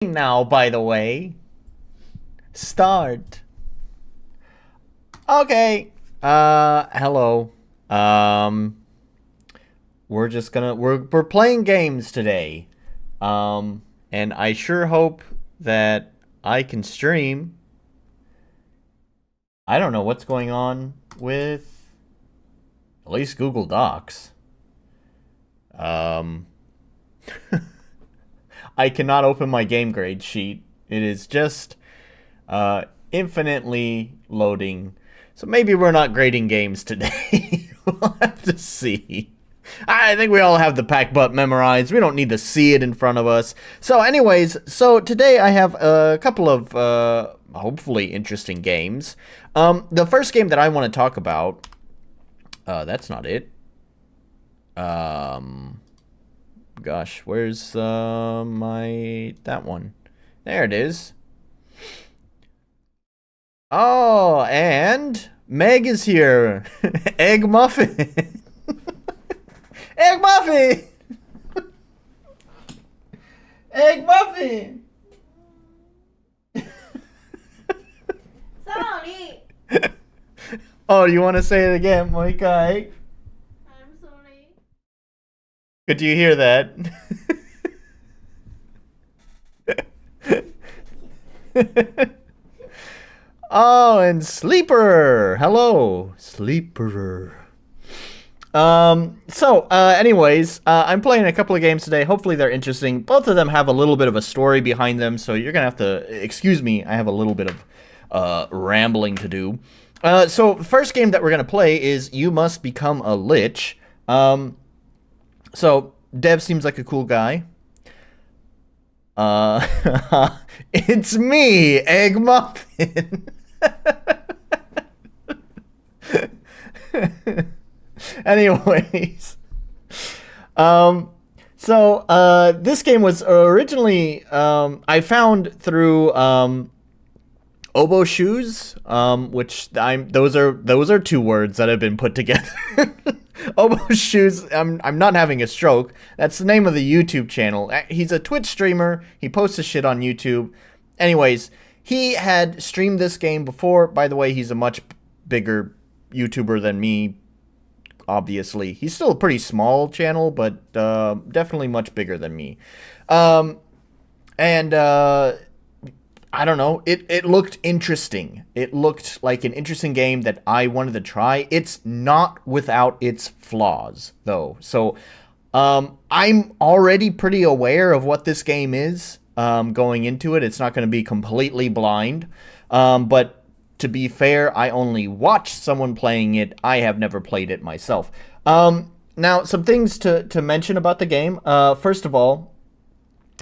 Now, by the way. Start. Okay. Hello. Um, we're playing games today. And I sure hope that I can stream. I don't know what's going on with at least Google Docs. Um, I cannot open my game grade sheet. It is just infinitely loading. So maybe we're not grading games today. We'll have to see. I think we all have the PACBUT memorized. We don't need to see it in front of us. So anyways, today I have a couple of hopefully interesting games. The first game that I want to talk about, that's not it. Gosh, where's that one? There it is. Oh, and Meg is here. Egg muffin. Egg muffin. Egg muffin. Sorry. Oh, do you want to say it again, Moikai? I'm sorry. Could you hear that? Oh, and Sleeper. Hello, Sleeper. Anyways, I'm playing a couple of games today. Hopefully they're interesting. Both of them have a little bit of a story behind them, so you're gonna have to excuse me. I have a little bit of rambling to do. So first game that we're gonna play is You Must Become a Lich. So Dev seems like a cool guy. It's me, Egg Muffin. Anyways, this game was originally I found through OboeShoes, which those are two words that have been put together. OboeShoes, I'm not having a stroke. That's the name of the YouTube channel. He's a Twitch streamer. He posts his shit on YouTube. Anyways, he had streamed this game before. By the way, he's a much bigger YouTuber than me. Obviously, he's still a pretty small channel, but definitely much bigger than me. I don't know. It looked interesting. It looked like an interesting game that I wanted to try. It's not without its flaws, though. So, I'm already pretty aware of what this game is going into it. It's not going to be completely blind. But to be fair, I only watched someone playing it. I have never played it myself. Now, some things to mention about the game. First of all,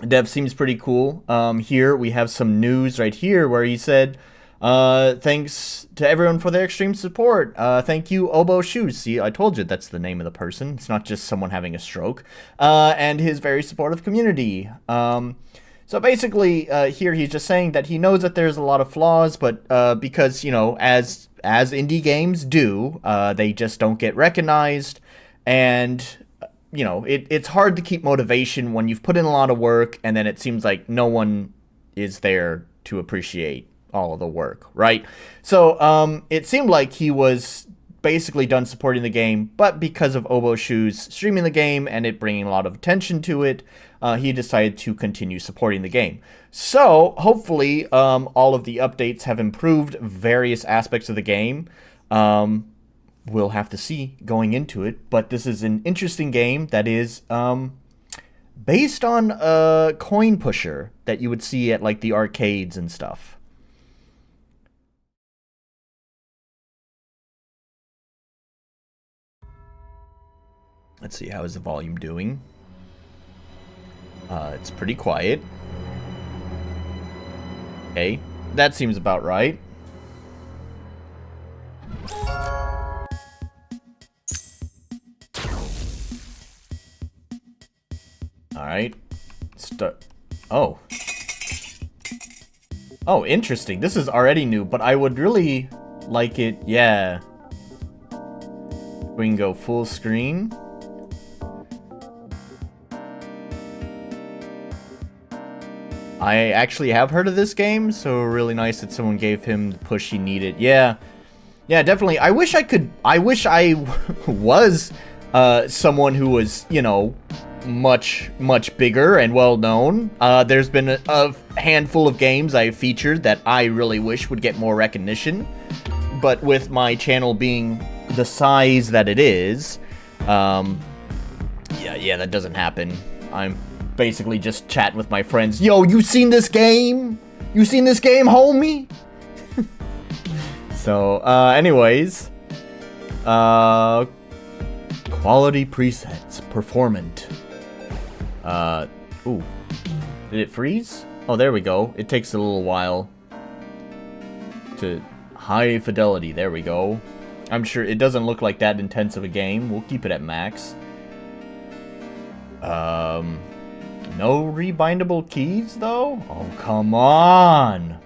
Dev seems pretty cool. Here we have some news right here where he said, thanks to everyone for their extreme support. Thank you, OboeShoes. See, I told you that's the name of the person. It's not just someone having a stroke. And his very supportive community. So basically, here he's just saying that he knows that there's a lot of flaws, but because, you know, as indie games do, they just don't get recognized. And you know, it's hard to keep motivation when you've put in a lot of work and then it seems like no one is there to appreciate all of the work, right? So it seemed like he was basically done supporting the game, but because of OboeShoes streaming the game and it bringing a lot of attention to it, he decided to continue supporting the game. So hopefully all of the updates have improved various aspects of the game. We'll have to see going into it, but this is an interesting game that is based on a coin pusher that you would see at like the arcades and stuff. Let's see, how is the volume doing? It's pretty quiet. Okay, that seems about right. Alright. Oh. Oh, interesting. This is already new, but I would really like it. Yeah. We can go full screen. I actually have heard of this game, so really nice that someone gave him the push he needed. Yeah. Yeah, definitely. I wish I was someone who was, you know, much bigger and well known. There's been a handful of games I've featured that I really wish would get more recognition. But with my channel being the size that it is, yeah, that doesn't happen. I'm basically just chatting with my friends. Yo, you seen this game? You seen this game, homie? So, anyways. Quality presets. Performant. Ooh. Did it freeze? Oh, there we go. It takes a little while to high fidelity. There we go. I'm sure it doesn't look like that intense of a game. We'll keep it at max. No rebindable keys, though? Oh, come on!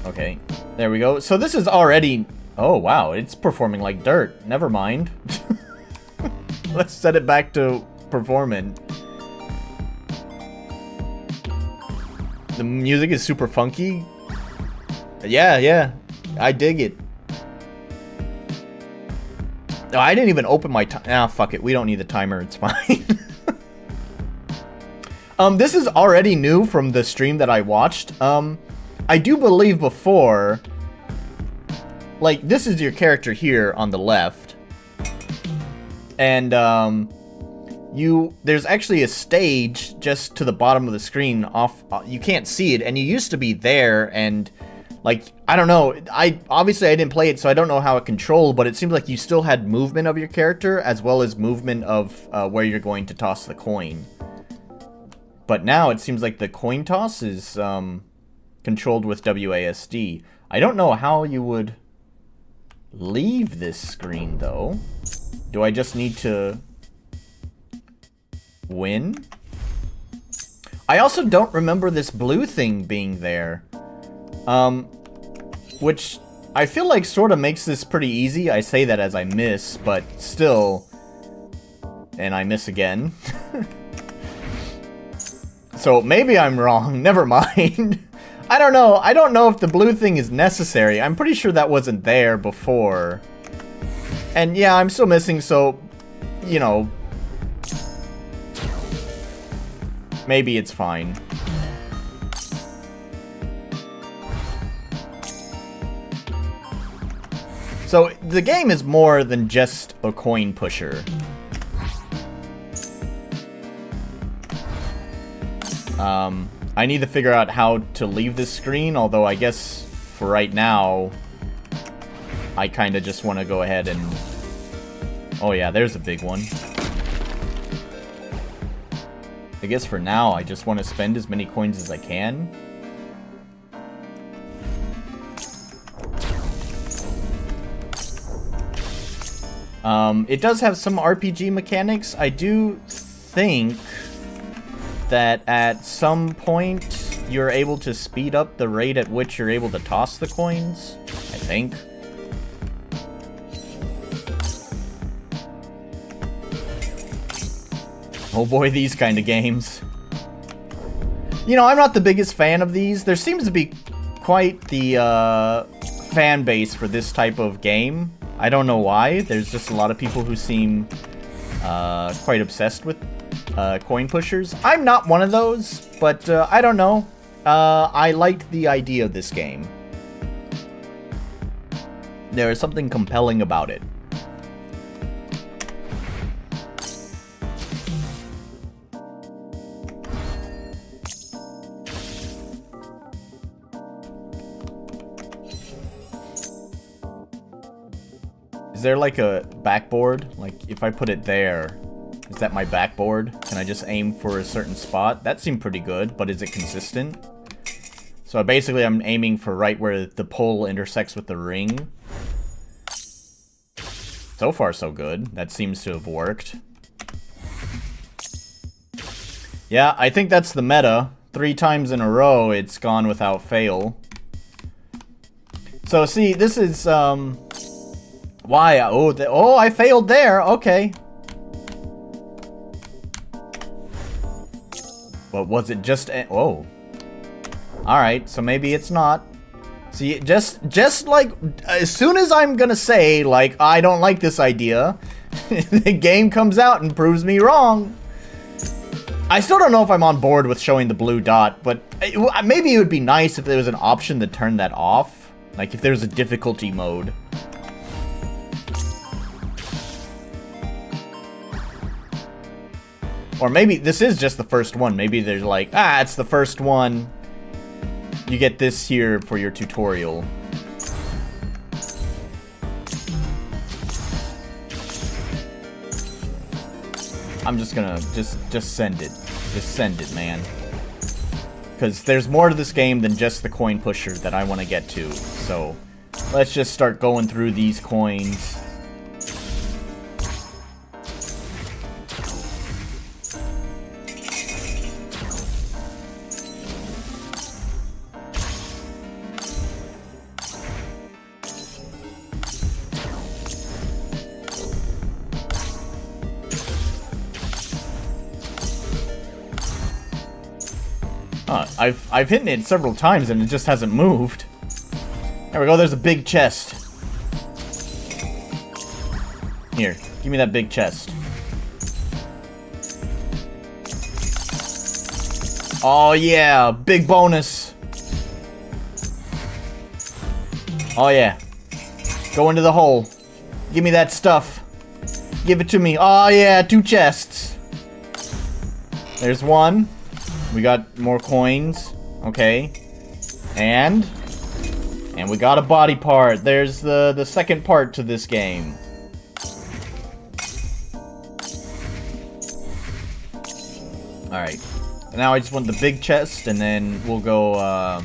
Okay, there we go. So this is already... Oh, wow, it's performing like dirt. Never mind. Let's set it back to performing. The music is super funky. Yeah, I dig it. No, I didn't even open my time. Ah, fuck it. We don't need the timer. It's fine. This is already new from the stream that I watched. I do believe before, like, this is your character here on the left. And, there's actually a stage just to the bottom of the screen off, you can't see it, and you used to be there, and, like, I don't know, obviously I didn't play it, so I don't know how it controlled, but it seems like you still had movement of your character, as well as movement of, where you're going to toss the coin. But now it seems like the coin toss is, controlled with WASD. I don't know how you would leave this screen, though. Do I just need to win? I also don't remember this blue thing being there. Which I feel like sort of makes this pretty easy. I say that as I miss, but still. And I miss again. So maybe I'm wrong. Never mind. I don't know. I don't know if the blue thing is necessary. I'm pretty sure that wasn't there before. And yeah, I'm still missing, so, you know, maybe it's fine. So the game is more than just a coin pusher. I need to figure out how to leave this screen, although I guess for right now, I kind of just want to go ahead and... Oh yeah, there's a big one. I guess for now, I just want to spend as many coins as I can. It does have some RPG mechanics. I do think that at some point you're able to speed up the rate at which you're able to toss the coins. I think. Oh boy, these kind of games. You know, I'm not the biggest fan of these. There seems to be quite the fan base for this type of game. I don't know why. There's just a lot of people who seem quite obsessed with coin pushers. I'm not one of those, but I don't know. I liked the idea of this game. There is something compelling about it. Is there like a backboard? Like if I put it there, is that my backboard? Can I just aim for a certain spot? That seemed pretty good, but is it consistent? So basically I'm aiming for right where the pole intersects with the ring. So far so good. That seems to have worked. Yeah, I think that's the meta. 3 times in a row it's gone without fail. So see, this is why? Oh, I failed there. Okay. But was it just... Whoa. Alright, so maybe it's not. See, just like... As soon as I'm gonna say, like, I don't like this idea, the game comes out and proves me wrong. I still don't know if I'm on board with showing the blue dot, but maybe it would be nice if there was an option to turn that off. Like, if there's a difficulty mode. Or maybe this is just the first one. Maybe there's like, it's the first one. You get this here for your tutorial. I'm just gonna just send it. Just send it, man. Because there's more to this game than just the coin pusher that I want to get to. So let's just start going through these coins. I've hit it several times and it just hasn't moved. There we go, there's a big chest. Here, give me that big chest. Oh yeah, big bonus. Oh yeah. Go into the hole. Give me that stuff. Give it to me. Oh yeah, 2 chests. There's one. We got more coins. Okay. And we got a body part. There's the second part to this game. Alright. Now I just want the big chest, and then we'll go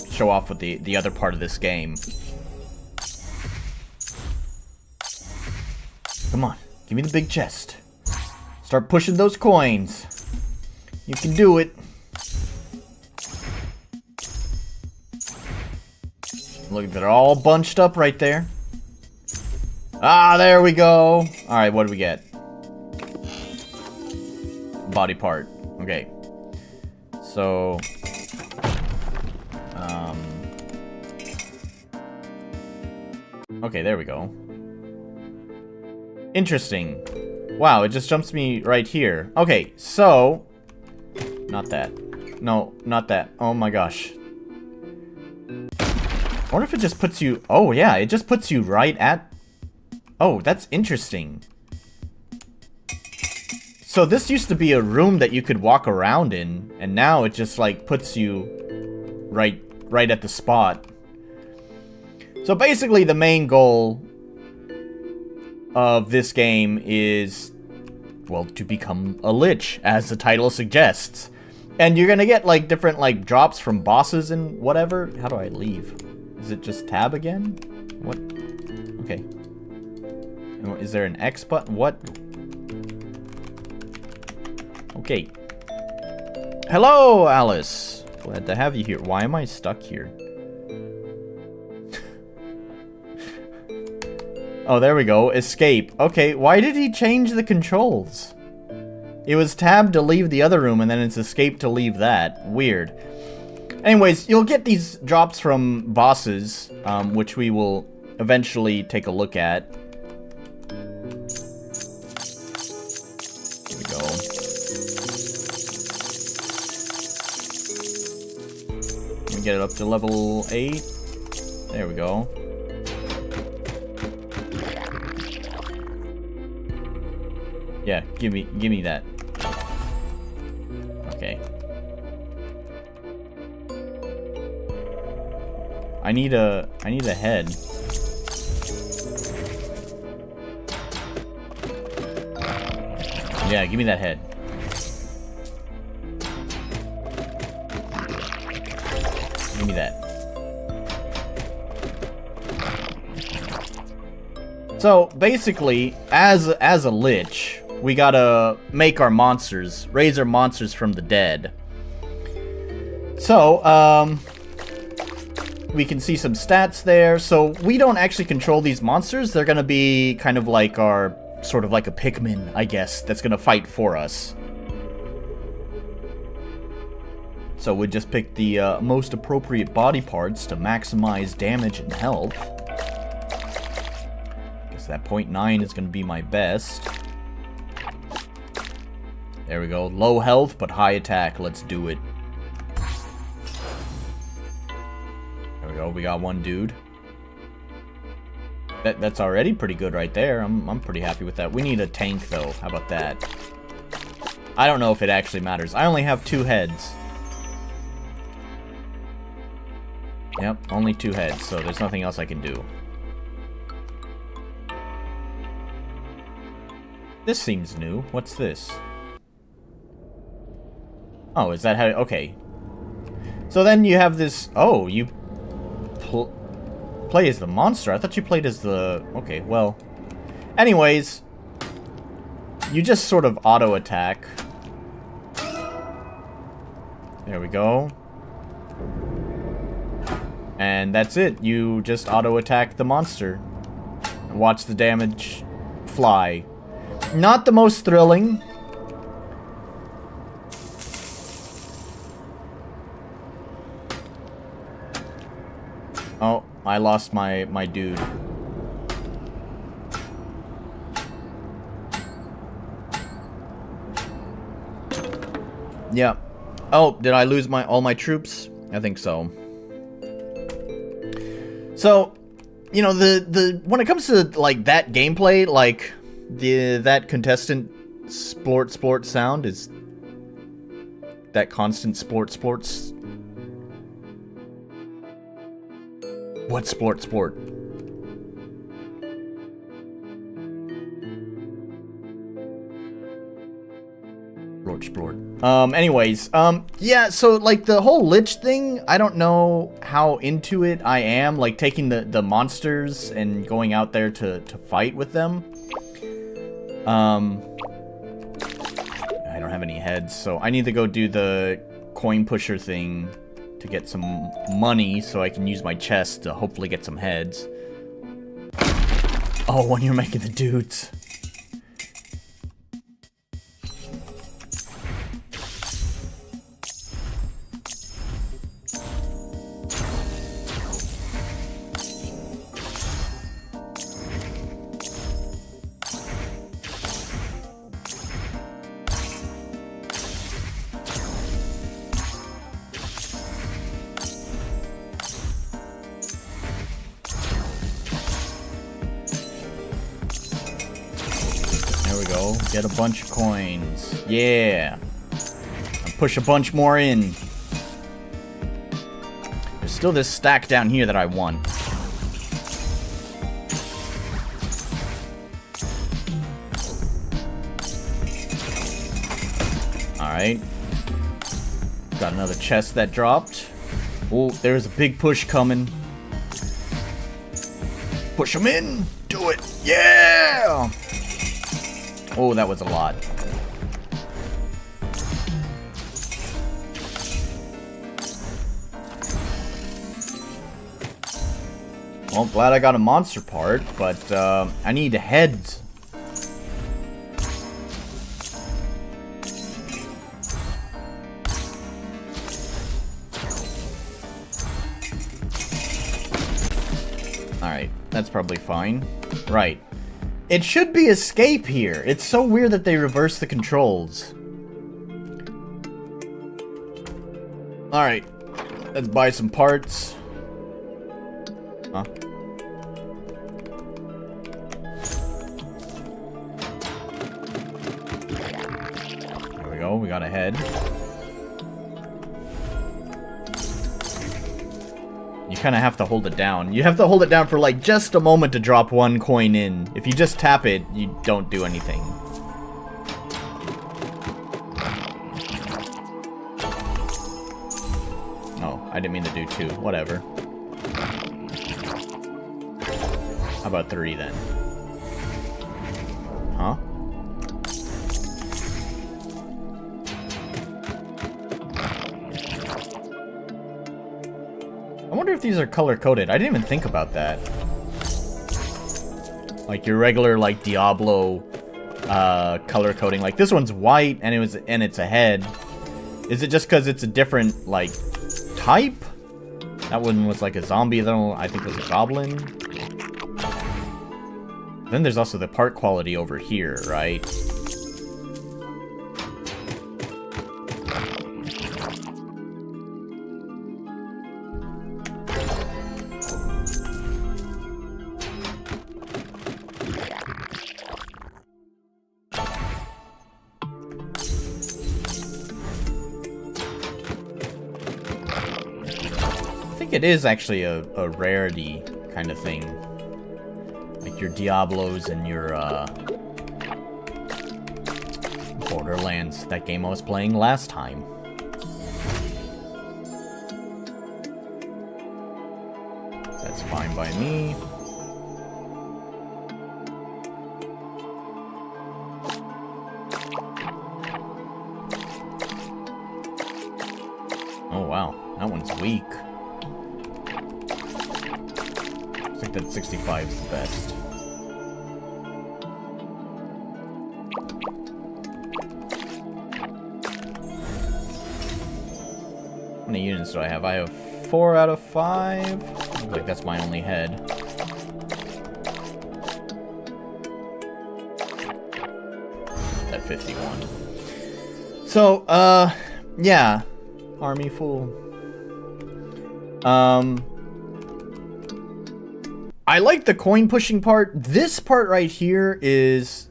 show off with the other part of this game. Come on. Give me the big chest. Start pushing those coins. You can do it. Look, they're all bunched up right there. Ah, there we go. Alright, what do we get? Body part. Okay. So... Okay, there we go. Interesting. Wow, it just jumps me right here. Okay, so... Not that. No, not that. Oh my gosh. I wonder if it just puts you... Oh, yeah, it just puts you right at... Oh, that's interesting. So this used to be a room that you could walk around in, and now it just, like, puts you right at the spot. So basically, the main goal of this game is, well, to become a lich, as the title suggests. And you're gonna get, like, different, like, drops from bosses and whatever. How do I leave? Is it just tab again? What? Okay. Is there an X button? What? Okay. Hello, Alice. Glad to have you here. Why am I stuck here? Oh, there we go. Escape. Okay, why did he change the controls? It was tab to leave the other room, and then it's escape to leave that. Weird. Anyways, you'll get these drops from bosses, which we will eventually take a look at. Here we go. Let me get it up to level 8. There we go. Yeah, give me that. Okay. I need a head. Yeah, give me that head. Give me that. So basically, as a lich, we gotta make our monsters, raise our monsters from the dead. So, we can see some stats there. So we don't actually control these monsters. They're gonna be kind of like our, sort of like a Pikmin, I guess, that's gonna fight for us. So we just pick the most appropriate body parts to maximize damage and health. Guess that 0.9 is going to be my best. There we go. Low health, but high attack. Let's do it. There we go. We got one dude. That's already pretty good right there. I'm pretty happy with that. We need a tank, though. How about that? I don't know if it actually matters. I only have 2 heads. Yep, only 2 heads, so there's nothing else I can do. This seems new. What's this? Oh, is that how... Okay. So then you have this... Oh, you... play as the monster. I thought you played as the... Okay, well... Anyways... You just sort of auto-attack. There we go. And that's it. You just auto-attack the monster. And watch the damage fly. Not the most thrilling. Oh, I lost my dude. Yeah. Oh, did I lose all my troops? I think so. So, you know, when it comes to like that gameplay, like that contestant splort sound is that constant sports. What sport? Anyways, yeah, so, like, the whole Lich thing, I don't know how into it I am, like, taking the monsters and going out there to fight with them. I don't have any heads, so I need to go do the coin pusher thing to get some money so I can use my chest to hopefully get some heads. Oh, when you're making the dudes. Get a bunch of coins. Yeah. I'll push a bunch more in. There's still this stack down here that I want. Alright. Got another chest that dropped. Oh, there's a big push coming. Push them in. Do it. Yeah! Oh, that was a lot. Well, glad I got a monster part, but I need heads. Alright, that's probably fine. Right. It should be escape here. It's so weird that they reverse the controls. Alright. Let's buy some parts. Huh? There we go. We got a head. You kind of have to hold it down. You have to hold it down for like just a moment to drop one coin in. If you just tap it, you don't do anything. Oh, I didn't mean to do 2. Whatever. How about 3 then? Huh? I wonder if these are color-coded. I didn't even think about that. Like your regular, like, Diablo color coding. Like, this one's white, and it's a head. Is it just because it's a different, like, type? That one was like a zombie, though. I think it was a goblin. Then there's also the part quality over here, right? It is actually a rarity kind of thing. Like your Diablos and your Borderlands, that game I was playing last time. That's fine by me. Oh wow, that one's weak. I think that 65 is the best. How many units do I have? I have 4 out of 5. Looks like that's my only head. At 51. So, yeah. Army full. I like the coin pushing part. This part right here is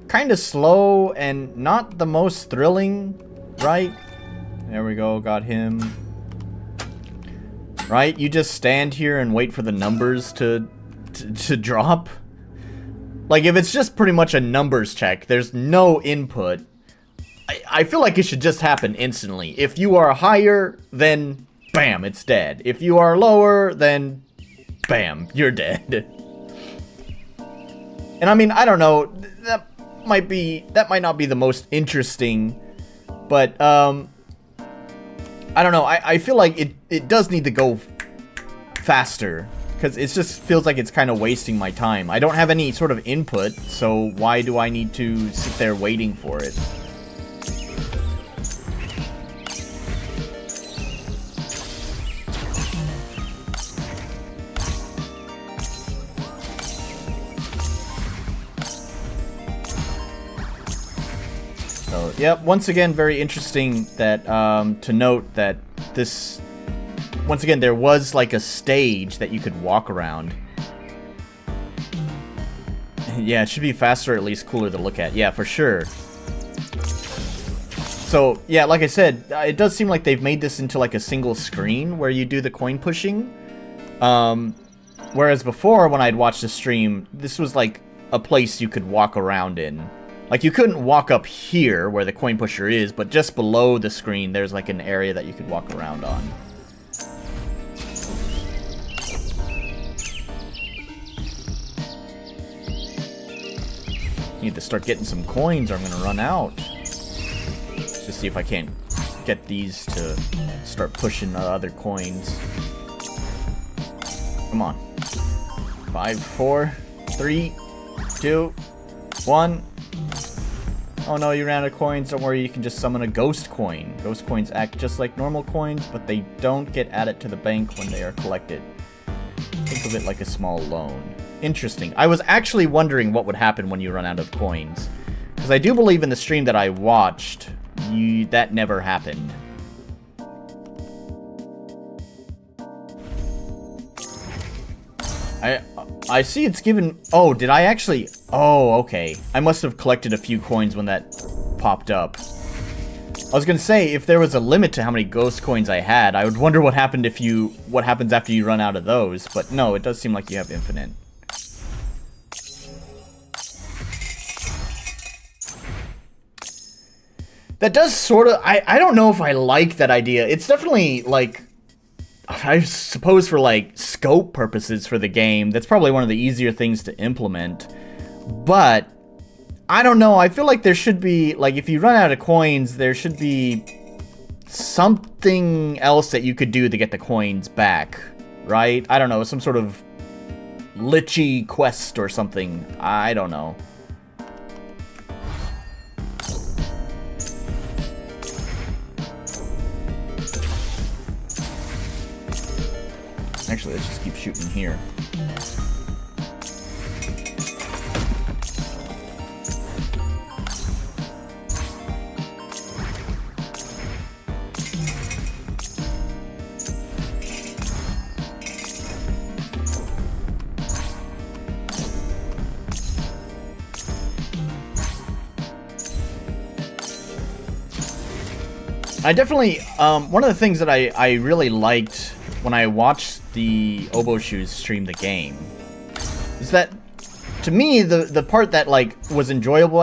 kind of slow and not the most thrilling, right? There we go, got him. Right? You just stand here and wait for the numbers to drop. Like, if it's just pretty much a numbers check, there's no input. I feel like it should just happen instantly. If you are higher, then bam, it's dead. If you are lower, then bam, you're dead. And I mean, I don't know, that might not be the most interesting, but I don't know, I feel like it does need to go faster, because it just feels like it's kind of wasting my time. I don't have any sort of input, so why do I need to sit there waiting for it? So, yep, once again, very interesting that, to note that this, once again, there was like a stage that you could walk around. Yeah, it should be faster, at least cooler to look at. Yeah, for sure. So, yeah, like I said, it does seem like they've made this into like a single screen where you do the coin pushing. Whereas before, when I'd watched the stream, this was like a place you could walk around in. Like, you couldn't walk up here where the coin pusher is, but just below the screen, there's like an area that you could walk around on. Need to start getting some coins or I'm gonna run out. Let's just see if I can't get these to start pushing other coins. Come on. 5, 4, 3, 2, 1. Oh no, you ran out of coins. Don't worry, you can just summon a ghost coin. Ghost coins act just like normal coins, but they don't get added to the bank when they are collected. Think of it like a small loan. Interesting. I was actually wondering what would happen when you run out of coins. Because I do believe in the stream that I watched, that never happened. I see it's given... Oh, did I actually... Oh, okay. I must have collected a few coins when that popped up. I was gonna say, if there was a limit to how many ghost coins I had, I would wonder what happened if you... What happens after you run out of those. But no, it does seem like you have infinite. That does sort of... I don't know if I like that idea. It's definitely, like... I suppose for, like, scope purposes for the game, that's probably one of the easier things to implement. But, I don't know, I feel like there should be, like, if you run out of coins, there should be something else that you could do to get the coins back, right? I don't know, some sort of lichy quest or something. I don't know. Actually, let's just keep shooting here. I definitely, one of the things that I really liked when I watched the OboeShoes stream the game is that, to me, the part that, like, was enjoyable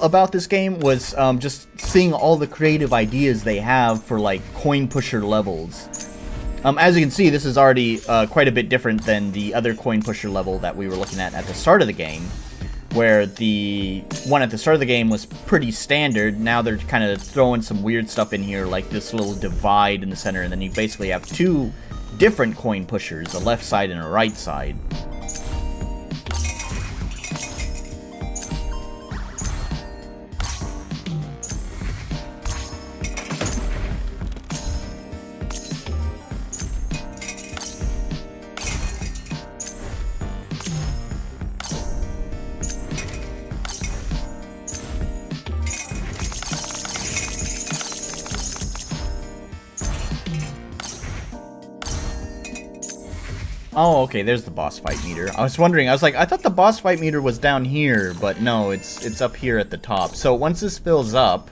about this game was just seeing all the creative ideas they have for, like, coin pusher levels. As you can see, this is already quite a bit different than the other coin pusher level that we were looking at the start of the game, where the one at the start of the game was pretty standard. Now they're kind of throwing some weird stuff in here, like this little divide in the center, and then you basically have two different coin pushers, a left side and a right side. Oh, okay, there's the boss fight meter. I was wondering, I was like, I thought the boss fight meter was down here, but no, it's up here at the top. So once this fills up,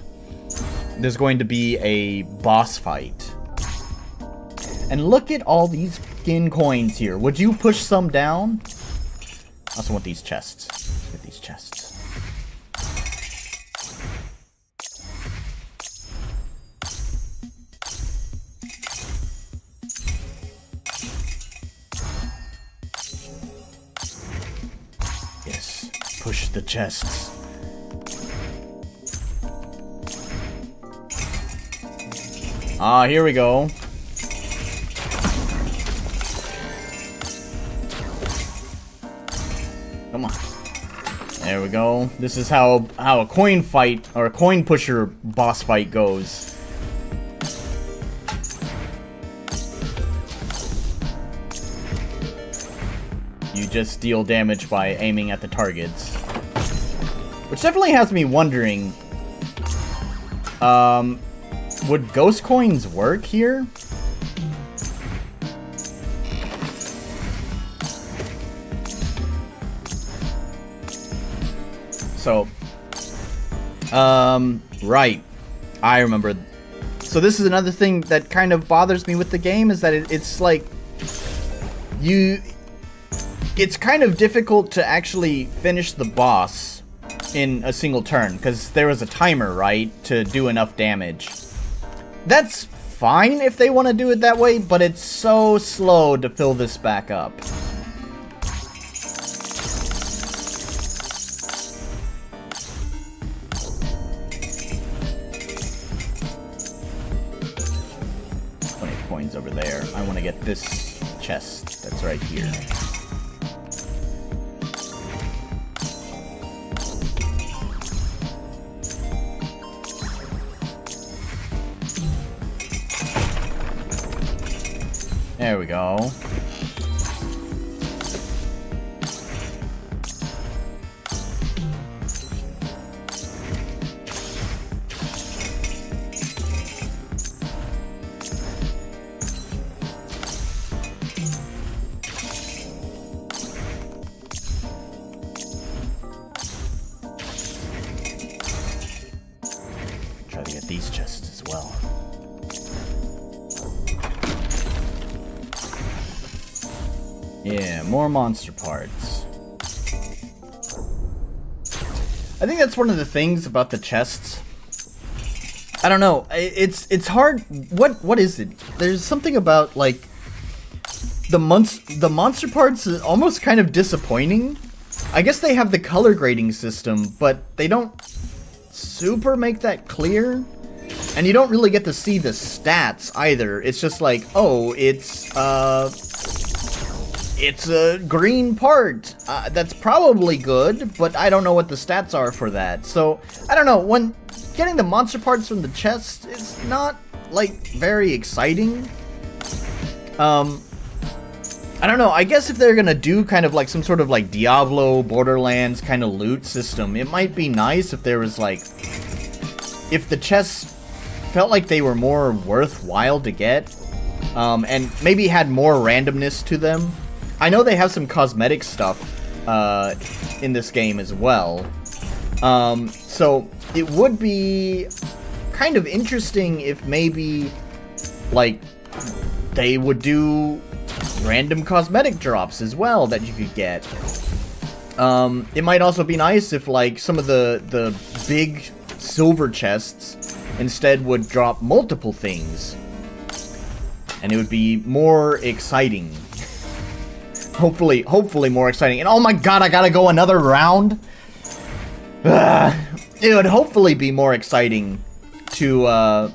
there's going to be a boss fight. And look at all these skin coins here. Would you push some down? I also want these chests. Let's get these chests. Push the chests. Ah, here we go. Come on. There we go. This is how a coin fight or a coin pusher boss fight goes. You just deal damage by aiming at the targets. Which definitely has me wondering, would ghost coins work here? So, right. I remember. So this is another thing that kind of bothers me with the game, is that it's like, it's kind of difficult to actually finish the boss in a single turn, because there was a timer, right, to do enough damage. That's fine if they want to do it that way, but it's so slow to fill this back up. Plenty of coins over there. I want to get this chest that's right here. There we go. Try to get these chests as well. Yeah, more monster parts. I think that's one of the things about the chests. I don't know. It's hard. What is it? There's something about, like, the monster parts is almost kind of disappointing. I guess they have the color grading system, but they don't super make that clear. And you don't really get to see the stats either. It's just like, oh, it's a green part. That's probably good, but I don't know what the stats are for that. So, I don't know. When getting the monster parts from the chest is not, like, very exciting. I don't know, I guess if they're gonna do kind of like some sort of like Diablo, Borderlands kind of loot system, it might be nice if there was like, if the chests felt like they were more worthwhile to get, and maybe had more randomness to them. I know they have some cosmetic stuff, in this game as well. So it would be kind of interesting if maybe, like, they would do random cosmetic drops as well that you could get. It might also be nice if, like, some of the big silver chests instead would drop multiple things. And it would be more exciting. Hopefully more exciting. And oh my god, I gotta go another round? It would hopefully be more exciting to,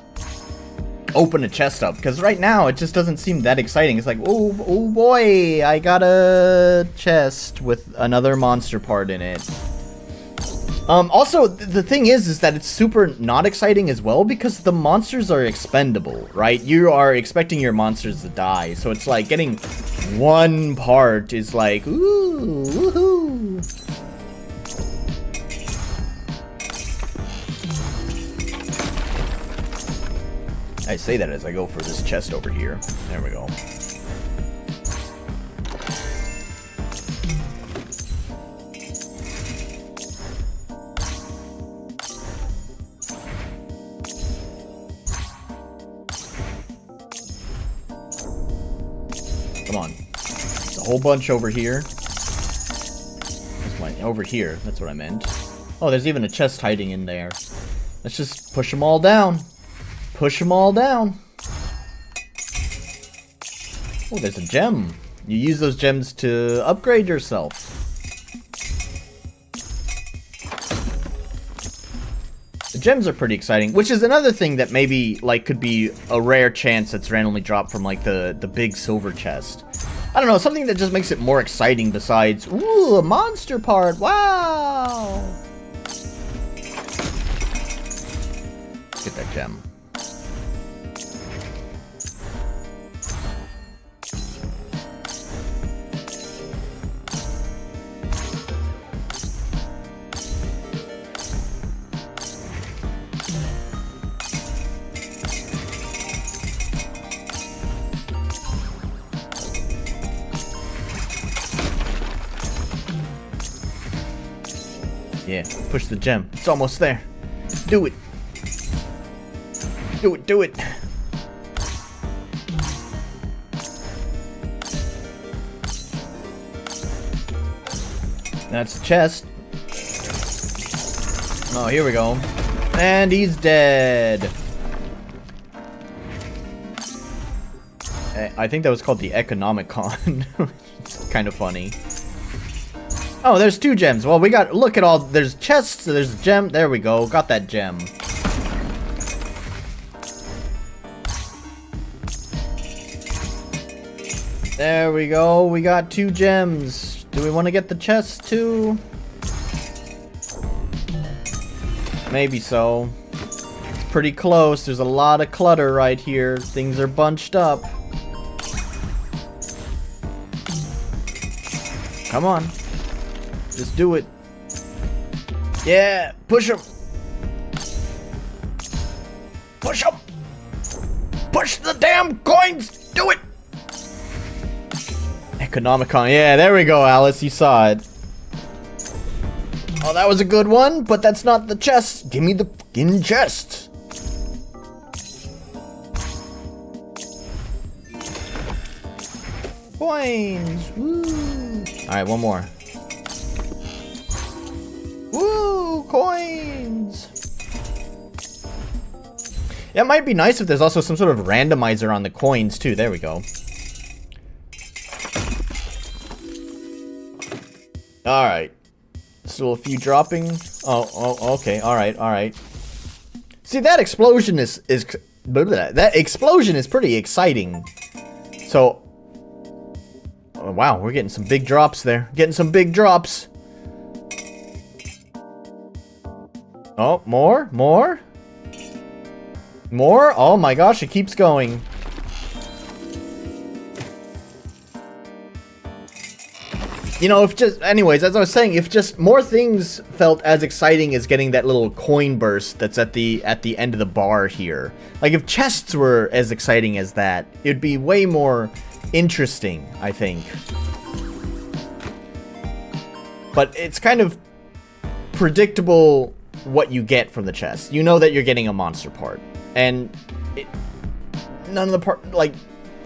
open a chest up, because right now it just doesn't seem that exciting. It's like, oh boy, I got a chest with another monster part in it. Also, the thing is that it's super not exciting as well, because the monsters are expendable, right? You are expecting your monsters to die, so it's like getting one part is like, ooh, woohoo. I say that as I go for this chest over here. There we go. Come on. There's a whole bunch over here. Over here. That's what I meant. Oh, there's even a chest hiding in there. Let's just push them all down. Push them all down. Oh, there's a gem. You use those gems to upgrade yourself. The gems are pretty exciting, which is another thing that maybe, like, could be a rare chance that's randomly dropped from, like, the big silver chest. I don't know, something that just makes it more exciting besides, ooh, a monster part, wow! Let's get that gem. Yeah, push the gem. It's almost there. Do it. Do it, do it. That's the chest. Oh, here we go. And he's dead. I think that was called the Economicon. It's kind of funny. Oh, there's 2 gems. Well, we got, look at all, there's chests, there's a gem. There we go. Got that gem. There we go. We got 2 gems. Do we want to get the chest too? Maybe so. It's pretty close. There's a lot of clutter right here. Things are bunched up. Come on. Just do it. Yeah, push him. Push him. Push the damn coins. Do it. Economicon. Yeah, there we go, Alice. You saw it. Oh, that was a good one, but that's not the chest. Give me the fucking chest. Coins. Woo. All right, one more. Woo! Coins! Yeah, it might be nice if there's also some sort of randomizer on the coins, too. There we go. Alright. Still a few dropping. Oh, okay. Alright. See, that explosion is that explosion is pretty exciting. So... Oh, wow, we're getting some big drops there. Getting some big drops. Oh, more? More? More? Oh my gosh, it keeps going. You know, if just, anyways, as I was saying, if just more things felt as exciting as getting that little coin burst that's at the end of the bar here. Like, if chests were as exciting as that, it'd be way more interesting, I think. But it's kind of predictable what you get from the chest. You know that you're getting a monster part. And none of the part, like,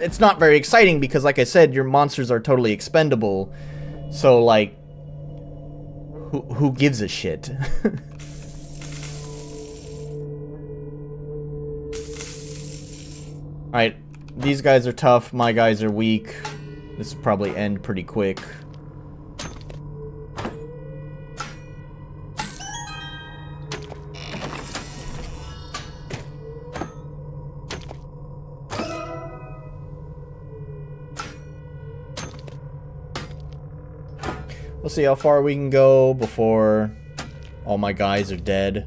it's not very exciting because, like I said, your monsters are totally expendable. So, like, who gives a shit? Alright, these guys are tough, my guys are weak. This will probably end pretty quick. We'll see how far we can go before all my guys are dead.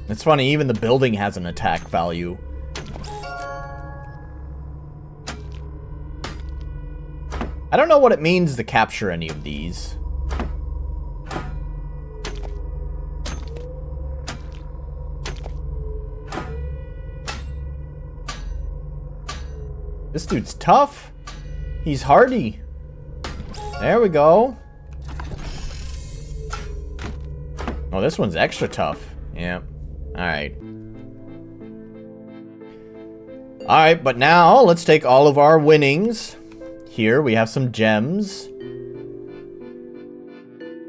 It's funny, even the building has an attack value. I don't know what it means to capture any of these. This dude's tough. He's hardy. There we go. Oh, this one's extra tough. Yeah. Alright. Alright, but now let's take all of our winnings. Here we have some gems.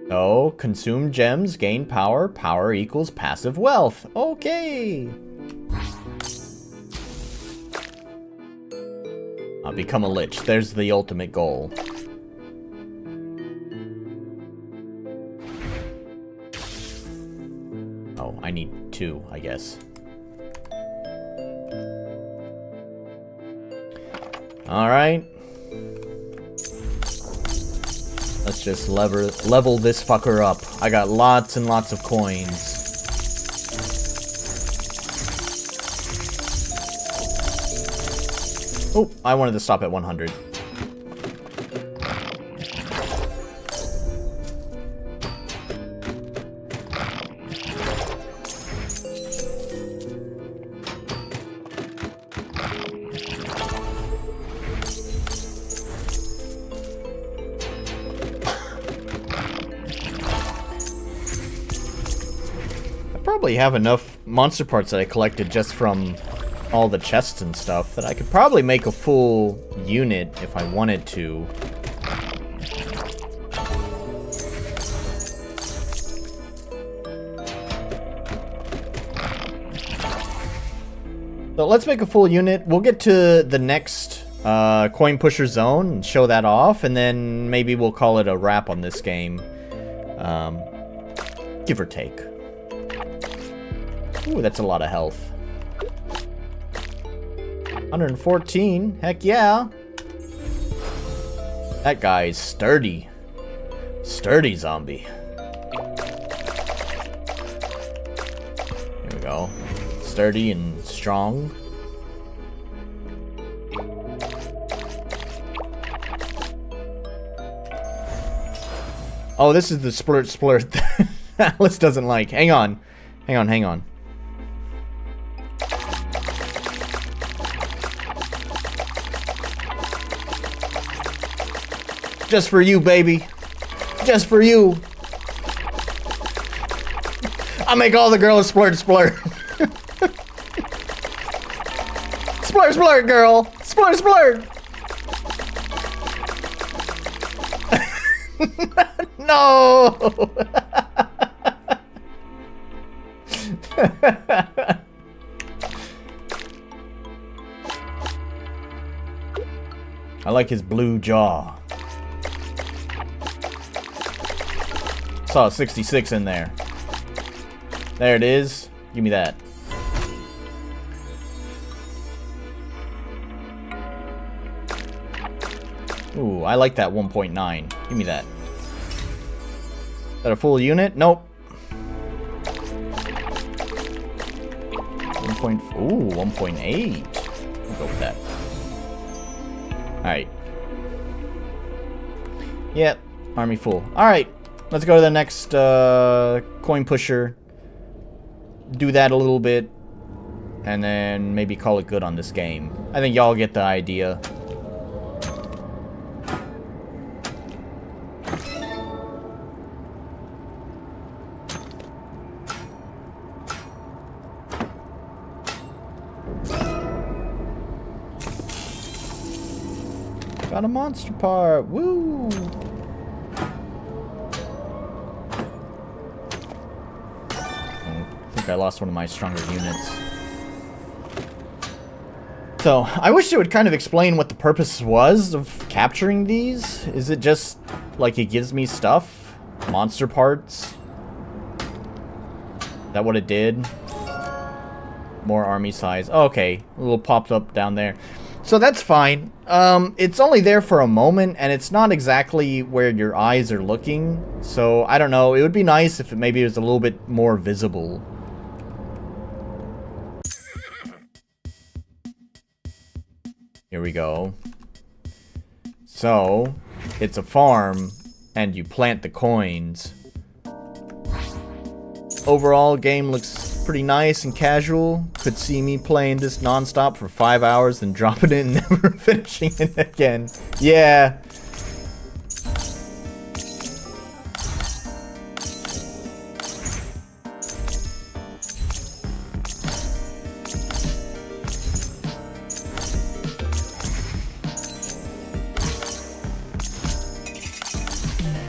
So, consume gems, gain power. Power equals passive wealth. Okay. Become a lich. There's the ultimate goal. Oh, I need 2, I guess. Alright. Let's just level this fucker up. I got lots and lots of coins. Oh, I wanted to stop at 100. I probably have enough monster parts that I collected just from all the chests and stuff that I could probably make a full unit if I wanted to. So let's make a full unit. We'll get to the next coin pusher zone and show that off, and then maybe we'll call it a wrap on this game. Give or take. Ooh, that's a lot of health. 114, heck yeah. That guy's sturdy. Sturdy zombie. Here we go. Sturdy and strong. Oh, this is the splurt that Alice doesn't like. Hang on. Hang on. Just for you, baby. Just for you. I'll make all the girls splurt. Splurt, girl. Splurt. No. I like his blue jaw. Saw a 66 in there. There it is. Give me that. Ooh, I like that 1.9. Give me that. Is that a full unit? Nope. Ooh, 1.8. I'll go with that. Alright. Yep, army full. Alright, let's go to the next coin pusher. Do that a little bit. And then maybe call it good on this game. I think y'all get the idea. Got a monster part. Woo! I think I lost one of my stronger units. So, I wish it would kind of explain what the purpose was of capturing these. Is it just, like, it gives me stuff? Monster parts? Is that what it did? More army size. Oh, okay. A little popped up down there. So that's fine. It's only there for a moment, and it's not exactly where your eyes are looking. So, I don't know. It would be nice if maybe it was a little bit more visible. Here we go. So, it's a farm, and you plant the coins. Overall, game looks pretty nice and casual. Could see me playing this non-stop for 5 hours, then dropping it and never finishing it again. Yeah.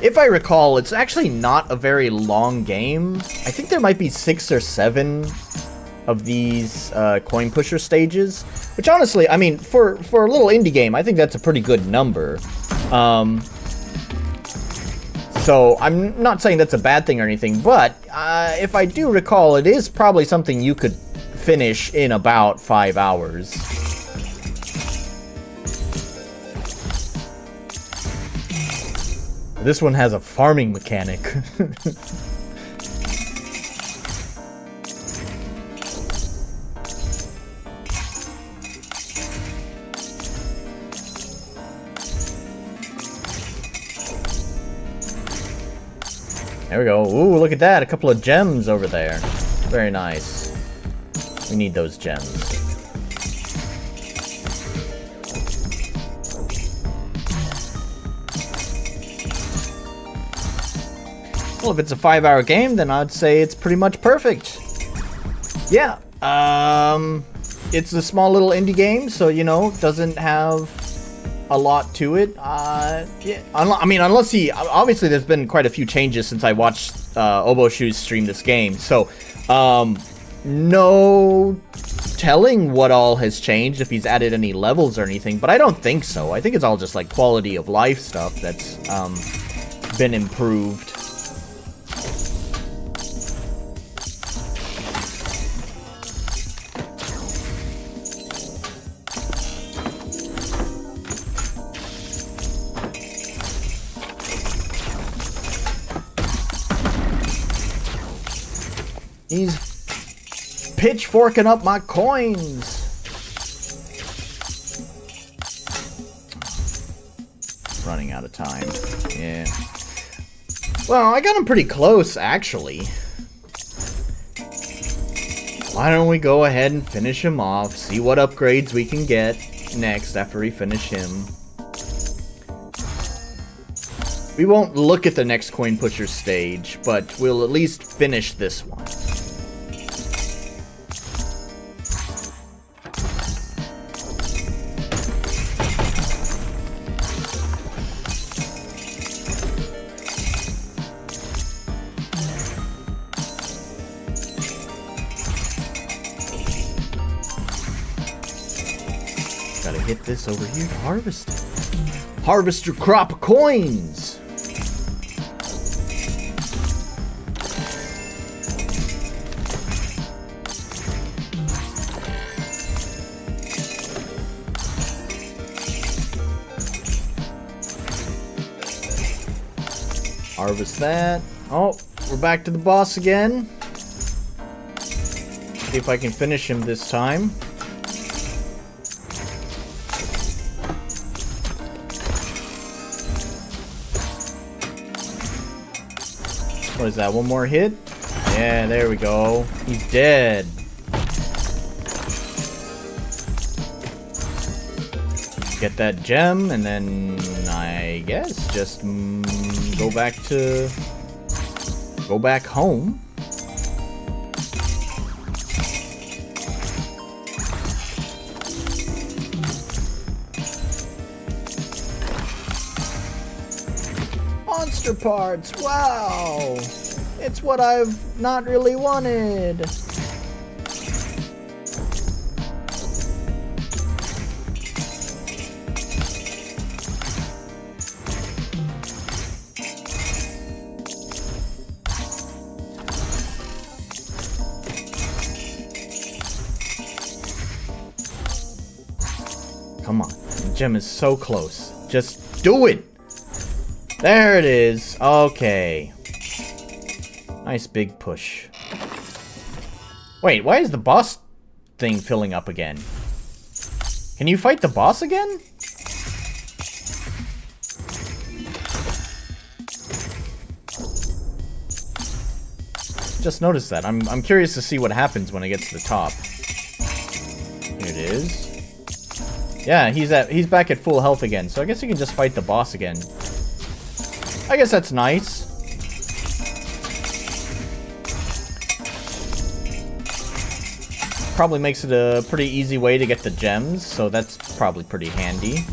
If I recall, it's actually not a very long game. I think there might be 6 or 7 of these coin pusher stages. Which honestly, I mean, for a little indie game, I think that's a pretty good number. So I'm not saying that's a bad thing or anything, but if I do recall, it is probably something you could finish in about 5 hours. This one has a farming mechanic. There we go. Ooh, look at that. A couple of gems over there. Very nice. We need those gems. Well, if it's a 5-hour game, then I'd say it's pretty much perfect. Yeah. It's a small little indie game, so, you know, doesn't have a lot to it. Yeah. I mean, unless obviously there's been quite a few changes since I watched OboeShoes stream this game. So, no telling what all has changed, if he's added any levels or anything, but I don't think so. I think it's all just like quality of life stuff that's been improved. He's pitchforking up my coins. Running out of time. Yeah. Well, I got him pretty close, actually. Why don't we go ahead and finish him off, see what upgrades we can get next after we finish him. We won't look at the next coin pusher stage, but we'll at least finish this one. Gotta hit this over here to harvest it. Harvest your crop of coins! Harvest that. Oh, we're back to the boss again. See if I can finish him this time. What is that? One more hit? Yeah, there we go. He's dead. Get that gem, and then I guess just go back home. Monster parts, wow! It's what I've not really wanted. Come on, the gem is so close. Just do it! There it is. Okay. Nice big push. Wait, why is the boss thing filling up again? Can you fight the boss again? Just noticed that. I'm curious to see what happens when it gets to the top. Here it is. Yeah, he's back at full health again, so I guess you can just fight the boss again. I guess that's nice. Probably makes it a pretty easy way to get the gems, so that's probably pretty handy.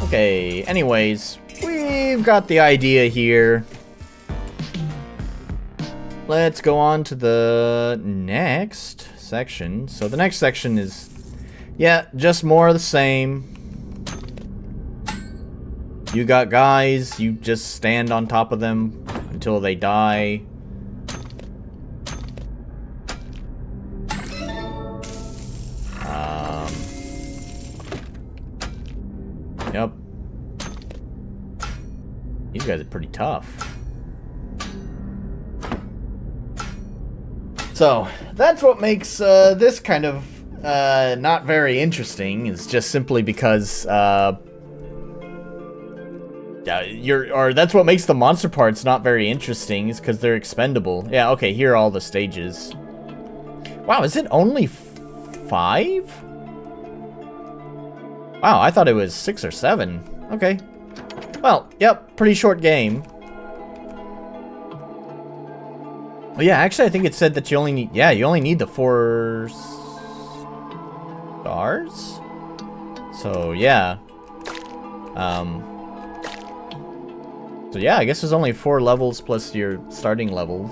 Okay, anyways, we've got the idea here. Let's go on to the next section. So the next section is, yeah, just more of the same. You got guys, you just stand on top of them until they die. Yep. These guys are pretty tough. So, that's what makes this kind of not very interesting, is just simply because that's what makes the monster parts not very interesting, is because they're expendable. Yeah, okay, here are all the stages. Wow, is it only 5? Wow, I thought it was 6 or 7. Okay. Well, yep, pretty short game. Oh yeah, actually I think it said that you only need, you only need the 4 stars? So, yeah. So yeah, I guess there's only 4 levels plus your starting level.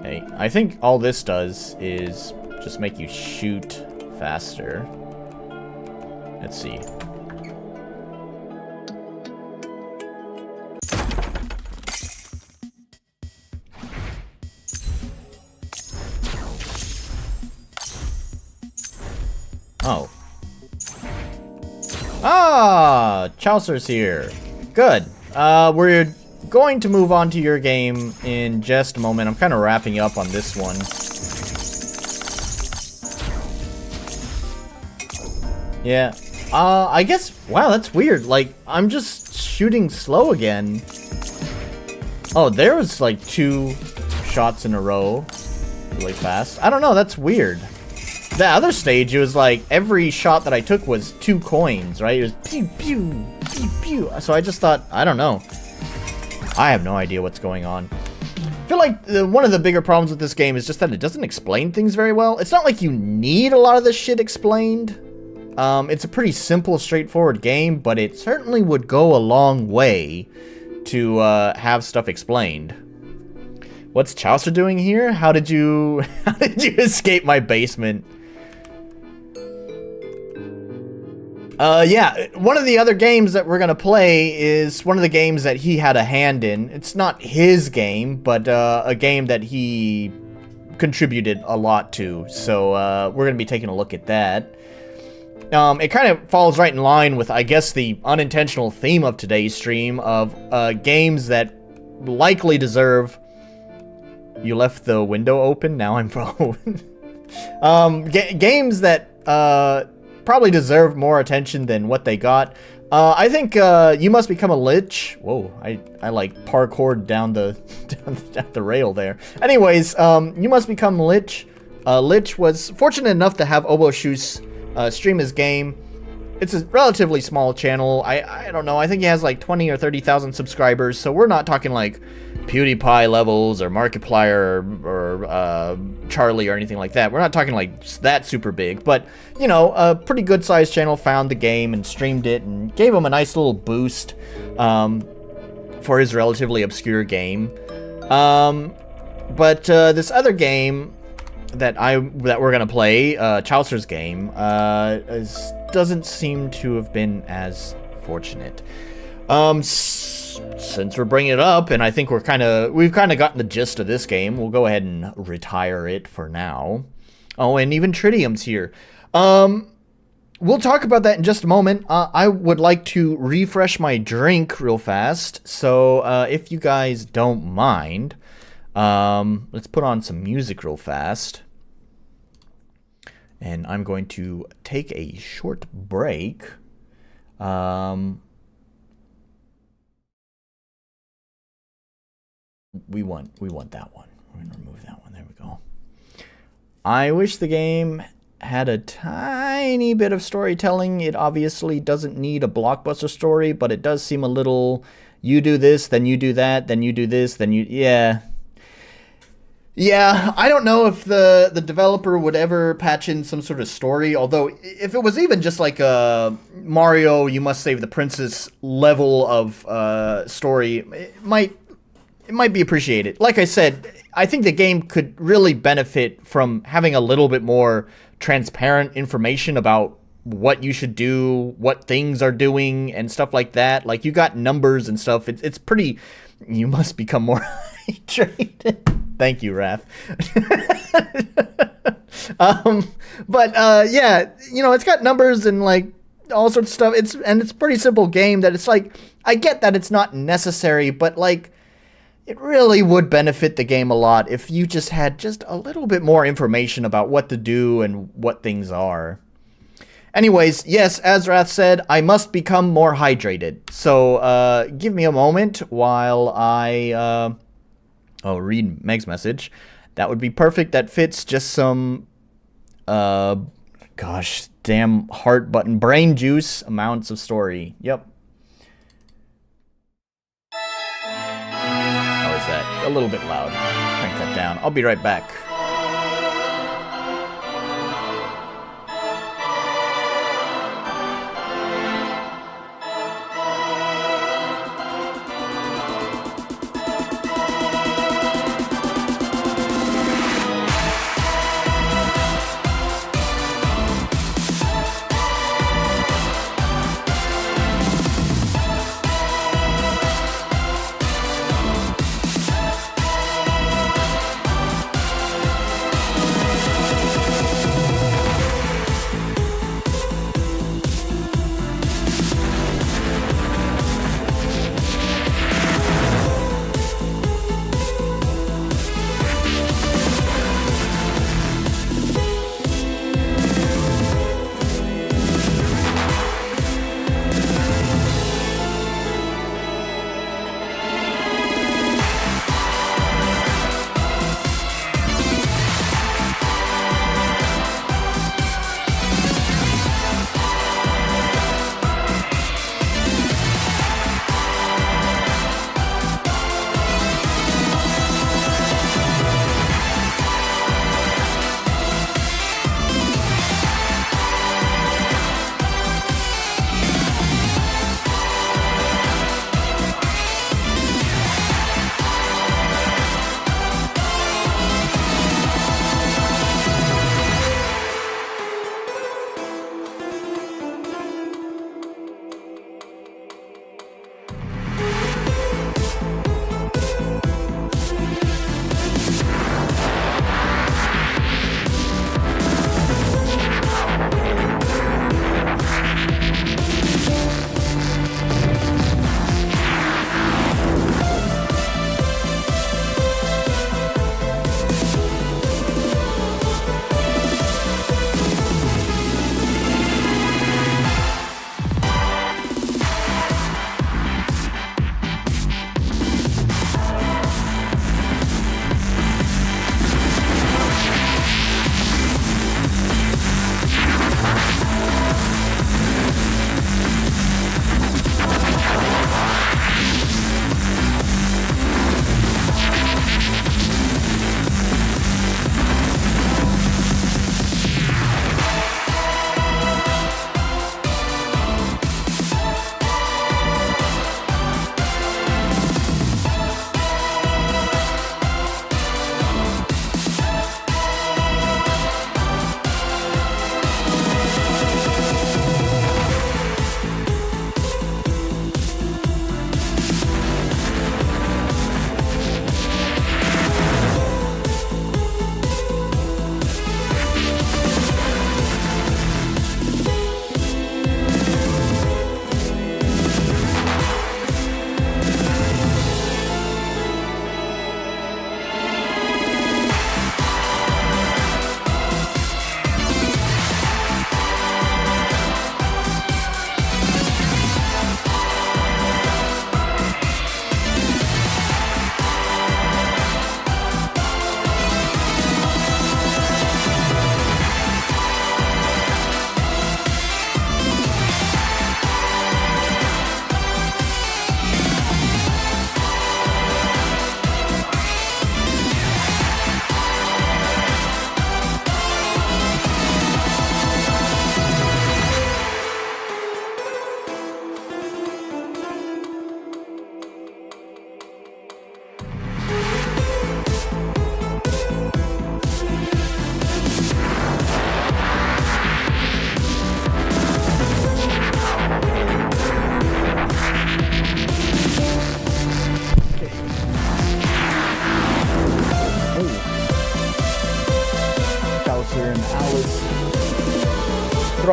Okay, I think all this does is just make you shoot faster. Let's see. Oh. Ah, Chaucer's here. Good. We're going to move on to your game in just a moment. I'm kind of wrapping up on this one. Yeah. I guess, wow, that's weird. Like, I'm just shooting slow again. Oh, there was like 2 shots in a row really fast. I don't know, that's weird. The other stage, it was like every shot that I took was 2 coins, right? It was pew, pew, pew, pew. So I just thought, I don't know. I have no idea what's going on. I feel like one of the bigger problems with this game is just that it doesn't explain things very well. It's not like you need a lot of this shit explained. It's a pretty simple, straightforward game, but it certainly would go a long way to have stuff explained. What's Chaucer doing here? How did you escape my basement? Yeah, one of the other games that we're gonna play is one of the games that he had a hand in. It's not his game, but a game that he contributed a lot to. So we're gonna be taking a look at that. It kind of falls right in line with, I guess, the unintentional theme of today's stream of games that likely deserve... You left the window open? Now I'm frozen. Games that probably deserve more attention than what they got. I think You Must Become a Lich. Whoa, I like parkoured down the down the rail there. Anyways, You Must Become Lich. Lich was fortunate enough to have OboeShoes stream his game. It's a relatively small channel. I don't know. I think he has like 20 or 30,000 subscribers. So we're not talking like PewDiePie levels or Markiplier or Charlie or anything like that. We're not talking like that super big. But, you know, a pretty good sized channel found the game and streamed it and gave him a nice little boost for his relatively obscure game. But this other game that we're gonna play, Chaucer's game, doesn't seem to have been as fortunate. Since we're bringing it up, and I think we've kind of gotten the gist of this game, we'll go ahead and retire it for now. Oh, and even Tritium's here. We'll talk about that in just a moment. I would like to refresh my drink real fast, so if you guys don't mind, let's put on some music real fast. And I'm going to take a short break. We want that one. We're gonna remove that one. There we go. I wish the game had a tiny bit of storytelling. It obviously doesn't need a blockbuster story, but it does seem a little, you do this, then you do that, then you do this, then you, yeah. Yeah, I don't know if the developer would ever patch in some sort of story, although if it was even just like a Mario, you must save the princess level of story, it might be appreciated. Like I said, I think the game could really benefit from having a little bit more transparent information about what you should do, what things are doing, and stuff like that. Like, you got numbers and stuff. It's pretty... You must become more hydrated. Thank you, Raph. Yeah, you know, it's got numbers and like all sorts of stuff. It's a pretty simple game that it's like, I get that it's not necessary, but like, it really would benefit the game a lot if you just had just a little bit more information about what to do and what things are. Anyways, yes, as Rath said, I must become more hydrated. So, give me a moment while I, read Meg's message. That would be perfect. That fits just some, gosh, damn heart button, brain juice amounts of story. Yep. How is that? A little bit loud. Crank that down. I'll be right back.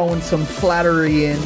throwing some flattery in.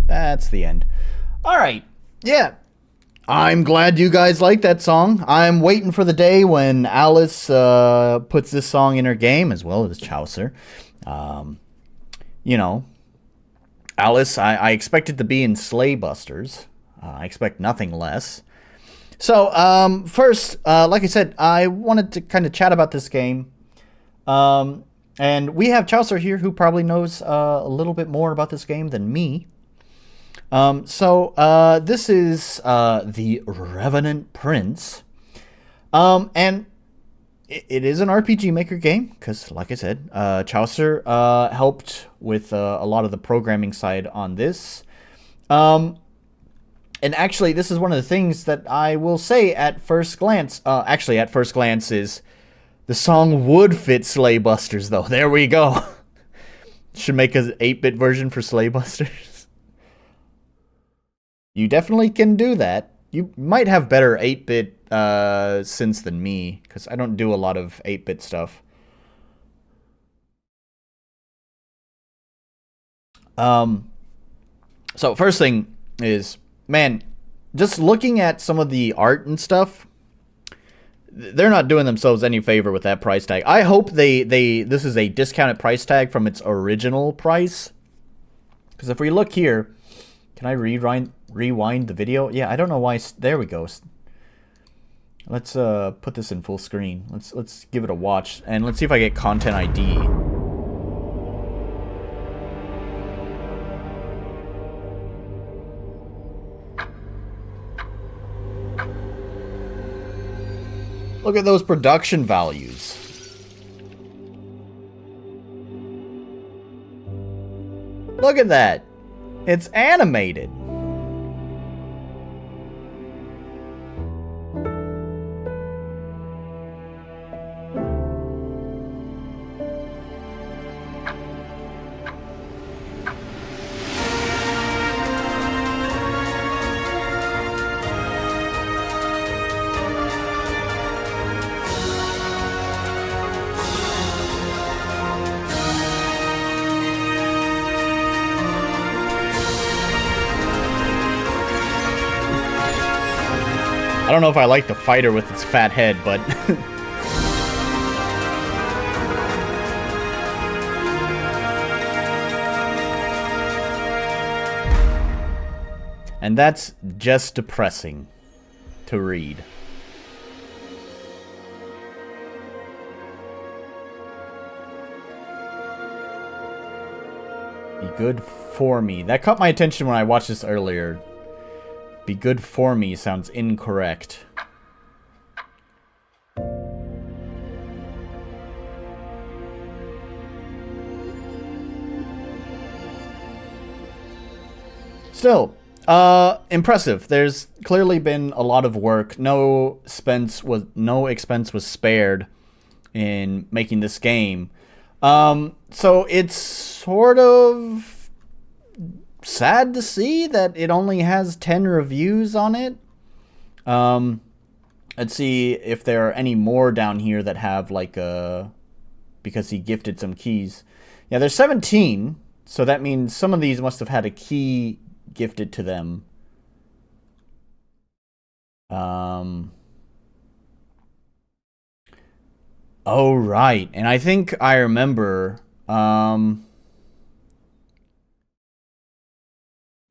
That's the end. All right. Yeah. I'm glad you guys like that song. I'm waiting for the day when Alice puts this song in her game, as well as Chaucer. You know, Alice, I expect it to be in Slay Busters. I expect nothing less. So, first, like I said, I wanted to kind of chat about this game. And we have Chaucer here, who probably knows a little bit more about this game than me. This is the Revenant Prince. And it is an RPG Maker game, because, like I said, Chaucer helped with a lot of the programming side on this. And actually, this is one of the things that I will say at first glance. Actually, at first glance is the song would fit Slay Busters, though. There we go. Should make an 8-bit version for Slay Busters. You definitely can do that. You might have better 8-bit synths than me, because I don't do a lot of 8-bit stuff. So first thing is, man, just looking at some of the art and stuff, they're not doing themselves any favor with that price tag. I hope this is a discounted price tag from its original price. Because if we look here, can I rewind the video? Yeah, I don't know why. There we go. Let's put this in full screen. Let's give it a watch, and let's see if I get Content ID. Look at those production values. Look at that. It's animated. I don't know if I like the fighter with its fat head, but... And that's just depressing to read. Be good for me. That caught my attention when I watched this earlier. Be good for me sounds incorrect. Still, impressive. There's clearly been a lot of work. No expense was spared in making this game. So it's sort of sad to see that it only has 10 reviews on it. Let's see if there are any more down here that have like because he gifted some keys. Yeah, there's 17, so that means some of these must have had a key gifted to them. Oh, right. And I think I remember,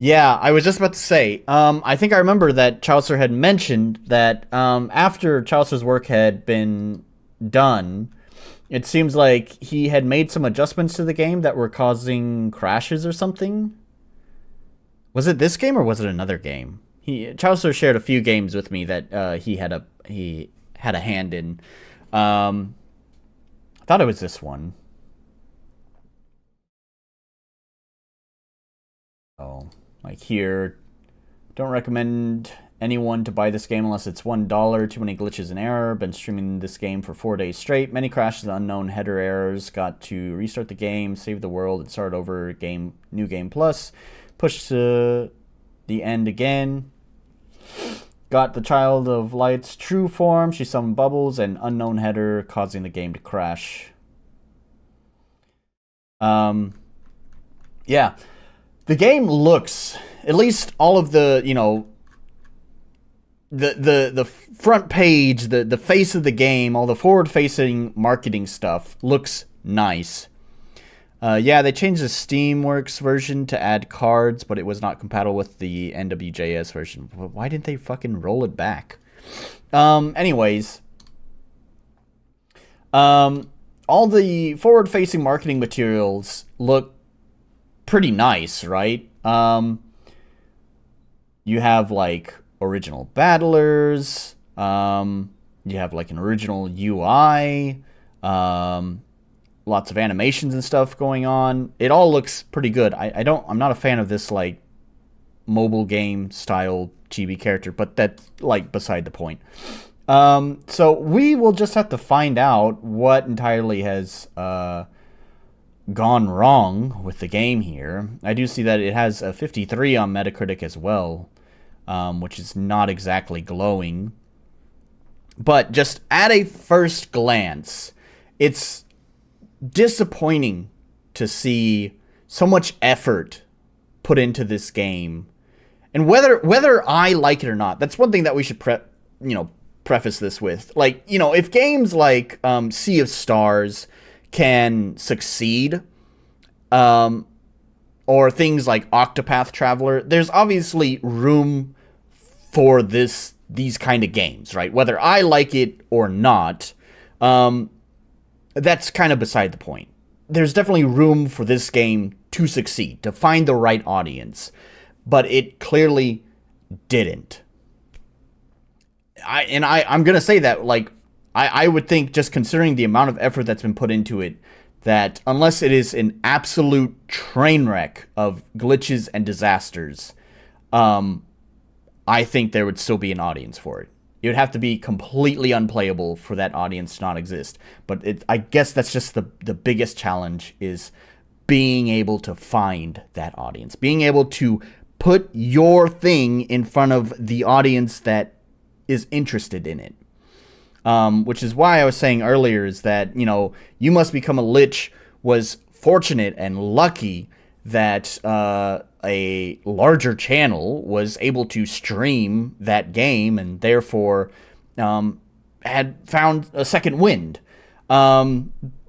yeah, I was just about to say, I think I remember that Chaucer had mentioned that after Chaucer's work had been done, it seems like he had made some adjustments to the game that were causing crashes or something. Was it this game or was it another game? Chaucer shared a few games with me that he had a hand in. I thought it was this one. So, like here, don't recommend anyone to buy this game unless it's $1. Too many glitches and error. Been streaming this game for 4 days straight. Many crashes, unknown header errors. Got to restart the game, save the world, and start over. New game plus. Push to the end again. Got the Child of Light's true form. She summoned bubbles and unknown header, causing the game to crash. Yeah. The game looks, at least all of the, the front page, the face of the game, all the forward-facing marketing stuff looks nice. Yeah, they changed the Steamworks version to add cards, but it was not compatible with the NWJS version. Why didn't they fucking roll it back? Anyways. All the forward-facing marketing materials look pretty nice, right? You have, like, original battlers. You have, like, an original UI. Lots of animations and stuff going on. It all looks pretty good. I'm not a fan of this, like, mobile game style chibi character, but that's, like, beside the point. So we will just have to find out what entirely has gone wrong with the game here. I do see that it has a 53 on Metacritic as well, which is not exactly glowing. But just at a first glance, it's disappointing to see so much effort put into this game. And whether I like it or not, that's one thing that we should preface this with. Like, if games like Sea of Stars can succeed, or things like Octopath Traveler, there's obviously room for these kind of games, right? Whether I like it or not, that's kind of beside the point. There's definitely room for this game to succeed, to find the right audience, but it clearly didn't. I'm gonna say that, like, I would think, just considering the amount of effort that's been put into it, that unless it is an absolute train wreck of glitches and disasters, I think there would still be an audience for it. It would have to be completely unplayable for that audience to not exist. But I guess that's just the biggest challenge, is being able to find that audience. Being able to put your thing in front of the audience that is interested in it. Which is why I was saying earlier is that, You Must Become a Lich was fortunate and lucky that a larger channel was able to stream that game, and therefore had found a second wind.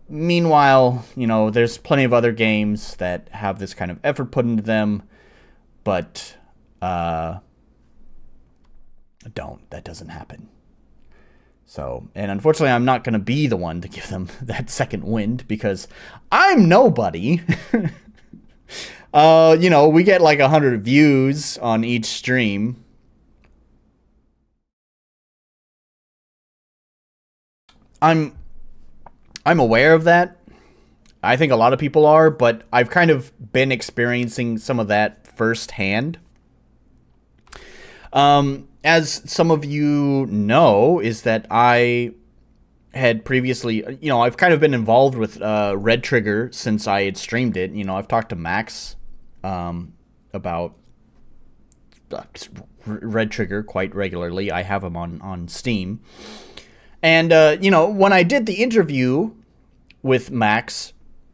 Meanwhile, there's plenty of other games that have this kind of effort put into them, but that doesn't happen. So, and unfortunately, I'm not going to be the one to give them that second wind, because I'm nobody. We get like 100 views on each stream. I'm aware of that. I think a lot of people are, but I've kind of been experiencing some of that firsthand. As some of you know, is that I had previously, I've kind of been involved with Red Trigger since I had streamed it. I've talked to Max about Red Trigger quite regularly. I have him on Steam. And, when I did the interview with Max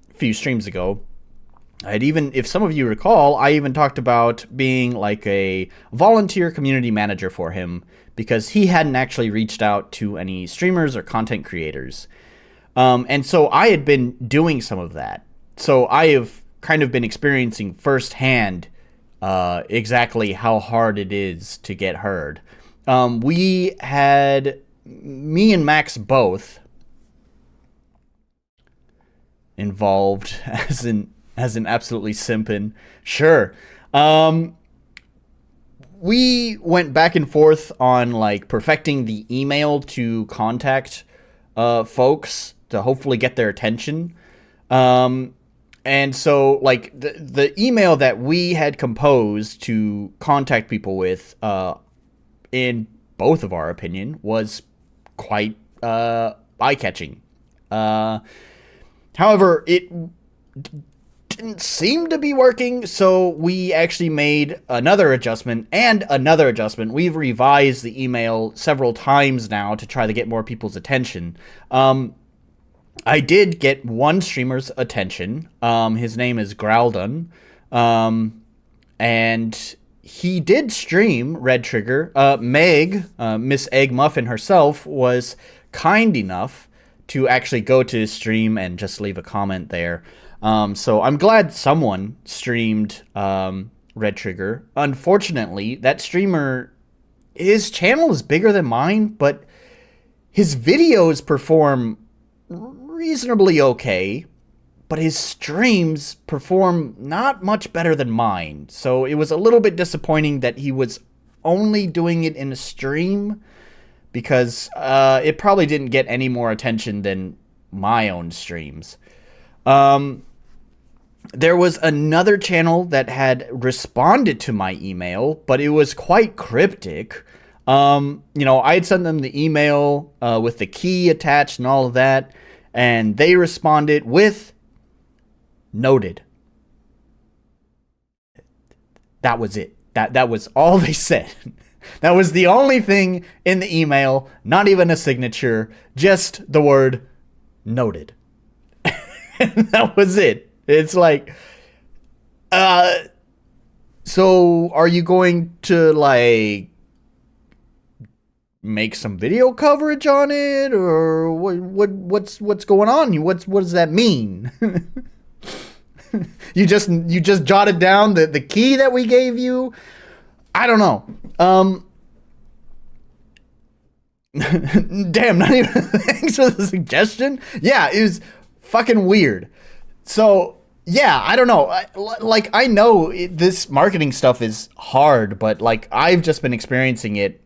a few streams ago, if some of you recall, I even talked about being like a volunteer community manager for him, because he hadn't actually reached out to any streamers or content creators. And so I had been doing some of that. So I have kind of been experiencing firsthand exactly how hard it is to get heard. Me and Max both involved as an absolutely simpin'. Sure. We went back and forth on like perfecting the email to contact folks to hopefully get their attention. And so, like, the email that we had composed to contact people with, in both of our opinion, was quite eye-catching. However, it didn't seem to be working, so we actually made another adjustment and another adjustment. We've revised the email several times now to try to get more people's attention. I did get one streamer's attention. His name is Graldun. And he did stream Red Trigger. Meg, Miss Egg Muffin herself, was kind enough to actually go to his stream and just leave a comment there. So I'm glad someone streamed Red Trigger. Unfortunately, that streamer, his channel is bigger than mine, but his videos perform reasonably okay, but his streams perform not much better than mine. So it was a little bit disappointing that he was only doing it in a stream, because it probably didn't get any more attention than my own streams. There was another channel that had responded to my email, but it was quite cryptic. I had sent them the email with the key attached and all of that, and they responded with noted. That was it. That was all they said. That was the only thing in the email, not even a signature, just the word noted. And that was it. It's like, so are you going to, like, make some video coverage on it, or what's going on? What does that mean? You just jotted down the key that we gave you? I don't know. Damn, not even thanks for the suggestion. Yeah, it was fucking weird. So, yeah, I don't know. I know this marketing stuff is hard, but, like, I've just been experiencing it.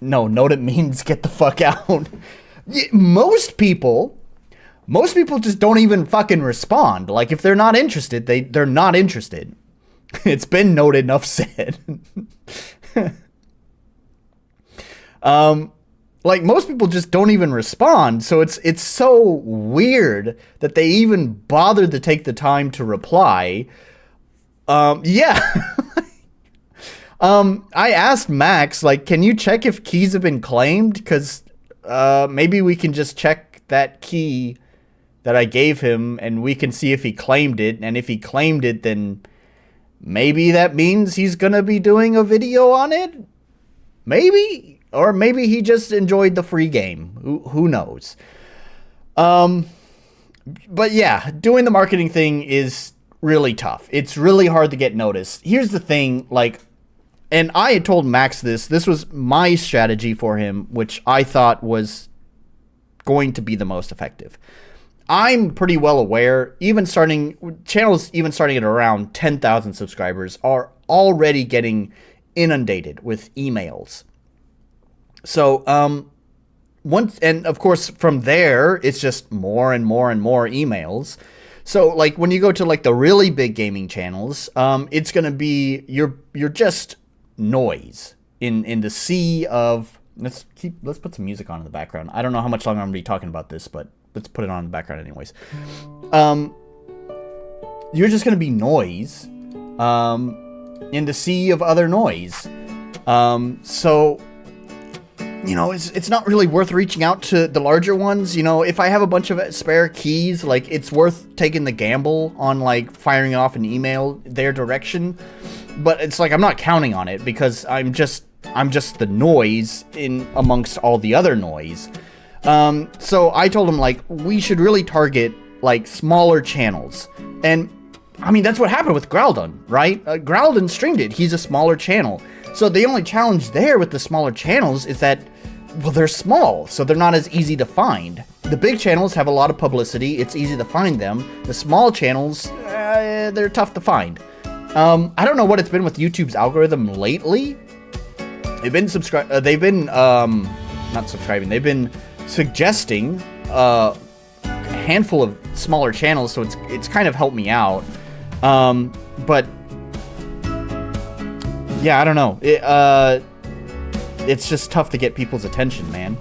No, note it means get the fuck out. Most people just don't even fucking respond. Like, if they're not interested, they're not interested. It's been noted, enough said. Like, most people just don't even respond, so it's so weird that they even bothered to take the time to reply. Yeah. I asked Max, like, can you check if keys have been claimed? Because maybe we can just check that key that I gave him, and we can see if he claimed it. And if he claimed it, then maybe that means he's gonna be doing a video on it? Maybe? Or maybe he just enjoyed the free game. Who knows? But yeah, doing the marketing thing is really tough. It's really hard to get noticed. Here's the thing, like, and I had told Max this was my strategy for him, which I thought was going to be the most effective. I'm pretty well aware, channels even starting at around 10,000 subscribers are already getting inundated with emails. So, and of course from there, it's just more and more and more emails. So, like, when you go to, like, the really big gaming channels, it's going to be, you're just noise in the sea of, let's put some music on in the background. I don't know how much longer I'm going to be talking about this, but let's put it on in the background anyways. You're just going to be noise, in the sea of other noise. So, it's not really worth reaching out to the larger ones. If I have a bunch of spare keys, like, it's worth taking the gamble on, like, firing off an email their direction. But it's like, I'm not counting on it, because I'm just the noise in amongst all the other noise. So I told him, like, we should really target, like, smaller channels. And I mean, that's what happened with Graldun, right? Graldun streamed it. He's a smaller channel. So the only challenge there with the smaller channels is that, well, they're small, so they're not as easy to find. The big channels have a lot of publicity. It's easy to find them. The small channels, they're tough to find. I don't know what it's been with YouTube's algorithm lately. They've been not subscribing. They've been suggesting a handful of smaller channels, so it's kind of helped me out. But yeah, I don't know. It's just tough to get people's attention, man.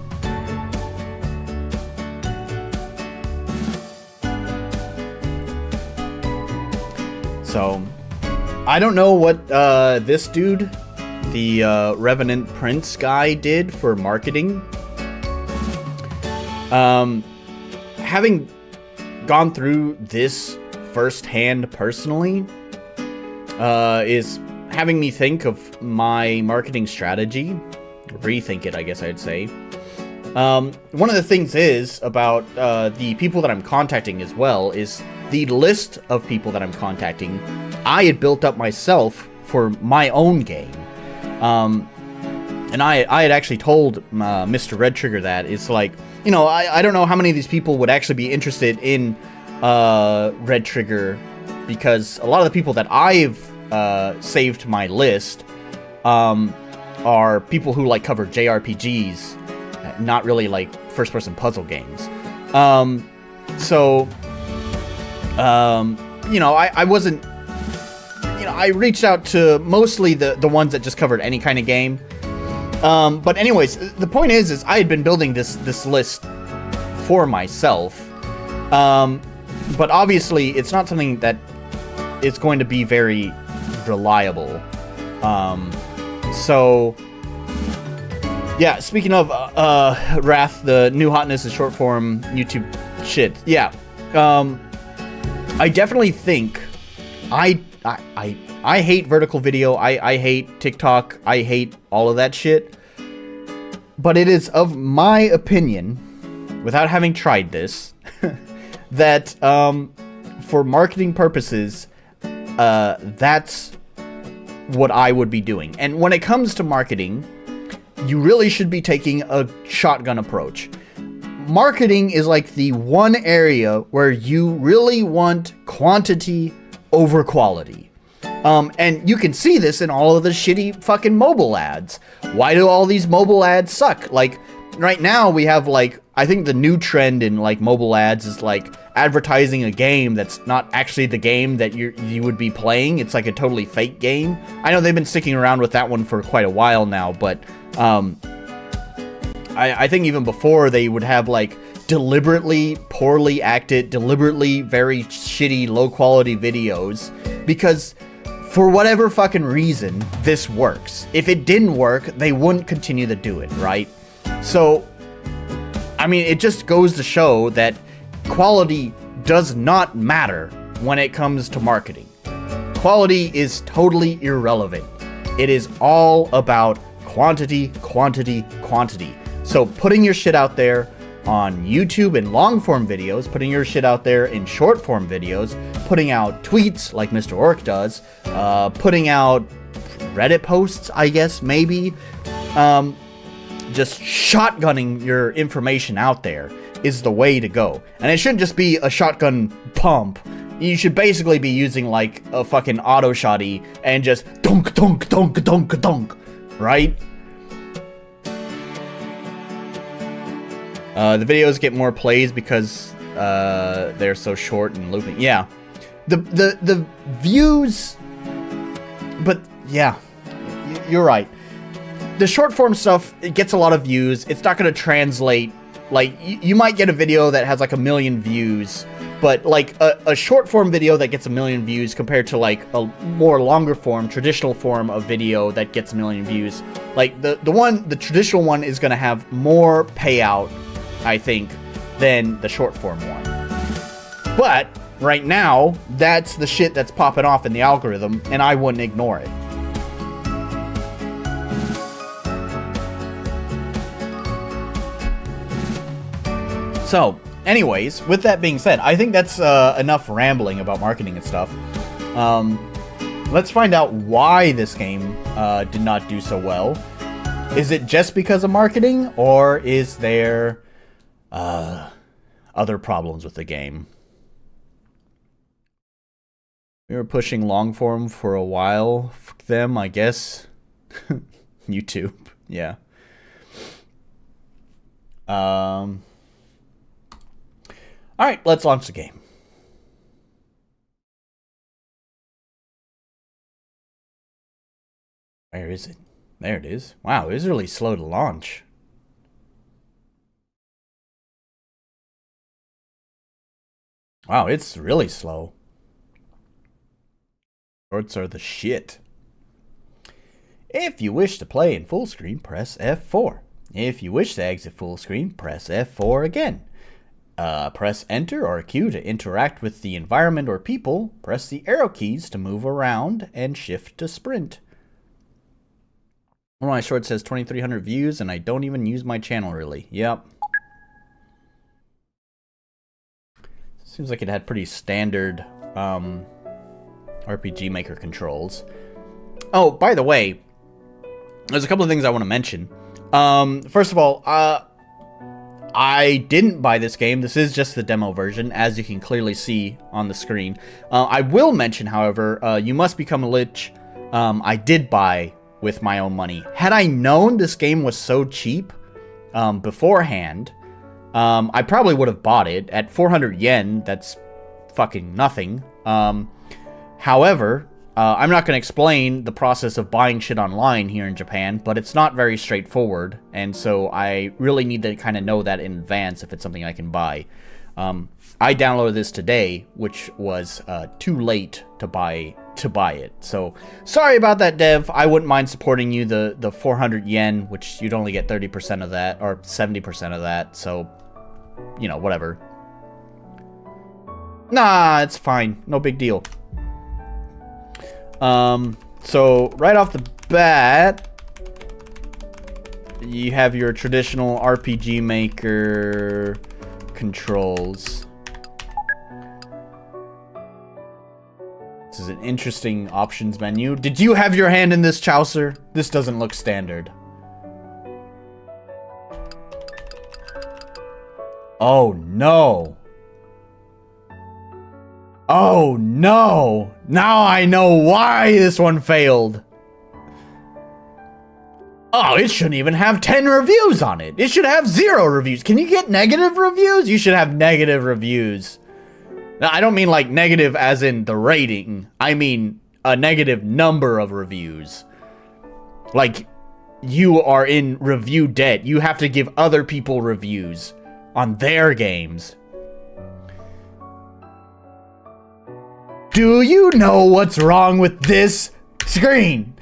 So, I don't know what this dude, the Revenant Prince guy, did for marketing. Having gone through this firsthand personally, is having me think of my marketing strategy. Rethink it, I guess I'd say. One of the things is about the people that I'm contacting as well is the list of people that I'm contacting I had built up myself for my own game. And I had actually told Mr. Red Trigger that it's like, you know, I don't know how many of these people would actually be interested in Red Trigger, because a lot of the people that I've saved to my list are people who like cover JRPGs, not really like first-person puzzle games. You know, I wasn't, you know, I reached out to mostly the ones that just covered any kind of game. But anyways, the point is I had been building this list for myself. But obviously it's not something that is going to be very reliable. So yeah, speaking of Wrath, the new hotness is short form YouTube shit. Yeah. I definitely think I hate vertical video. I hate TikTok. I hate all of that shit. But it is of my opinion, without having tried this, that for marketing purposes, that's what I would be doing. And when it comes to marketing, you really should be taking a shotgun approach. Marketing is like the one area where you really want quantity over quality. And you can see this in all of the shitty fucking mobile ads. Why do all these mobile ads suck? Like, right now we have, like, I think the new trend in, like, mobile ads is, like, advertising a game that's not actually the game that you would be playing. It's, like, a totally fake game. I know they've been sticking around with that one for quite a while now, but, I think even before they would have, like, deliberately poorly acted, deliberately very shitty, low-quality videos, because for whatever fucking reason, this works. If it didn't work, they wouldn't continue to do it, right? So, I mean, it just goes to show that quality does not matter when it comes to marketing. Quality is totally irrelevant. It is all about quantity, quantity, quantity. So putting your shit out there on YouTube in long-form videos, putting your shit out there in short-form videos, putting out tweets like Mr. Orc does, putting out Reddit posts, I guess, maybe. Just shotgunning your information out there is the way to go. And it shouldn't just be a shotgun pump. You should basically be using, like, a fucking auto-shotty and just dunk, dunk, dunk, dunk, dunk, right? The videos get more plays because they're so short and looping. Yeah, the views, but yeah, you're right. The short form stuff, it gets a lot of views. It's not going to translate. Like, you might get a video that has like 1 million views, but like a short form video that gets 1 million views compared to like a more longer form, traditional form of video that gets 1 million views. Like the traditional one is going to have more payout, I think, than the short form one. But right now, that's the shit that's popping off in the algorithm, and I wouldn't ignore it. So, anyways, with that being said, I think that's enough rambling about marketing and stuff. Let's find out why this game did not do so well. Is it just because of marketing, or is there other problems with the game? We were pushing long form for a while. Fuck them, I guess. YouTube, yeah. Alright, let's launch the game. Where is it? There it is. Wow, it was really slow to launch. Wow, it's really slow. Shorts are the shit. If you wish to play in full screen, press F4. If you wish to exit full screen, press F4 again. Press Enter or Q to interact with the environment or people. Press the arrow keys to move around and Shift to sprint. One of my shorts says 2,300 views, and I don't even use my channel really. Yep. Seems like it had pretty standard RPG Maker controls. Oh, by the way, there's a couple of things I want to mention. First of all, I didn't buy this game. This is just the demo version, as you can clearly see on the screen. I will mention, however, You Must Become a Lich, I did buy with my own money. Had I known this game was so cheap beforehand, I probably would have bought it. At 400 yen, that's fucking nothing. However, I'm not going to explain the process of buying shit online here in Japan, but it's not very straightforward, and so I really need to kind of know that in advance if it's something I can buy. I downloaded this today, which was too late to buy it. So sorry about that, dev. I wouldn't mind supporting you the 400 yen, which you'd only get 30% of that or 70% of that. So, you know, whatever. Nah, it's fine. No big deal. So right off the bat, you have your traditional RPG Maker controls. This is an interesting options menu. Did you have your hand in this, Chaucer? This doesn't look standard. Oh no. Oh no! Now I know why this one failed. Oh, it shouldn't even have 10 reviews on it. It should have 0 reviews. Can you get negative reviews? You should have negative reviews. Now, I don't mean like negative as in the rating. I mean a negative number of reviews. Like, you are in review debt. You have to give other people reviews on their games. Do you know what's wrong with this screen?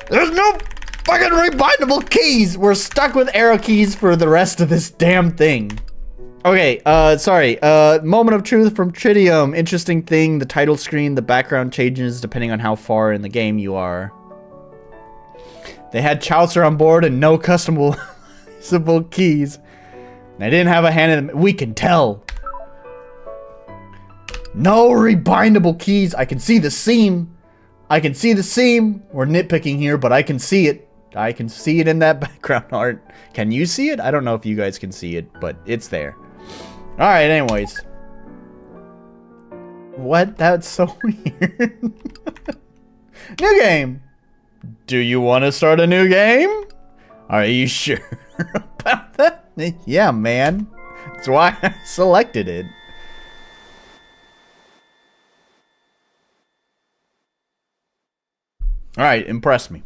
There's no fucking rebindable keys. We're stuck with arrow keys for the rest of this damn thing. Okay, sorry. Moment of truth from Tritium. Interesting thing, the title screen, the background changes depending on how far in the game you are. They had Chaucer on board and no customizable keys. They didn't have a hand in them. We can tell. No rebindable keys. I can see the seam. I can see the seam. We're nitpicking here, but I can see it. I can see it in that background art. Can you see it? I don't know if you guys can see it, but it's there. Alright, anyways. What? That's so weird. New game. Do you want to start a new game? Are you sure about that? Yeah, man. That's why I selected it. Alright, impress me.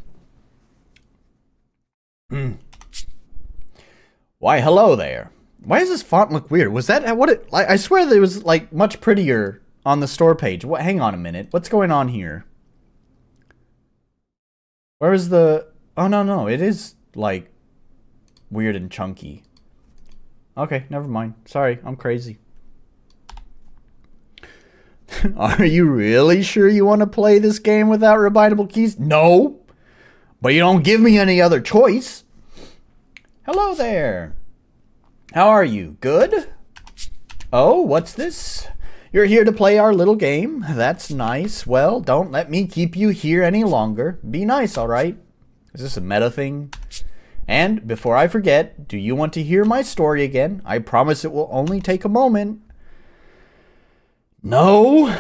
Why, hello there. Why does this font look weird? Was that what it... I swear that it was, like, much prettier on the store page. What? Hang on a minute. What's going on here? Where is the... Oh, no. It is, like, weird and chunky. Okay, never mind. Sorry, I'm crazy. Are you really sure you want to play this game without rebindable keys? No. But you don't give me any other choice. Hello there. How are you? Good? Oh, what's this? You're here to play our little game? That's nice. Well, don't let me keep you here any longer. Be nice, alright? Is this a meta thing? And, before I forget, do you want to hear my story again? I promise it will only take a moment. No,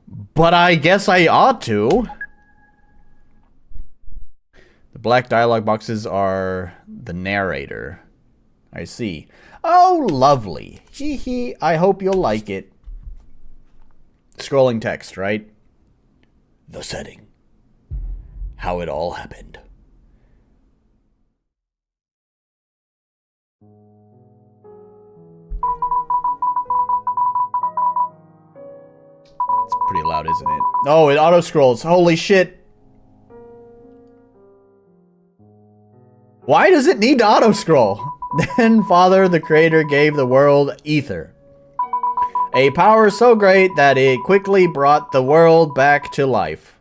but I guess I ought to. The black dialogue boxes are the narrator. I see. Oh, lovely. Hee hee. I hope you'll like it. Scrolling text, right? The setting. how it all happened. It's pretty loud, isn't it? Oh, it auto-scrolls. Holy shit. Why does it need to auto-scroll? Then Father, the Creator, gave the world ether. A power so great that it quickly brought the world back to life.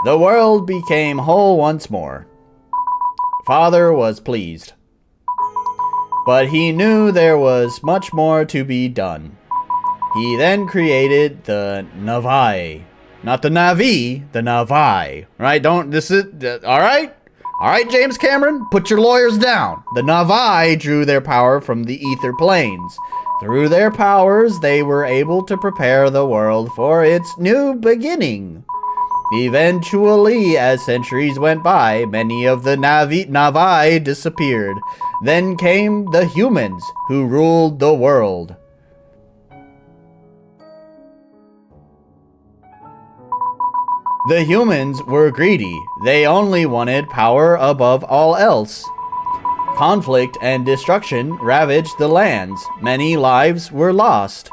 The world became whole once more. Father was pleased. But he knew there was much more to be done. He then created the Navi. Not the Navi, the Navi. Right? Alright? Alright, James Cameron, put your lawyers down. The Navi drew their power from the ether planes. Through their powers, they were able to prepare the world for its new beginning. Eventually, as centuries went by, many of the Navi disappeared. Then came the humans, who ruled the world. The humans were greedy. They only wanted power above all else. Conflict and destruction ravaged the lands. Many lives were lost.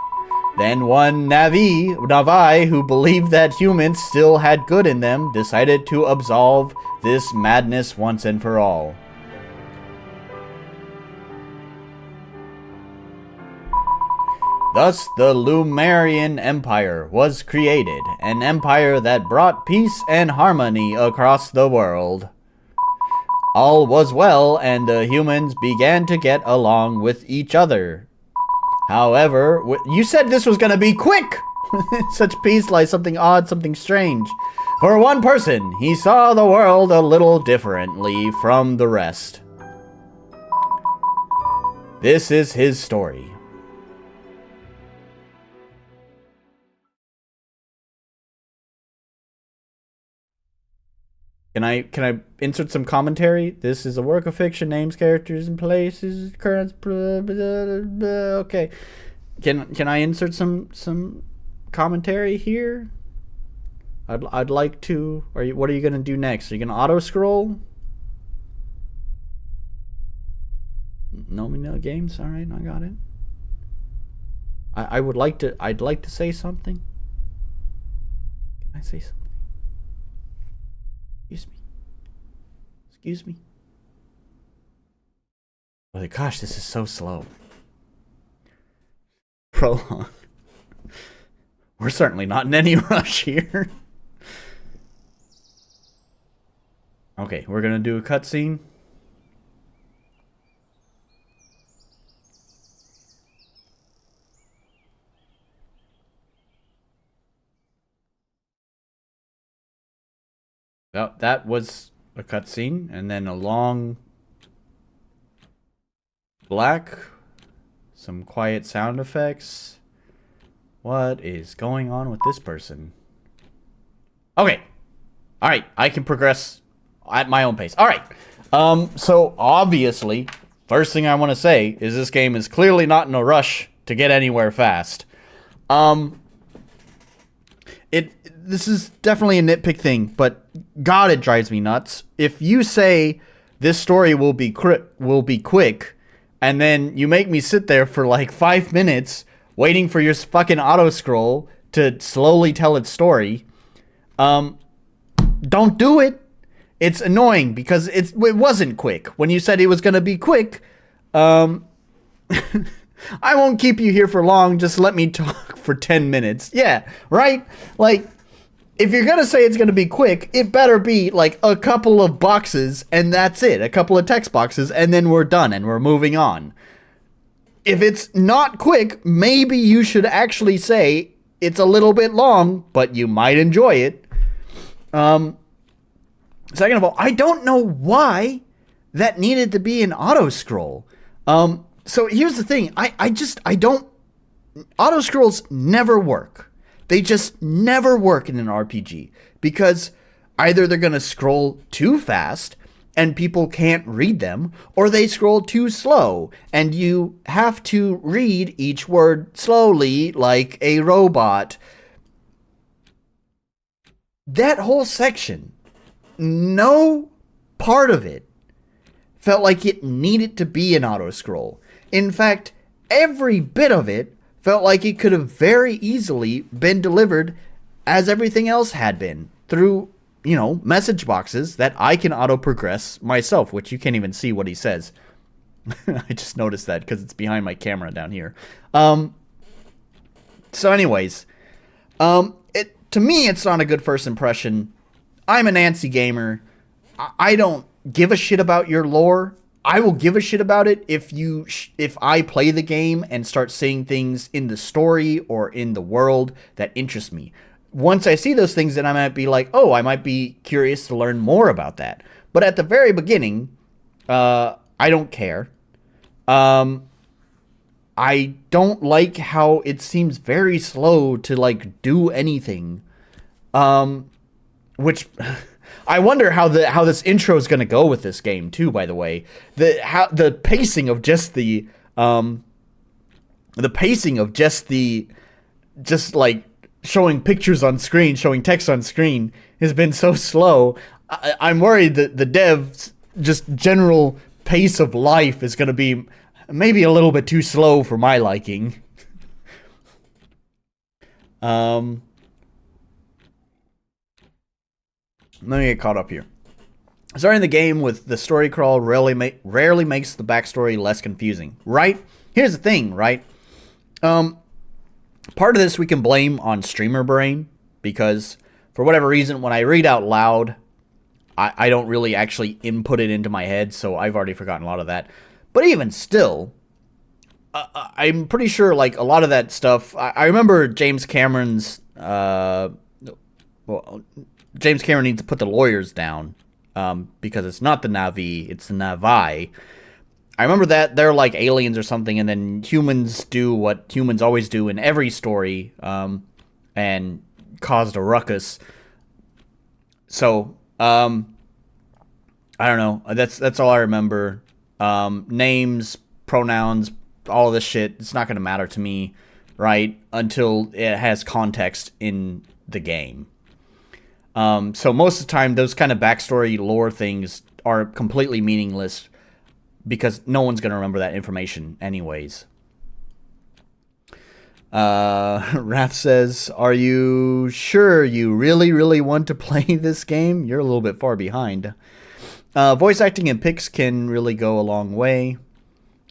Then one Navi who believed that humans still had good in them decided to absolve this madness once and for all. Thus, the Lumerian Empire was created, an empire that brought peace and harmony across the world. All was well, and the humans began to get along with each other. However, you said this was going to be quick! Such peace lies something odd, something strange. For one person, he saw the world a little differently from the rest. This is his story. Can I insert some commentary? This is a work of fiction, names, characters, and places, currents. Okay, can I insert some commentary here? I'd like to. What are you gonna do next? Are you gonna auto scroll? No games. All right, I got it. I'd like to say something. Can I say something? Excuse me. Oh gosh, this is so slow. Prologue. We're certainly not in any rush here. Okay, we're gonna do a cutscene. Oh, that was a cutscene, and then a long black, some quiet sound effects. What is going on with this person? Okay. Alright, I can progress at my own pace. Alright. So obviously, first thing I want to say is this game is clearly not in a rush to get anywhere fast. This is definitely a nitpick thing, but God, it drives me nuts. If you say this story will be quick, and then you make me sit there for like 5 minutes waiting for your fucking auto scroll to slowly tell its story, don't do it. It's annoying because it wasn't quick. When you said it was gonna be quick, I won't keep you here for long. Just let me talk for 10 minutes. Yeah, right? Like, if you're gonna say it's gonna be quick, it better be like a couple of boxes and that's it. A couple of text boxes and then we're done and we're moving on. If it's not quick, maybe you should actually say it's a little bit long, but you might enjoy it. Second of all, I don't know why that needed to be an auto scroll. So here's the thing. I don't. Auto scrolls never work. They just never work in an RPG because either they're going to scroll too fast and people can't read them, or they scroll too slow and you have to read each word slowly like a robot. That whole section, no part of it felt like it needed to be an auto scroll. In fact, every bit of it felt like it could have very easily been delivered as everything else had been, through, message boxes that I can auto progress myself, which you can't even see what he says. I just noticed that because it's behind my camera down here. So anyways, to me, it's not a good first impression. I'm an antsy gamer. I don't give a shit about your lore. I will give a shit about it if I play the game and start seeing things in the story or in the world that interest me. Once I see those things, then I might be like, oh, I might be curious to learn more about that. But at the very beginning, I don't care. I don't like how it seems very slow to do anything. Which I wonder how this intro is going to go with this game too. By the way, the pacing of just showing pictures on screen, showing text on screen has been so slow. I'm worried that the dev's just general pace of life is going to be maybe a little bit too slow for my liking. Let me get caught up here. Starting the game with the story crawl rarely makes the backstory less confusing, right? Here's the thing, right? Part of this we can blame on streamer brain, because for whatever reason, when I read out loud, I don't really actually input it into my head, so I've already forgotten a lot of that. But even still, I'm pretty sure a lot of that stuff, I remember James Cameron's, James Cameron needs to put the lawyers down, because it's not the Na'vi, it's the Na'vi. I remember that they're like aliens or something, and then humans do what humans always do in every story, and caused a ruckus. So, I don't know. That's all I remember. Names, pronouns, all of this shit, it's not going to matter to me, right? Until it has context in the game. So most of the time, those kind of backstory lore things are completely meaningless, because no one's going to remember that information anyways. Raph says, are you sure you really, really want to play this game? You're a little bit far behind. Voice acting in pics can really go a long way.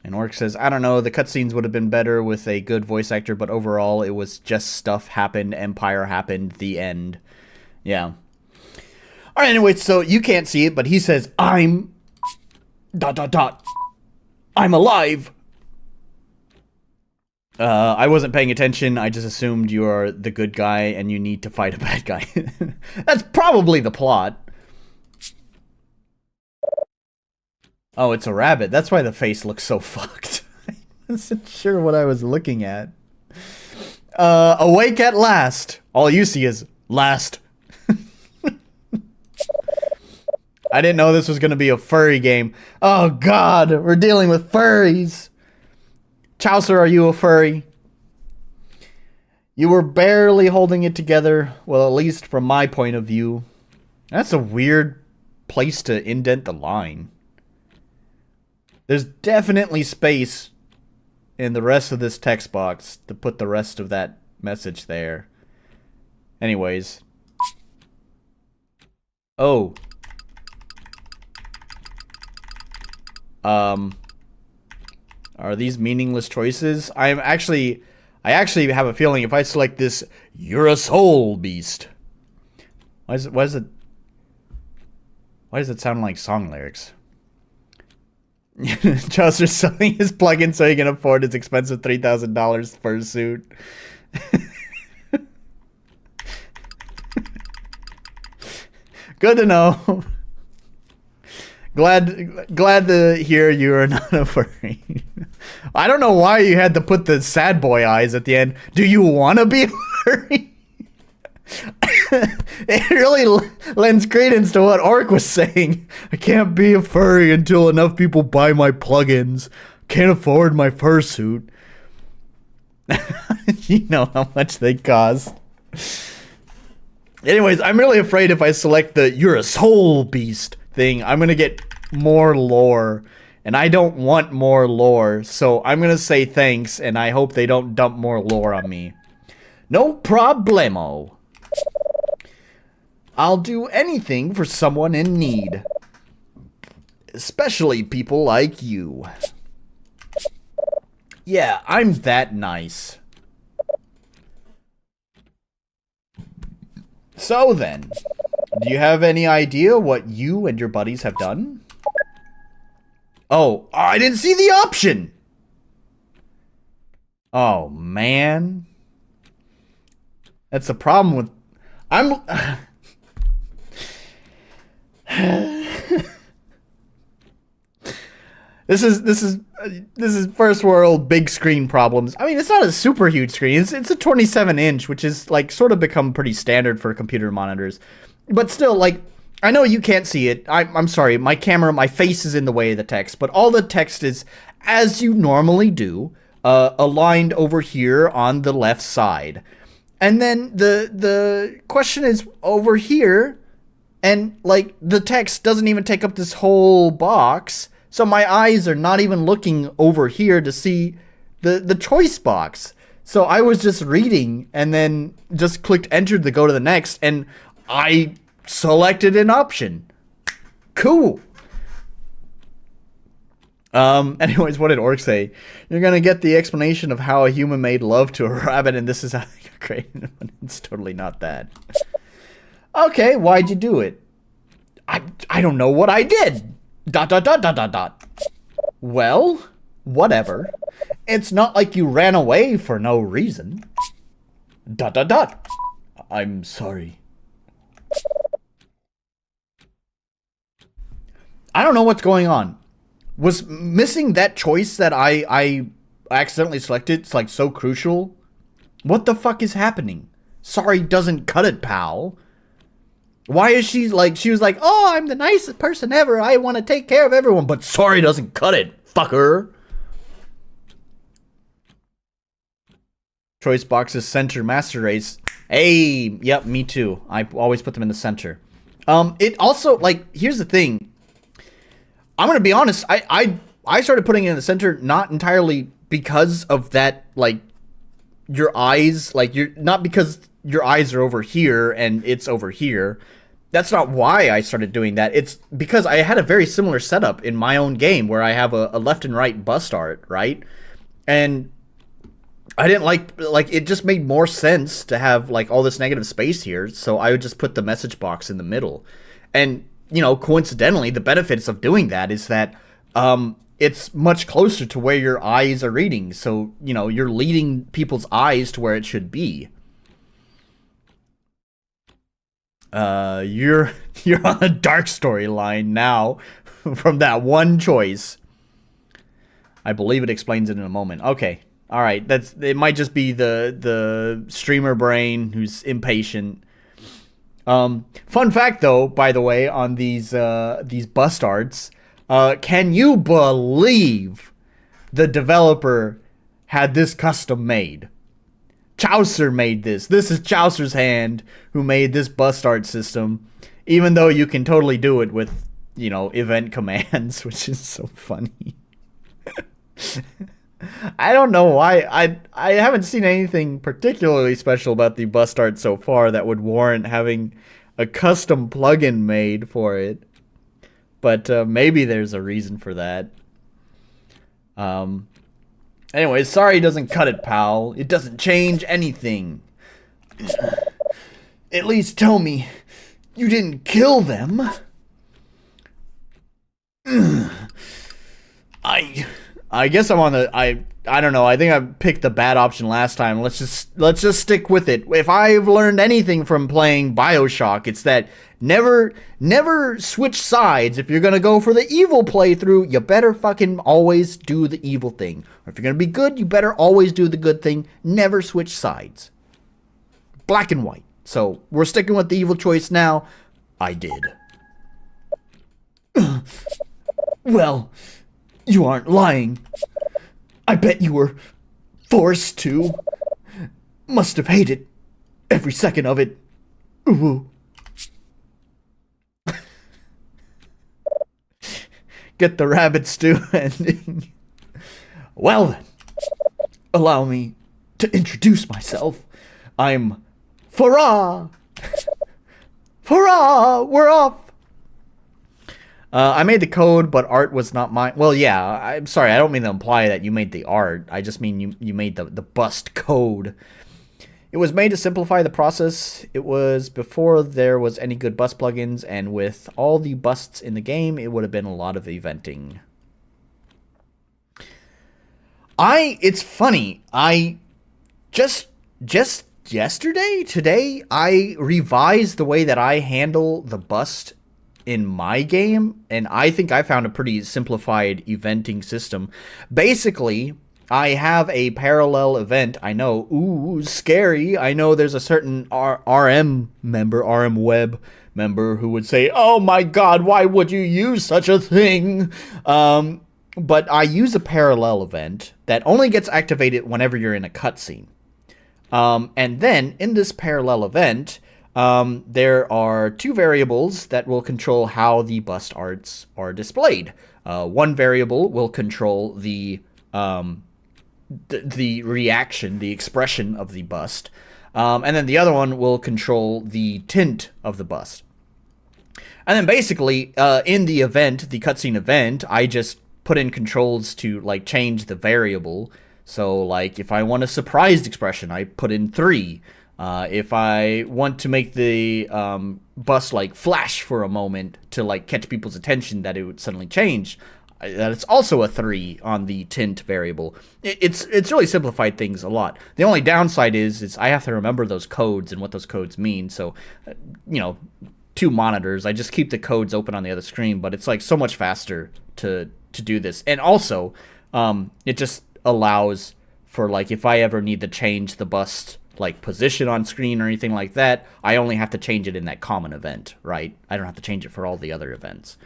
And Orc says, I don't know, the cutscenes would have been better with a good voice actor, but overall it was just stuff happened, Empire happened, the end. Yeah. Alright, anyway, so you can't see it, but he says, I'm... ... I'm alive! I wasn't paying attention, I just assumed you are the good guy and you need to fight a bad guy. That's probably the plot. Oh, it's a rabbit. That's why the face looks so fucked. I wasn't sure what I was looking at. Awake at last. All you see is last. I didn't know this was going to be a furry game. Oh god, we're dealing with furries. Chaucer, are you a furry? You were barely holding it together. Well, at least from my point of view. That's a weird place to indent the line. There's definitely space in the rest of this text box to put the rest of that message there. Anyways. Oh. Are these meaningless choices? I actually have a feeling if I select this, you're a soul beast. Why does it sound like song lyrics? Chaucer's selling his plugin so he can afford his expensive $3,000 fursuit. Good to know. Glad to hear you are not a furry. I don't know why you had to put the sad boy eyes at the end. Do you want to be a furry? It really lends credence to what Orc was saying. I can't be a furry until enough people buy my plugins. Can't afford my fursuit. You know how much they cost. Anyways, I'm really afraid if I select the "you're a soul beast" thing, I'm gonna get more lore. And I don't want more lore, so I'm gonna say thanks, and I hope they don't dump more lore on me. No problemo. I'll do anything for someone in need. Especially people like you. Yeah, I'm that nice. So then, do you have any idea what you and your buddies have done? Oh, I didn't see the option! Oh, man. That's the problem with... This is first world big screen problems. I mean, it's not a super huge screen. It's a 27-inch, which is like sort of become pretty standard for computer monitors. But still, like, I know you can't see it. I'm sorry, my face is in the way of the text, but all the text is as you normally do, aligned over here on the left side. And then the question is over here, and like the text doesn't even take up this whole box. So my eyes are not even looking over here to see the choice box. So I was just reading and then just clicked enter to go to the next, and I selected an option. Cool. Anyways, what did Orc say? You're gonna get the explanation of how a human made love to a rabbit, and this is how they got created. It's totally not that. Okay, why'd you do it? I don't know what I did. ... Well, whatever. It's not like you ran away for no reason. ... I'm sorry. I don't know what's going on. Was missing that choice that I accidentally selected, it's like so crucial? What the fuck is happening? Sorry doesn't cut it, pal. Why is she like, she was like, oh, I'm the nicest person ever. I want to take care of everyone. But sorry doesn't cut it, fucker. Choice boxes center master race. Hey, yep, me too. I always put them in the center. It also, like, here's the thing. I'm going to be honest. I started putting it in the center not entirely because of that, like, your eyes, like, you're not because your eyes are over here and it's over here. That's not why I started doing that. It's because I had a very similar setup in my own game where I have a left and right bust art, right? And I didn't like it just made more sense to have like all this negative space here, so I would just put the message box in the middle. And, you know, coincidentally, the benefits of doing that is that it's much closer to where your eyes are reading. So, you know, you're leading people's eyes to where it should be. You're on a dark storyline now from that one choice. I believe it explains it in a moment. Okay. All right. It might just be the streamer brain who's impatient. Fun fact though, by the way, on these bust arts, can you believe the developer had this custom made? Chaucer made this. This is Chaucer's hand who made this bust art system, even though you can totally do it with, you know, event commands, which is so funny. I don't know why. I haven't seen anything particularly special about the bust art so far that would warrant having a custom plugin made for it. But maybe there's a reason for that. Anyways, sorry doesn't cut it, pal. It doesn't change anything. At least tell me you didn't kill them. I guess I'm on the I don't know. I think I picked the bad option last time. Let's just stick with it. If I've learned anything from playing BioShock, it's that never switch sides. If you're going to go for the evil playthrough, you better fucking always do the evil thing. Or if you're going to be good, you better always do the good thing. Never switch sides. Black and white. So we're sticking with the evil choice now. I did. Well, you aren't lying. I bet you were forced to. Must have hated every second of it. Ooh. Get the rabbit stew ending. Well then, allow me to introduce myself. I'm Farah. Farah, we're off. I made the code, but art was not mine. Well, yeah, I'm sorry. I don't mean to imply that you made the art. I just mean you made the bust code. It was made to simplify the process. It was before there was any good bust plugins, and with all the busts in the game, it would have been a lot of eventing. It's funny. I just today, I revised the way that I handle the bust in my game, and I think I found a pretty simplified eventing system. Basically, I have a parallel event. I know, ooh, scary. I know there's a certain RM web member who would say, oh my god, why would you use such a thing? But I use a parallel event that only gets activated whenever you're in a cutscene. And then, in this parallel event, there are two variables that will control how the bust arts are displayed. One variable will control the reaction, the expression of the bust, and then the other one will control the tint of the bust. And then basically, in the event, the cutscene event, I just put in controls to like change the variable. So like if I want a surprised expression, I put in 3. If I want to make the bust like flash for a moment to like catch people's attention that it would suddenly change, that's also a 3 on the tint variable. It's really simplified things a lot. The only downside is I have to remember those codes and what those codes mean. So, 2 monitors. I just keep the codes open on the other screen, but it's like so much faster to do this. And also, it just allows for like if I ever need to change the bust like position on screen or anything like that, I only have to change it in that common event, right? I don't have to change it for all the other events.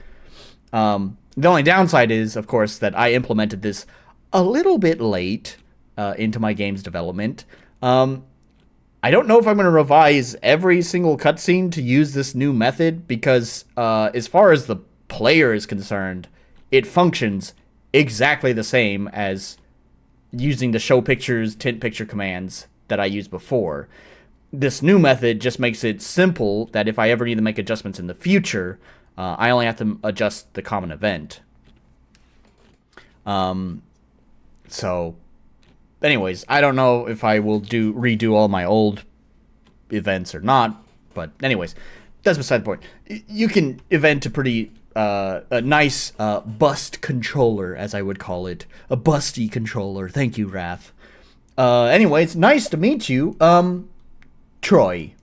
The only downside is, of course, that I implemented this a little bit late into my game's development. I don't know if I'm going to revise every single cutscene to use this new method because as far as the player is concerned, it functions exactly the same as using the show pictures, tint picture commands that I used before. This new method just makes it simple that if I ever need to make adjustments in the future, I only have to adjust the common event. So, anyways, I don't know if I will redo all my old events or not, but anyways, that's beside the point. You can event a pretty a nice bust controller, as I would call it, a busty controller. Thank you, Wrath. Anyways, nice to meet you. Troy.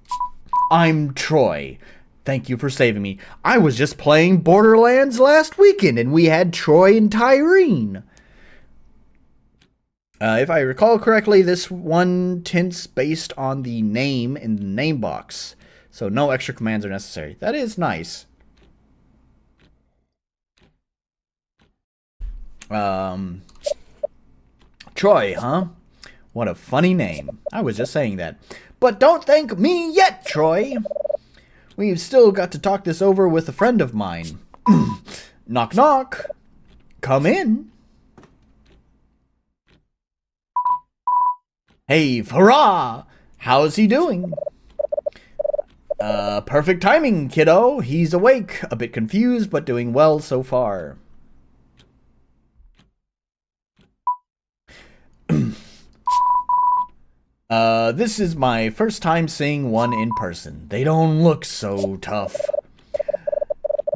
I'm Troy. Thank you for saving me. I was just playing Borderlands last weekend, and we had Troy and Tyrene. If I recall correctly, this one tints based on the name in the name box, so no extra commands are necessary. That is nice. Troy, huh? What a funny name. I was just saying that. But don't thank me yet, Troy. We've still got to talk this over with a friend of mine. Knock, knock. Come in. Hey, Farah! How's he doing? Perfect timing, kiddo. He's awake, a bit confused, but doing well so far. This is my first time seeing one in person. They don't look so tough.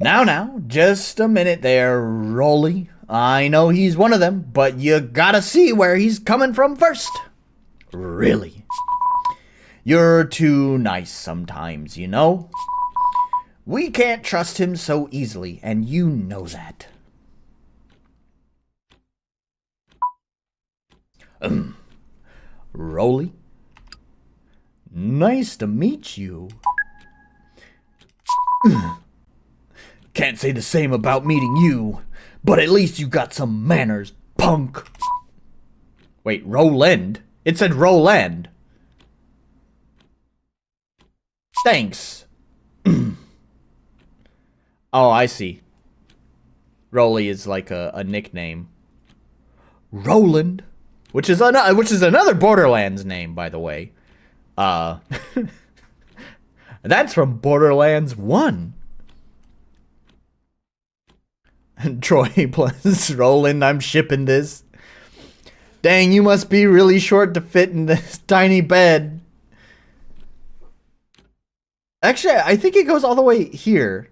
Now, just a minute there, Rolly. I know he's one of them, but you gotta see where he's coming from first. Really? You're too nice sometimes, you know? We can't trust him so easily, and you know that. Rolly? Nice to meet you. Can't say the same about meeting you, but at least you got some manners, punk. Wait, Roland? It said Roland. Thanks. Oh, I see. Rolly is like a nickname. Roland, which is another Borderlands name, by the way. That's from Borderlands 1. Troy plus Roland, I'm shipping this. Dang, you must be really short to fit in this tiny bed. Actually, I think it goes all the way here.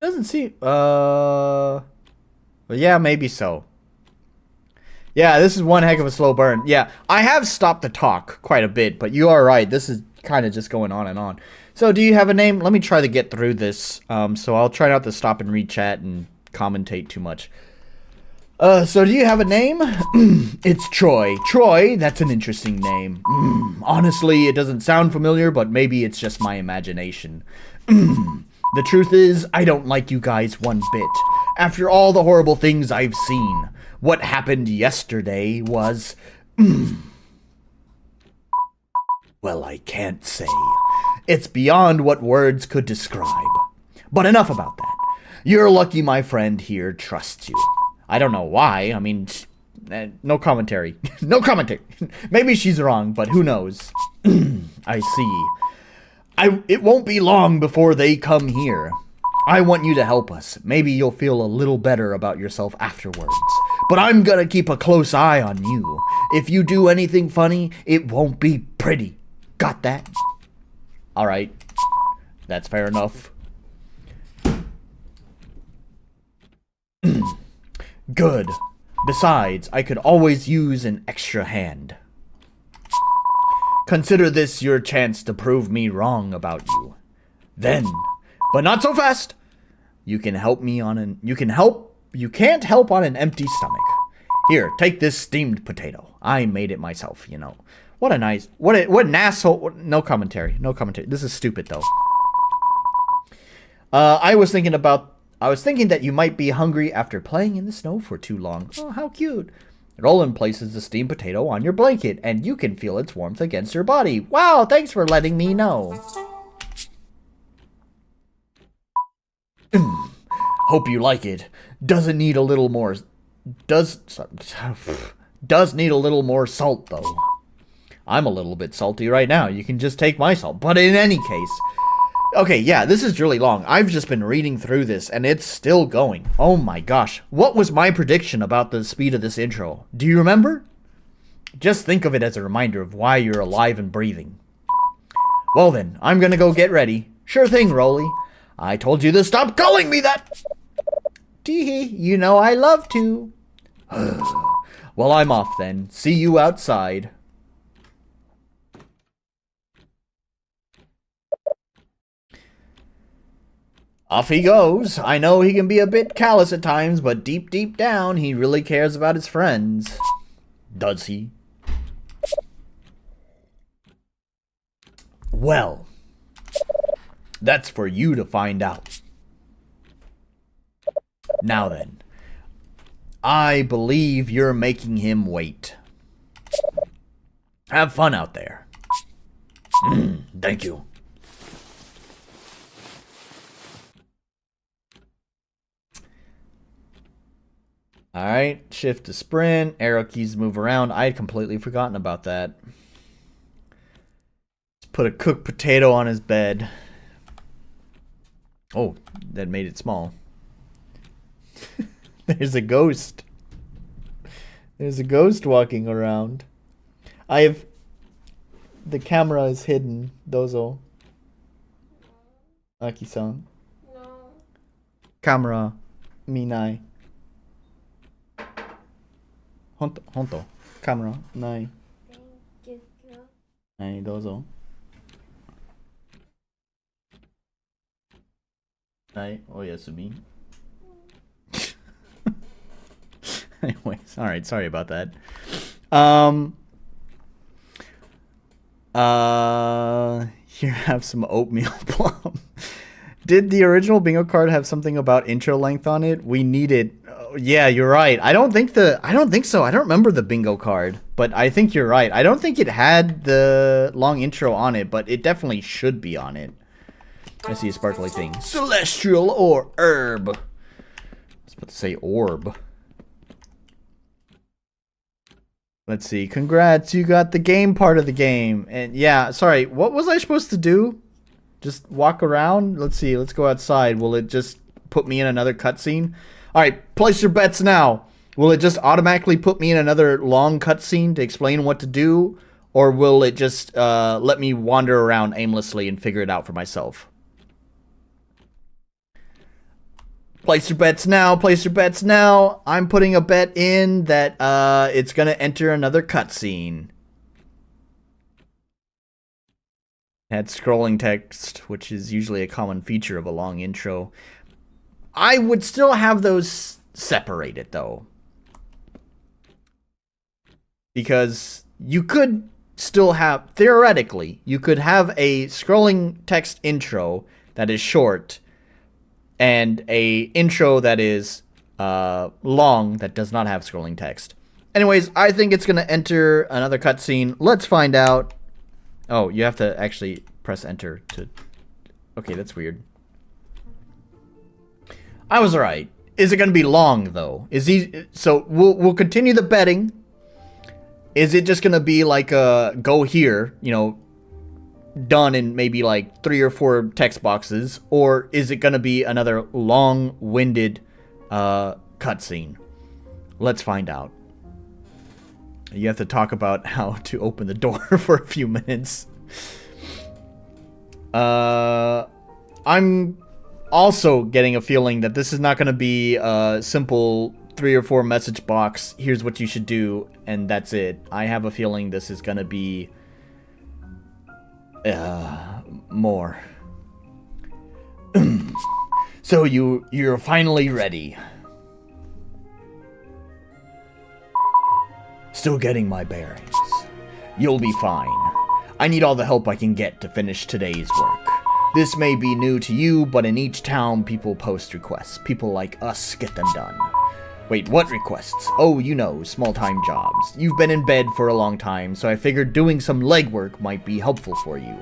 Doesn't seem, but yeah, maybe so. Yeah, this is one heck of a slow burn. Yeah, I have stopped the talk quite a bit, but you are right. This is kind of just going on and on. So, do you have a name? Let me try to get through this. So I'll try not to stop and read chat and commentate too much. So do you have a name? It's Troy. Troy, that's an interesting name. Honestly, it doesn't sound familiar, but maybe it's just my imagination. The truth is, I don't like you guys one bit. After all the horrible things I've seen, what happened yesterday was... well, I can't say. It's beyond what words could describe. But enough about that. You're lucky my friend here trusts you. I don't know why. I mean, no commentary. No commentary. Maybe she's wrong, but who knows? I see. It won't be long before they come here. I want you to help us. Maybe you'll feel a little better about yourself afterwards. But I'm gonna keep a close eye on you. If you do anything funny, it won't be pretty. Got that? Alright. That's fair enough. Good. Besides, I could always use an extra hand. Consider this your chance to prove me wrong about you. Then, but not so fast. You can't help on an empty stomach. Here, take this steamed potato. I made it myself, you know. What an asshole. No commentary. No commentary. This is stupid though. I was thinking that you might be hungry after playing in the snow for too long. Oh, how cute. Roland places the steamed potato on your blanket, and you can feel its warmth against your body. Wow, thanks for letting me know. Hope you like it. Does need a little more salt, though. I'm a little bit salty right now. You can just take my salt. But in any case... Okay, yeah, this is really long. I've just been reading through this, and it's still going. Oh my gosh. What was my prediction about the speed of this intro? Do you remember? Just think of it as a reminder of why you're alive and breathing. Well then, I'm gonna go get ready. Sure thing, Rolly. I told you to stop calling me that! Teehee, you know I love to. Well, I'm off then. See you outside. Off he goes. I know he can be a bit callous at times, but deep, deep down, he really cares about his friends. Does he? Well, that's for you to find out. Now then, I believe you're making him wait. Have fun out there. Thank you. Alright, shift to sprint, arrow keys move around. I had completely forgotten about that. Let's put a cooked potato on his bed. Oh, that made it small. There's a ghost. There's a ghost walking around. The camera is hidden, Dozo. Aki-san. No. Camera, minai. Honto. Camera, nai. Thank you. はい、どうぞ。はい、おやすみ。Anyways, alright, sorry about that. Here, have some oatmeal plum. Did the original bingo card have something about intro length on it? We need it. Oh, yeah, you're right. I don't think so. I don't remember the bingo card, but I think you're right. I don't think it had the long intro on it, but it definitely should be on it. I see a sparkly thing. Celestial or herb. I was about to say orb. Let's see. Congrats, you got the game part of the game. And yeah, sorry, what was I supposed to do? Just walk around? Let's see. Let's go outside. Will it just put me in another cutscene? Alright, place your bets now. Will it just automatically put me in another long cutscene to explain what to do? Or will it just let me wander around aimlessly and figure it out for myself? Place your bets now. Place your bets now. I'm putting a bet in that it's going to enter another cutscene. Had scrolling text, which is usually a common feature of a long intro. I would still have those separated, though. Because you could still have, theoretically, you could have a scrolling text intro that is short and a intro that is long that does not have scrolling text. Anyways, I think it's going to enter another cutscene. Let's find out. Oh, you have to actually press enter to... Okay, that's weird. I was right. Is it going to be long, though? So, we'll continue the betting. Is it just going to be like a go here, you know, done in maybe like 3 or 4 text boxes? Or is it going to be another long-winded cutscene? Let's find out. You have to talk about how to open the door for a few minutes. I'm also getting a feeling that this is not going to be a simple 3 or 4 message box. Here's what you should do, and that's it. I have a feeling this is going to be more. So you're finally ready. Still getting my bearings. You'll be fine. I need all the help I can get to finish today's work. This may be new to you, but in each town, people post requests. People like us get them done. Wait, what requests? Oh, you know, small-time jobs. You've been in bed for a long time, so I figured doing some legwork might be helpful for you.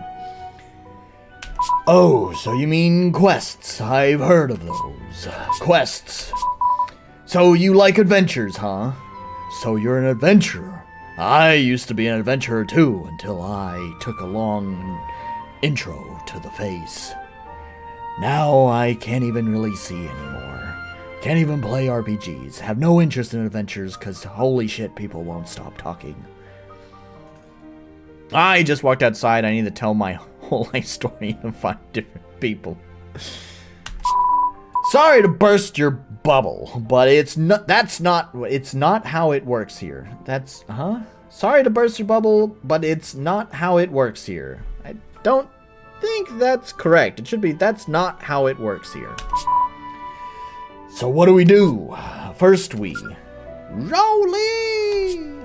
Oh, so you mean quests. I've heard of those. Quests. So you like adventures, huh? So you're an adventurer. I used to be an adventurer too, until I took a long intro to the face. Now I can't even really see anymore. Can't even play RPGs. Have no interest in adventures, cause holy shit, people won't stop talking. I just walked outside. I need to tell my whole life story to 5 different people. Sorry to burst your bubble, but it's not how it works here. Sorry to burst your bubble, but it's not how it works here. I don't think that's correct. It should be, that's not how it works here. So what do we do? First we... Rolly!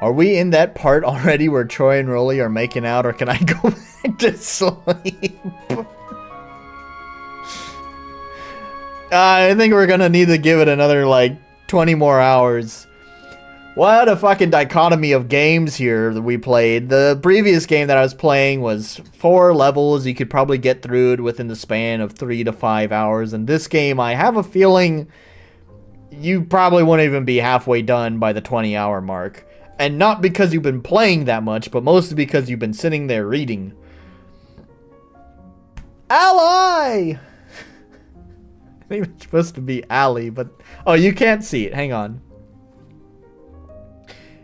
Are we in that part already where Troy and Rolly are making out, or can I go back to sleep? I think we're gonna need to give it another, like, 20 more hours. What a fucking dichotomy of games here that we played. The previous game that I was playing was 4 levels. You could probably get through it within the span of 3 to 5 hours. And this game, I have a feeling you probably wouldn't even be halfway done by the 20-hour mark. And not because you've been playing that much, but mostly because you've been sitting there reading. Ally! I think it's supposed to be Ally, but... Oh, you can't see it. Hang on.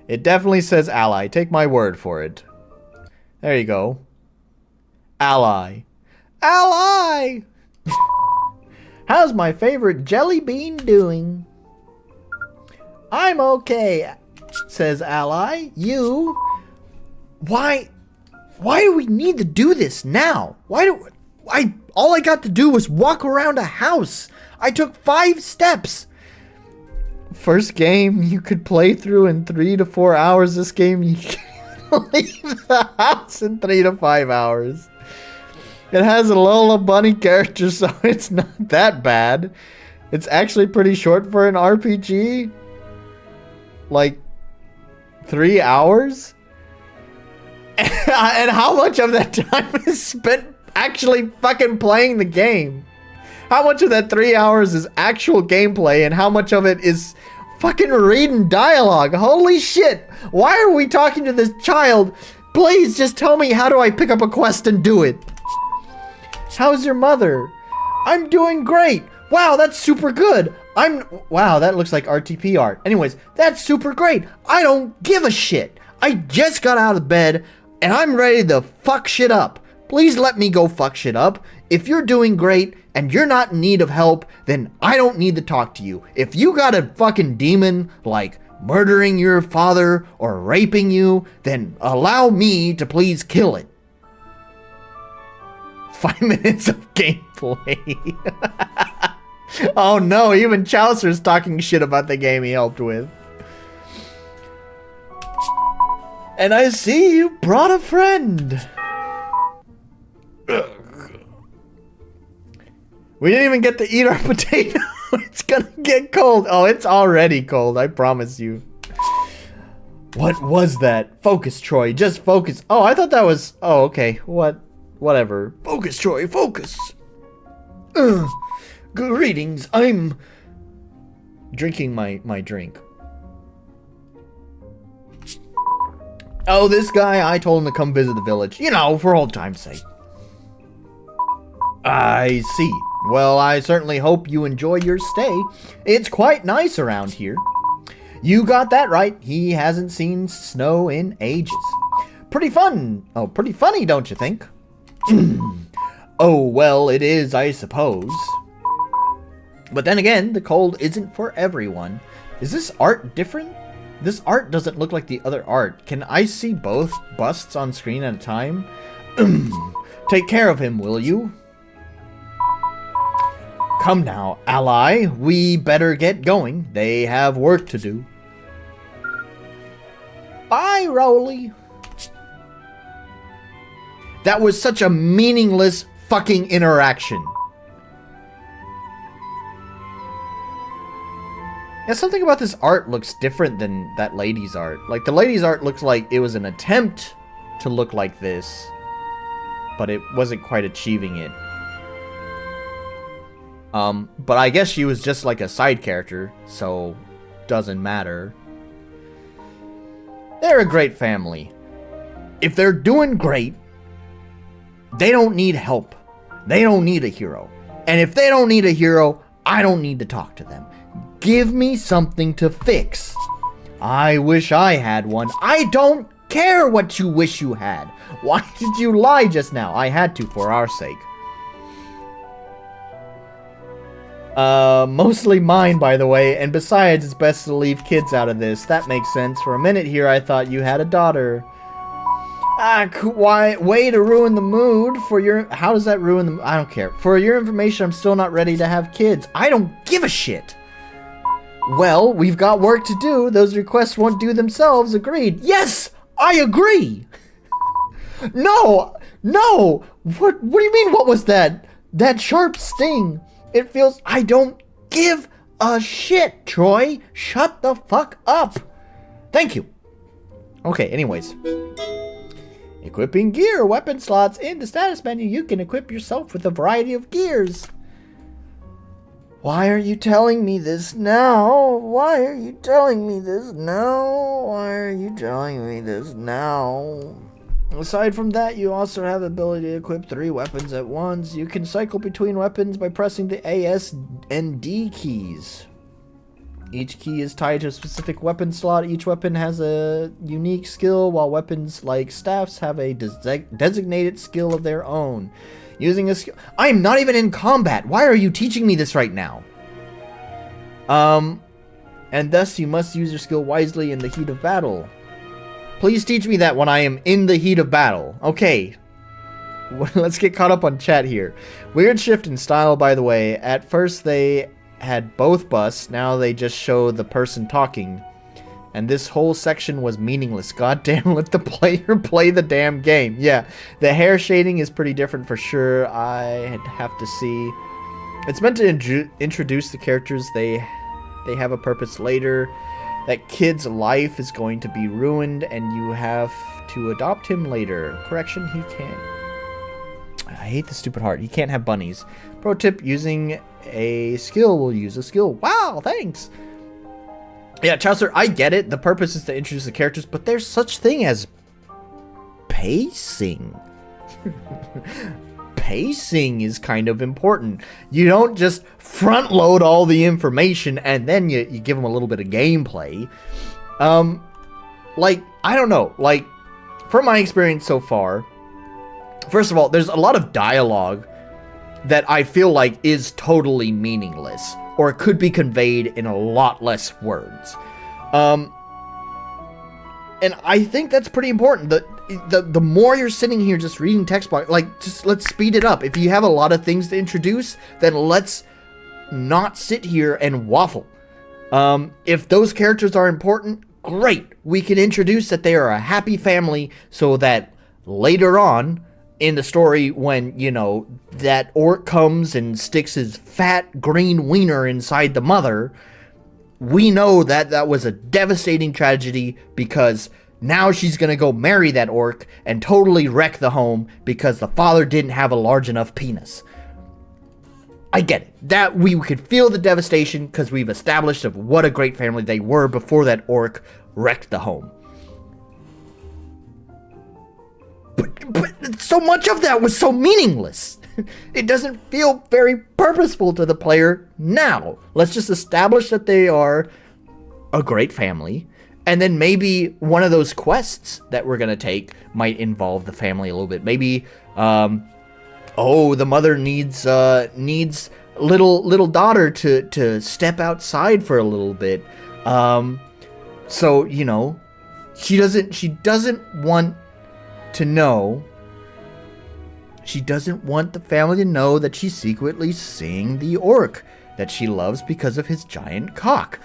It definitely says ally. Take my word for it. There you go. Ally. Ally! How's my favorite jelly bean doing? I'm okay, says Ally. You? Why do we need to do this now? All I got to do was walk around a house. I took 5 steps. First game you could play through in 3 to 4 hours. This game you can leave the house in 3 to 5 hours. It has a Lola Bunny character, so it's not that bad. It's actually pretty short for an RPG. Like 3 hours? And how much of that time is spent actually fucking playing the game? How much of that 3 hours is actual gameplay and how much of it is fucking reading dialogue? Holy shit. Why are we talking to this child? Please just tell me, how do I pick up a quest and do it? How's your mother? I'm doing great. Wow, that's super good. Wow, that looks like RTP art. Anyways, that's super great. I don't give a shit. I just got out of bed and I'm ready to fuck shit up. Please let me go fuck shit up. If you're doing great and you're not in need of help, then I don't need to talk to you. If you got a fucking demon like murdering your father or raping you, then allow me to please kill it. 5 minutes of gameplay. Oh no, even Chaucer's talking shit about the game he helped with. And I see you brought a friend. We didn't even get to eat our potato. It's gonna get cold. Oh, it's already cold, I promise you. What was that? Focus, Troy. Just focus. Oh, I thought that was... Oh, okay. Whatever. Focus, Troy. Focus. Greetings. I'm drinking my drink. Oh, this guy, I told him to come visit the village. You know, for old time's sake. I see. Well, I certainly hope you enjoy your stay. It's quite nice around here. You got that right. He hasn't seen snow in ages. Pretty fun. Oh, pretty funny, don't you think? Oh, well, it is, I suppose. But then again, the cold isn't for everyone. Is this art different? This art doesn't look like the other art. Can I see both busts on screen at a time? Take care of him, will you? Come now, ally. We better get going. They have work to do. Bye, Rowley. That was such a meaningless fucking interaction. Yeah, something about this art looks different than that lady's art. Like, the lady's art looks like it was an attempt to look like this, but it wasn't quite achieving it. But I guess she was just like a side character, so doesn't matter. They're a great family. If they're doing great, they don't need help. They don't need a hero. And if they don't need a hero, I don't need to talk to them. Give me something to fix. I wish I had one. I don't care what you wish you had. Why did you lie just now? I had to for our sake. Mostly mine, by the way, and besides, it's best to leave kids out of this. That makes sense. For a minute here, I thought you had a daughter. Why? Way to ruin the mood for your... How does that ruin the... I don't care. For your information, I'm still not ready to have kids. I don't give a shit. Well, we've got work to do. Those requests won't do themselves. Agreed. Yes, I agree. No. What do you mean, what was that? That sharp sting. It feels... I don't give a shit, Troy. Shut the fuck up. Thank you. Okay, anyways. Equipping gear. Weapon slots. In the status menu, you can equip yourself with a variety of gears. Why are you telling me this now? Why are you telling me this now? Why are you telling me this now? Aside from that, you also have the ability to equip 3 weapons at once. You can cycle between weapons by pressing the A, S, and D keys. Each key is tied to a specific weapon slot. Each weapon has a unique skill, while weapons like staffs have a designated skill of their own. Using a skill... I'm not even in combat! Why are you teaching me this right now? And thus you must use your skill wisely in the heat of battle. Please teach me that when I am in the heat of battle. Okay. Let's get caught up on chat here. Weird shift in style, by the way. At first they had both busts. Now they just show the person talking. And this whole section was meaningless. Goddamn, let the player play the damn game. Yeah, the hair shading is pretty different for sure. I'd have to see. It's meant to introduce the characters. They have a purpose later. That kid's life is going to be ruined, and you have to adopt him later. Correction, he can't. I hate the stupid heart. He can't have bunnies. Pro tip, using a skill will use a skill. Wow, thanks. Yeah, Chaucer, I get it. The purpose is to introduce the characters, but there's such thing as pacing. Pacing is kind of important. You don't just front load all the information and then you give them a little bit of gameplay. Like, I don't know. Like, from my experience so far, first of all, there's a lot of dialogue that I feel like is totally meaningless, or it could be conveyed in a lot less words. And I think that's pretty important. The more you're sitting here just reading text box, like, just let's speed it up. If you have a lot of things to introduce, then let's not sit here and waffle. If those characters are important, great. We can introduce that they are a happy family so that later on in the story, when, you know, that orc comes and sticks his fat green wiener inside the mother, we know that that was a devastating tragedy, because now she's gonna go marry that orc and totally wreck the home because the father didn't have a large enough penis. I get it. That we could feel the devastation because we've established of what a great family they were before that orc wrecked the home. But so much of that was so meaningless. It doesn't feel very purposeful to the player now. Let's just establish that they are a great family, and then maybe one of those quests that we're gonna take might involve the family a little bit. Maybe, oh, the mother needs little daughter to step outside for a little bit. So, you know, she doesn't want to know. She doesn't want the family to know that she's secretly seeing the orc that she loves because of his giant cock.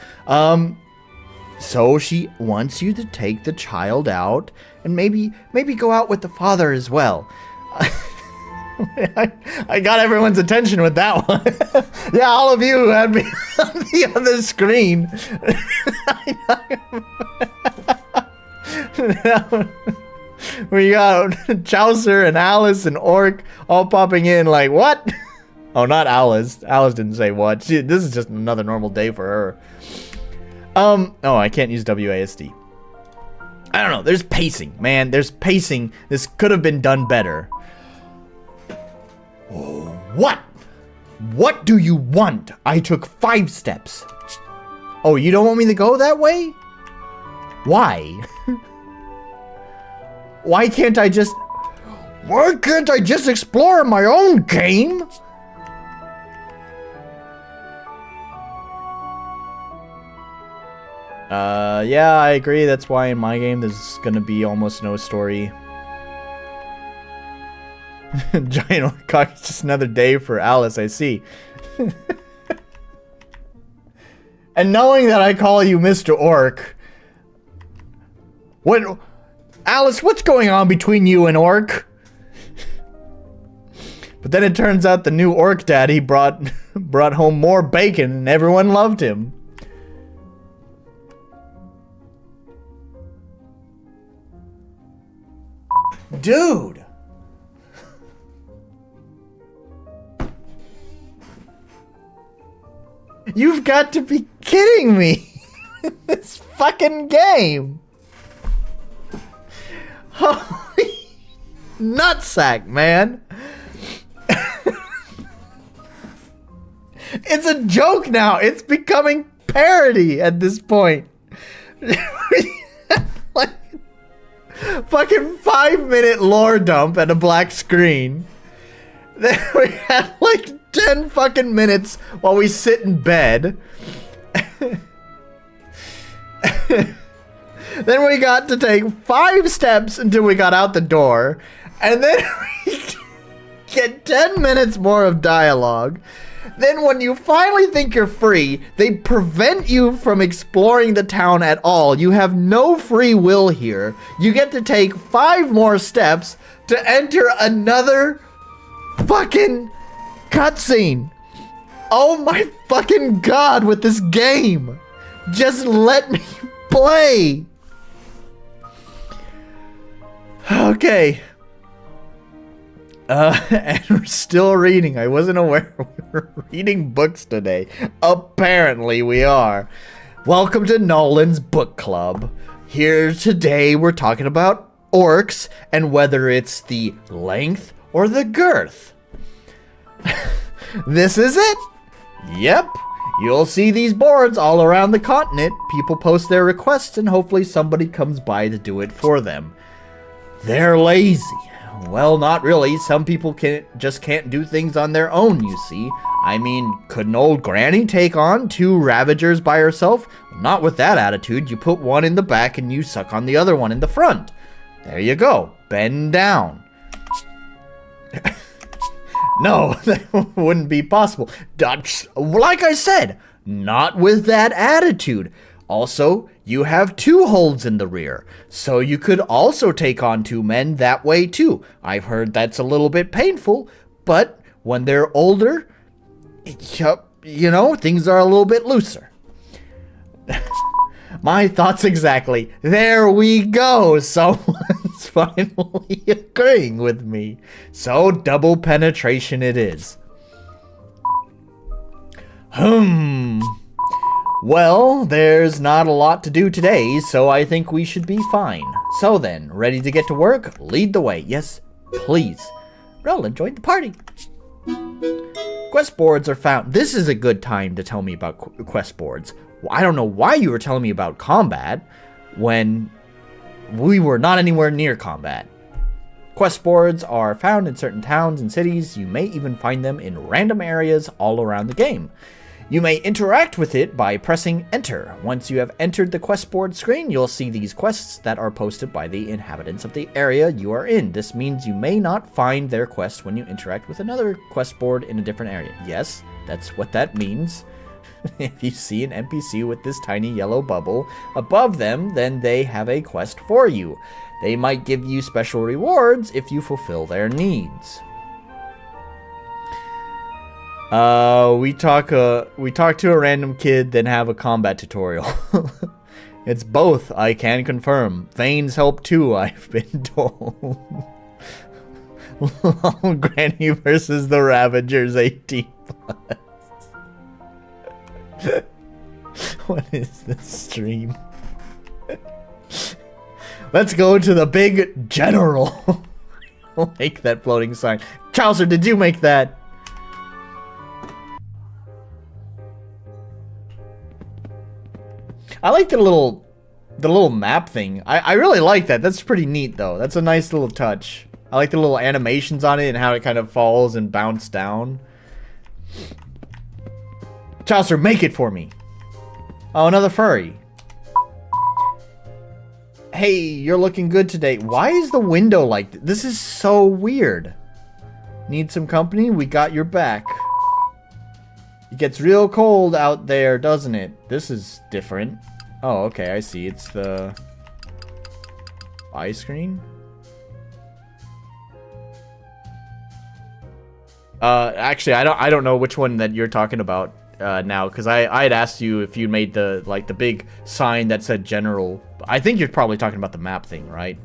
So she wants you to take the child out and maybe go out with the father as well. I got everyone's attention with that one. Yeah, all of you had me on the other screen. We got Chaucer and Alice and Orc all popping in like, what? Oh, not Alice. Alice didn't say what. This is just another normal day for her. Oh, I can't use WASD. I don't know. There's pacing, man. There's pacing. This could have been done better. What? What do you want? I took 5 steps. Oh, you don't want me to go that way? Why? Why can't I just explore my own game? Yeah, I agree. That's why in my game there's gonna be almost no story. Giant orc cock is just another day for Alice, I see. And knowing that I call you Mr. Orc, what, Alice, what's going on between you and Orc? But then it turns out the new Orc daddy brought home more bacon and everyone loved him. Dude. You've got to be kidding me. This fucking game. Holy nutsack, man. It's a joke now. It's becoming parody at this point. Like, fucking 5-minute lore dump and a black screen. Then we had like 10 fucking minutes while we sit in bed. Then we got to take 5 steps until we got out the door. And then we get 10 minutes more of dialogue. Then when you finally think you're free, they prevent you from exploring the town at all. You have no free will here. You get to take 5 more steps to enter another fucking cutscene. Oh my fucking god with this game. Just let me play. Okay. And we're still reading. I wasn't aware we were reading books today. Apparently we are. Welcome to Nolan's Book Club. Here today we're talking about orcs and whether it's the length or the girth. This is it. Yep. You'll see these boards all around the continent. People post their requests and hopefully somebody comes by to do it for them. They're lazy. Well, not really. Some people just can't do things on their own, you see. I mean, could an old granny take on 2 Ravagers by herself? Not with that attitude. You put one in the back and you suck on the other one in the front. There you go. Bend down. No, that wouldn't be possible. Like I said, not with that attitude. Also, you have 2 holds in the rear, so you could also take on 2 men that way too. I've heard that's a little bit painful, but when they're older, you know, things are a little bit looser. My thoughts exactly. There we go. Someone's finally agreeing with me. So double penetration it is. Well, there's not a lot to do today, so I think we should be fine. So then, ready to get to work? Lead the way. Yes, please. Roland, join the party. Quest boards are found. This is a good time to tell me about quest boards. I don't know why you were telling me about combat when we were not anywhere near combat. Quest boards are found in certain towns and cities. You may even find them in random areas all around the game. You may interact with it by pressing enter. Once you have entered the quest board screen, you'll see these quests that are posted by the inhabitants of the area you are in. This means you may not find their quest when you interact with another quest board in a different area. Yes, that's what that means. If you see an NPC with this tiny yellow bubble above them, then they have a quest for you. They might give you special rewards if you fulfill their needs. We talk to a random kid, then have a combat tutorial. It's both, I can confirm. Veins help too, I've been told. Granny versus the Ravagers 18+. What is this stream? Let's go to the big general. Make that floating sign. Chaucer, did you make that? I like the little map thing. I really like that. That's pretty neat though. That's a nice little touch. I like the little animations on it and how it kind of falls and bounces down. Chaucer, make it for me. Oh, another furry. Hey, you're looking good today. Why is the window like this? This is so weird. Need some company? We got your back. It gets real cold out there, doesn't it? This is different. Oh, okay, I see. It's the buy screen. Actually, I don't know which one that you're talking about now, because I had asked you if you made the big sign that said general. I think you're probably talking about the map thing, right?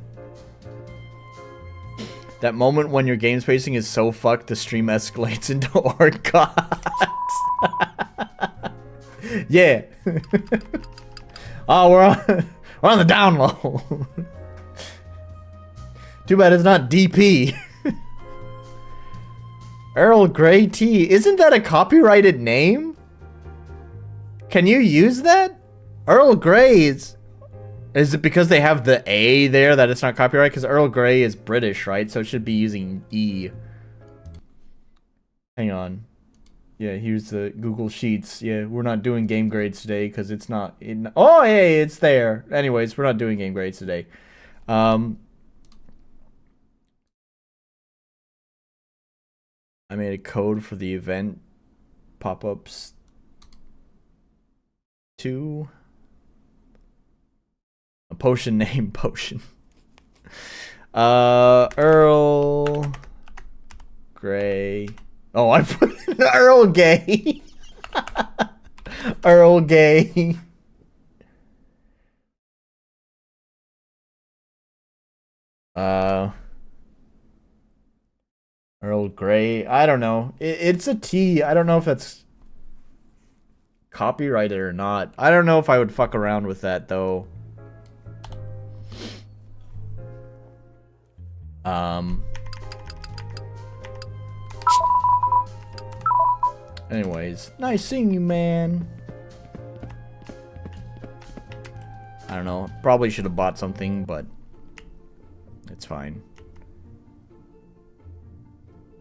That moment when your game spacing is so fucked, the stream escalates into orgots. Yeah. Oh, we're on the down low. Too bad it's not DP. Earl Grey tea. Isn't that a copyrighted name? Can you use that? Earl Grey is it because they have the A there that it's not copyright? Because Earl Grey is British, right? So it should be using E. Hang on. Yeah, here's the Google Sheets. Yeah, we're not doing game grades today because it's not in. Oh, hey, it's there. Anyways, we're not doing game grades today. I made a code for the event pop-ups. 2. A potion name, potion. Earl Grey. Oh, I put Earl Gay. Earl Gay. Earl Grey. I don't know. It's a T. I don't know if that's copyrighted or not. I don't know if I would fuck around with that though. Anyways, nice seeing you, man. I don't know. Probably should have bought something, but it's fine.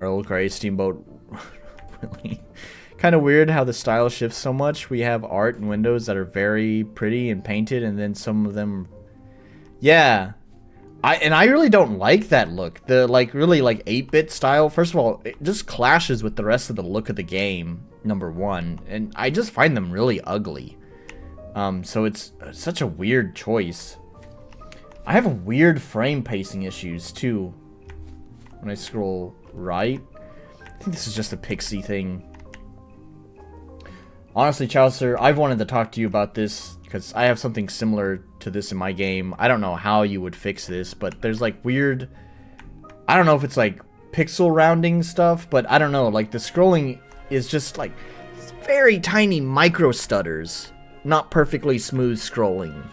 Earl Grey Steamboat. Really? Kind of weird how the style shifts so much. We have art and windows that are very pretty and painted, and then some of them... Yeah. I really don't like that look. The, like, really, like, 8-bit style. First of all, it just clashes with the rest of the look of the game, number one. And I just find them really ugly. So it's such a weird choice. I have weird frame pacing issues, too. When I scroll right. I think this is just a pixie thing. Honestly, Chaucer, I've wanted to talk to you about this because I have something similar to this in my game. I don't know how you would fix this, but there's like weird... I don't know if it's like pixel rounding stuff, but I don't know. Like the scrolling is just like very tiny micro stutters. Not perfectly smooth scrolling.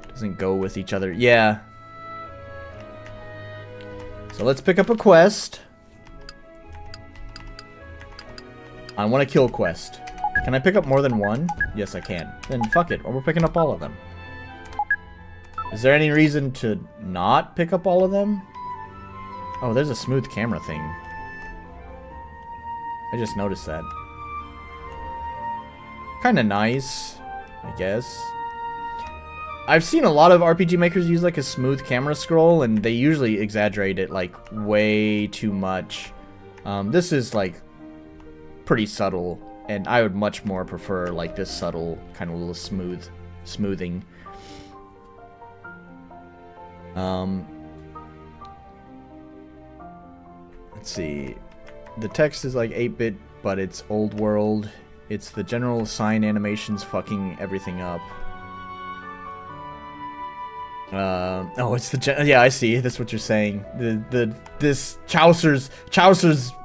Doesn't go with each other. Yeah. So let's pick up a quest. I want to kill quest. Can I pick up more than one? Yes, I can. Then fuck it. We're picking up all of them. Is there any reason to not pick up all of them? Oh, there's a smooth camera thing. I just noticed that. Kind of nice, I guess. I've seen a lot of RPG makers use like a smooth camera scroll, and they usually exaggerate it like way too much. This is like pretty subtle, and I would much more prefer like this subtle kind of little smoothing. Let's see. The text is like 8-bit, but it's old world. It's the general sign animations fucking everything up. Oh, it's the yeah, I see. That's what you're saying. This Chaucer's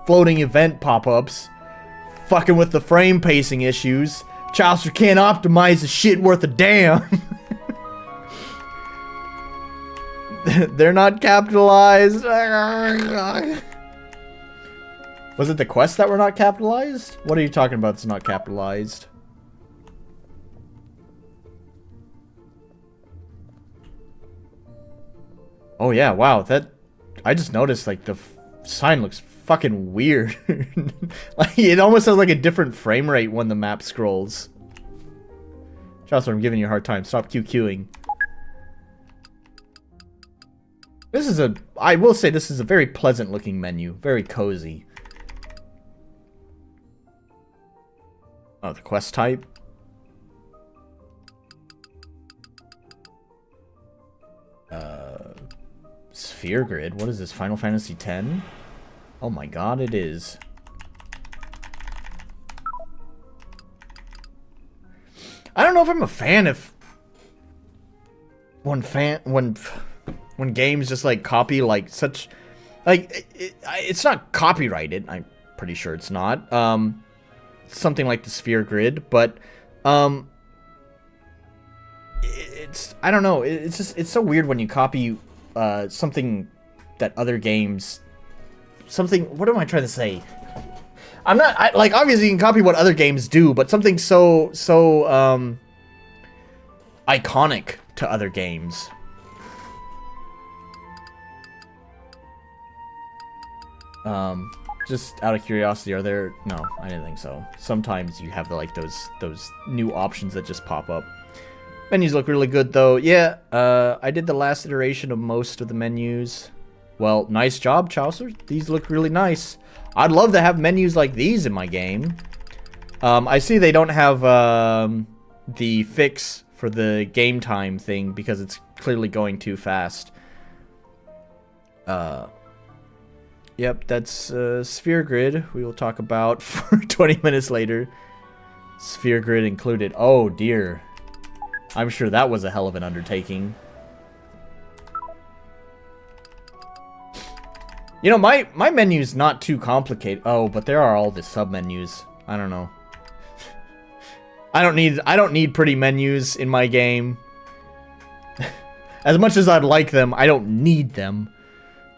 floating event pop-ups, fucking with the frame pacing issues. Chaucer can't optimize the shit worth a damn. They're not capitalized. Was it the quests that were not capitalized? What are you talking about that's not capitalized? Oh yeah, wow, that... I just noticed, like, the sign looks fucking weird. Like, it almost has, like, a different frame rate when the map scrolls. Chaucer, I'm giving you a hard time. Stop QQing. This is a... I will say this is a very pleasant looking menu. Very cozy. Oh, the quest type? Sphere grid? What is this? Final Fantasy X? Oh my god, it is. I don't know if I'm a fan if... When games just like copy like such... Like, it's not copyrighted. I'm pretty sure it's not. Something like the sphere grid, but it's... I don't know. It's just... It's so weird when you copy something that other games... Something... What am I trying to say? I'm not... like, obviously you can copy what other games do, but something so iconic to other games. Just out of curiosity, are there... No, I didn't think so. Sometimes you have like those new options that just pop up. Menus look really good though. Yeah, I did the last iteration of most of the menus. Well, nice job, Chaucer. These look really nice. I'd love to have menus like these in my game. I see they don't have the fix for the game time thing because it's clearly going too fast. Yep, that's sphere grid. We will talk about for 20 minutes later. Sphere grid included. Oh dear. I'm sure that was a hell of an undertaking. You know, my menu's not too complicated. Oh, but there are all the sub-menus. I don't know. I don't need pretty menus in my game. As much as I'd like them, I don't need them.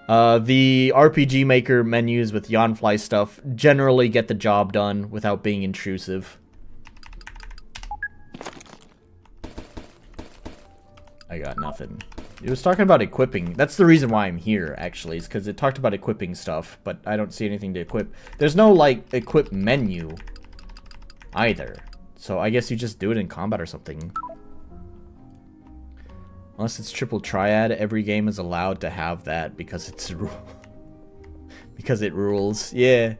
The RPG Maker menus with Yawnfly stuff generally get the job done without being intrusive. I got nothing. It was talking about equipping. That's the reason why I'm here, actually, is because it talked about equipping stuff, but I don't see anything to equip. There's no, like, equip menu either. So I guess you just do it in combat or something. Unless it's triple triad, every game is allowed to have that because it's because it rules. Yeah.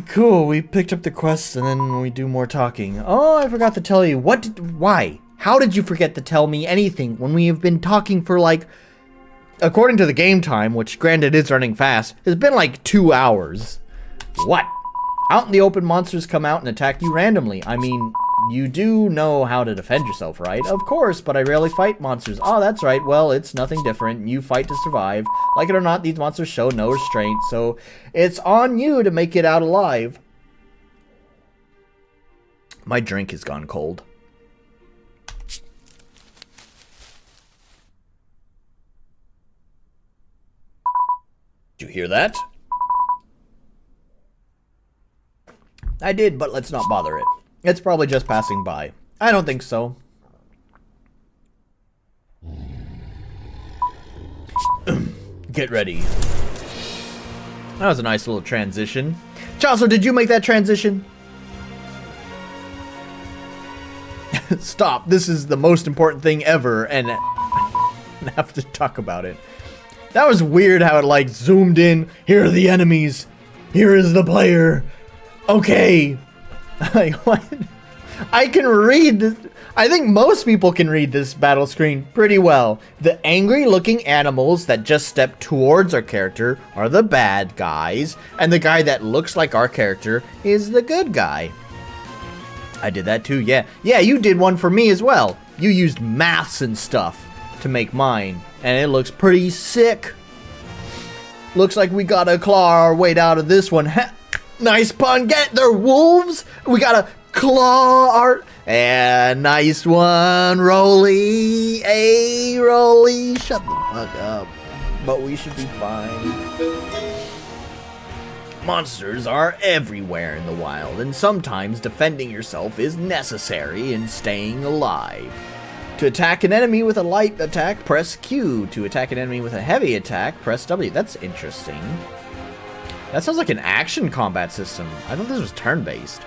Cool, we picked up the quests and then we do more talking. Oh, I forgot to tell you. Why? How did you forget to tell me anything when we have been talking for like, according to the game time, which granted is running fast, it's been like 2 hours. What? Out in the open, monsters come out and attack you randomly. I mean, you do know how to defend yourself, right? Of course, but I rarely fight monsters. Oh, that's right. Well, it's nothing different. You fight to survive. Like it or not, these monsters show no restraint, so it's on you to make it out alive. My drink has gone cold. Did you hear that? I did, but let's not bother it. It's probably just passing by. I don't think so. Get ready. That was a nice little transition. Chaucer, did you make that transition? Stop. This is the most important thing ever, and I have to talk about it. That was weird how it, like, zoomed in. Here are the enemies. Here is the player. Okay. Like, what? I can read this. I think most people can read this battle screen pretty well. The angry looking animals that just step towards our character are the bad guys, and the guy that looks like our character is the good guy. I did that too, yeah. Yeah, you did one for me as well. You used maths and stuff to make mine, and it looks pretty sick. Looks like we gotta claw our way out of this one. Nice pun. They're wolves. We gotta claw our... And nice one, Rolly. Hey, Rolly. Shut the fuck up. But we should be fine. Monsters are everywhere in the wild, and sometimes defending yourself is necessary in staying alive. To attack an enemy with a light attack, press Q. To attack an enemy with a heavy attack, press W. That's interesting. That sounds like an action combat system. I thought this was turn-based.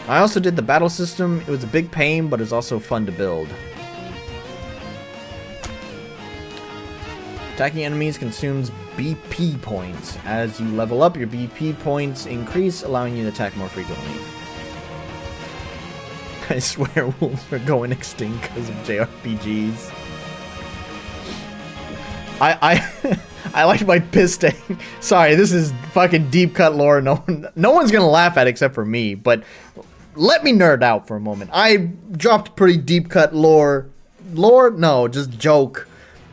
I also did the battle system. It was a big pain, but it was also fun to build. Attacking enemies consumes BP points. As you level up, your BP points increase, allowing you to attack more frequently. I swear wolves are going extinct because of JRPGs. I like my piss tank. Sorry, this is fucking deep cut lore. No one's gonna laugh at it except for me, but let me nerd out for a moment. I dropped pretty deep cut lore. Lore? No, just joke.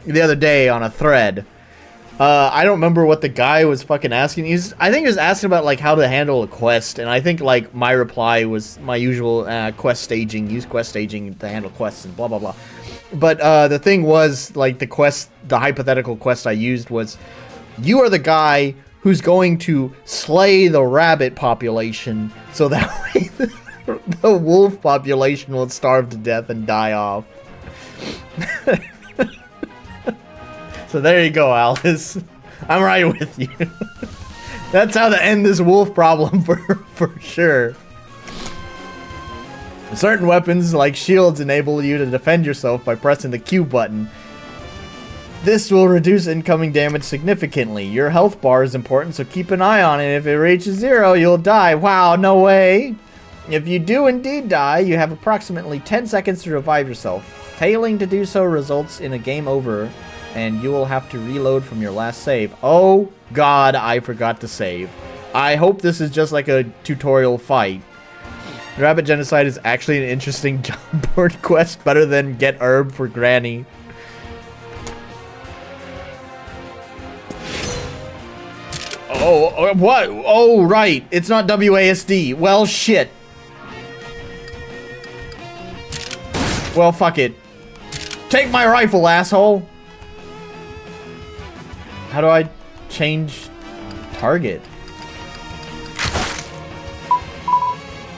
The other day on a thread. I don't remember what the guy was fucking asking. I think he was asking about like how to handle a quest, and I think like my reply was my usual quest staging. Use quest staging to handle quests and blah blah blah. But the thing was, like, the hypothetical quest I used was, you are the guy who's going to slay the rabbit population, so that way the wolf population will starve to death and die off. So there you go, Alice. I'm right with you. That's how to end this wolf problem for sure. Certain weapons, like shields, enable you to defend yourself by pressing the Q button. This will reduce incoming damage significantly. Your health bar is important, so keep an eye on it. If it reaches 0, you'll die. Wow, no way. If you do indeed die, you have approximately 10 seconds to revive yourself. Failing to do so results in a game over, and you will have to reload from your last save. Oh god, I forgot to save. I hope this is just like a tutorial fight. Rabbit Genocide is actually an interesting job board quest, better than Get Herb for Granny. Oh, what? Oh, right. It's not WASD. Well, shit. Well, fuck it. Take my rifle, asshole. How do I change target?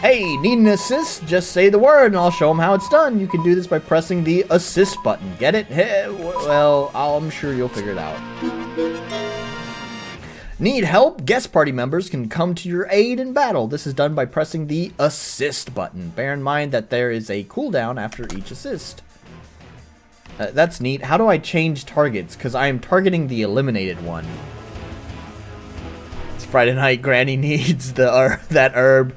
Hey, need an assist? Just say the word and I'll show them how it's done. You can do this by pressing the assist button. Get it? Hey, well, I'm sure you'll figure it out. Need help? Guest party members can come to your aid in battle. This is done by pressing the assist button. Bear in mind that there is a cooldown after each assist. That's neat. How do I change targets? Because I am targeting the eliminated one. It's Friday night. Granny needs that herb.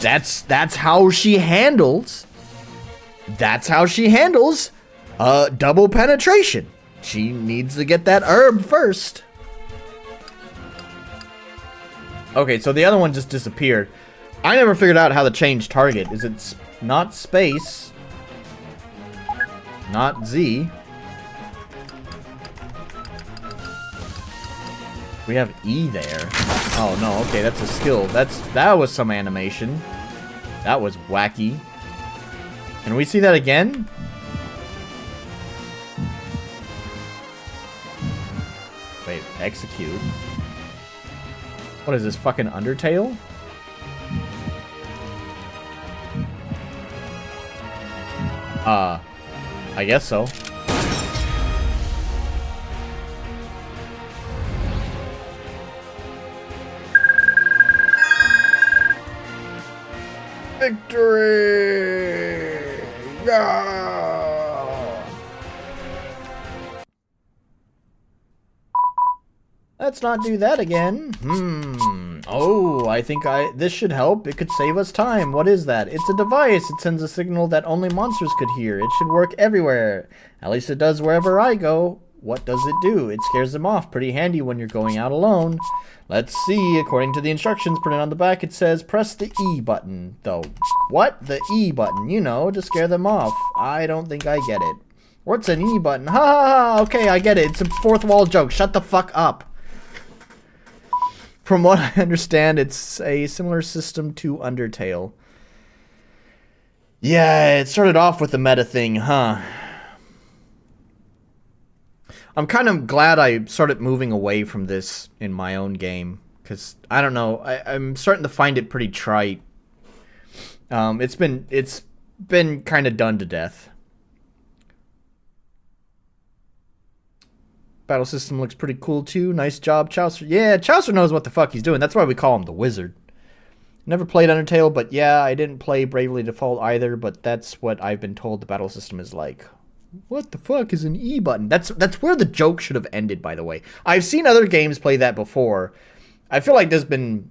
That's how she handles. That's how she handles double penetration. She needs to get that herb first. Okay, so the other one just disappeared. I never figured out how to change target. Is it not space? Not Z. We have E there. Oh no, okay, that's a skill. That was some animation. That was wacky. Can we see that again? Wait, execute. What is this, fucking Undertale? I guess so. Victory! Yeah! Let's not do that again. Oh, I think this should help. It could save us time. What is that? It's a device. It sends a signal that only monsters could hear. It should work everywhere. At least it does wherever I go. What does it do? It scares them off. Pretty handy when you're going out alone. Let's see. According to the instructions printed on the back, it says press the E button. Though, what? The E button. You know, to scare them off. I don't think I get it. What's an E button? Ha ha ha! Okay, I get it. It's a fourth wall joke. Shut the fuck up. From what I understand, it's a similar system to Undertale. Yeah, it started off with the meta thing, huh? I'm kind of glad I started moving away from this in my own game. Because, I don't know, I'm starting to find it pretty trite. It's been kind of done to death. Battle system looks pretty cool too. Nice job, Chaucer. Yeah, Chaucer knows what the fuck he's doing. That's why we call him the Wizard. Never played Undertale, but yeah, I didn't play Bravely Default either, but that's what I've been told the battle system is like. What the fuck is an E button? That's where the joke should have ended, by the way. I've seen other games play that before. I feel like there's been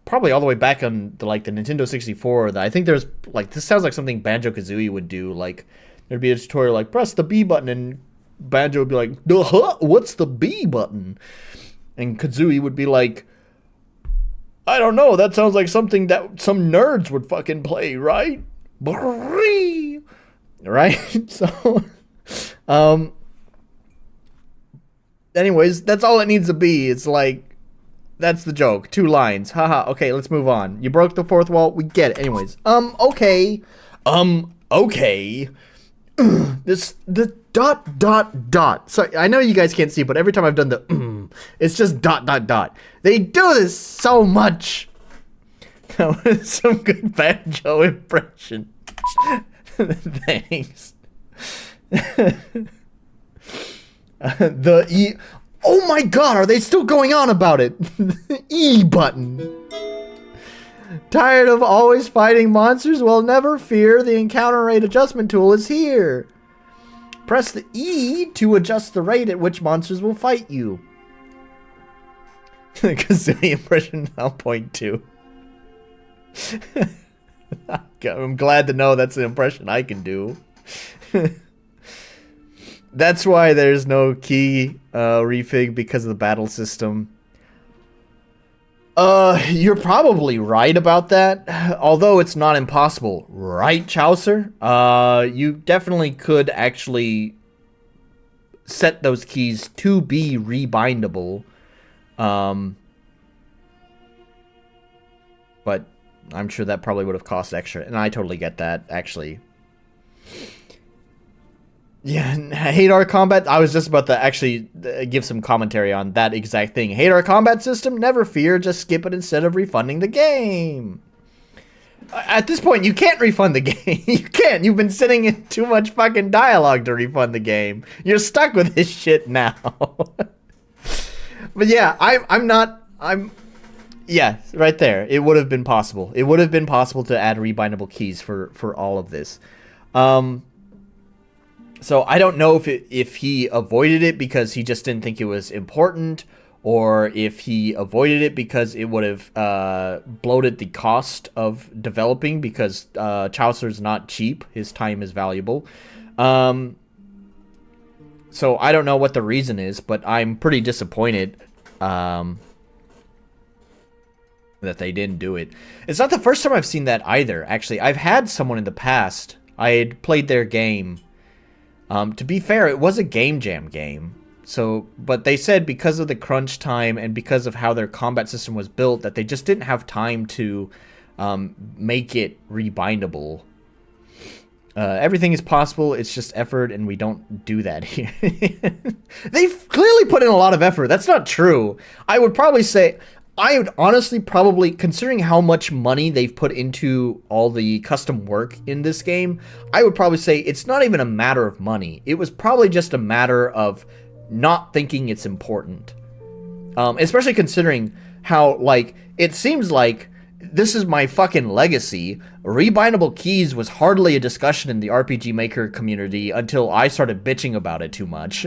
probably all the way back on the Nintendo 64 that I think there's this sounds like something Banjo-Kazooie would do. Like there'd be a tutorial like press the B button and Banjo would be like, what's the B button? And Kazooie would be like, I don't know, that sounds like something that some nerds would fucking play, right? Right? So, anyways, that's all it needs to be. It's like, that's the joke. 2 lines. Haha, okay, let's move on. You broke the fourth wall, we get it. Anyways, okay. Okay. The dot. Sorry, I know you guys can't see, but every time I've done the it's just dot. They do this so much. That was some good Banjo impression. Thanks. The E. Oh my god, are they still going on about it? The E button. Tired of always fighting monsters? Well, never fear. The encounter rate adjustment tool is here. Press the E to adjust the rate at which monsters will fight you. Kazooie impression now .2. I'm glad to know that's an impression I can do. That's why there's no key refig, because of the battle system. You're probably right about that, although it's not impossible, right, Chaucer? You definitely could actually set those keys to be rebindable. But I'm sure that probably would have cost extra, and I totally get that, actually. Yeah, hate our combat. I was just about to actually give some commentary on that exact thing. Hate our combat system? Never fear, just skip it instead of refunding the game. At this point, you can't refund the game. You can't. You've been sitting in too much fucking dialogue to refund the game. You're stuck with this shit now. But yeah, yeah, right there. It would have been possible. It would have been possible to add rebindable keys for all of this. So I don't know if he avoided it because he just didn't think it was important, or if he avoided it because it would have bloated the cost of developing, because Chaucer's not cheap. His time is valuable. So I don't know what the reason is, but I'm pretty disappointed that they didn't do it. It's not the first time I've seen that either, actually. I've had someone in the past. I had played their game. To be fair, it was a game jam game. So, but they said because of the crunch time and because of how their combat system was built, that they just didn't have time to make it rebindable. Everything is possible, it's just effort, and we don't do that here. They've clearly put in a lot of effort. That's not true. I would honestly probably, considering how much money they've put into all the custom work in this game, I would probably say it's not even a matter of money. It was probably just a matter of not thinking it's important. Especially considering how, like, it seems like this is my fucking legacy. Rebindable keys was hardly a discussion in the RPG Maker community until I started bitching about it too much.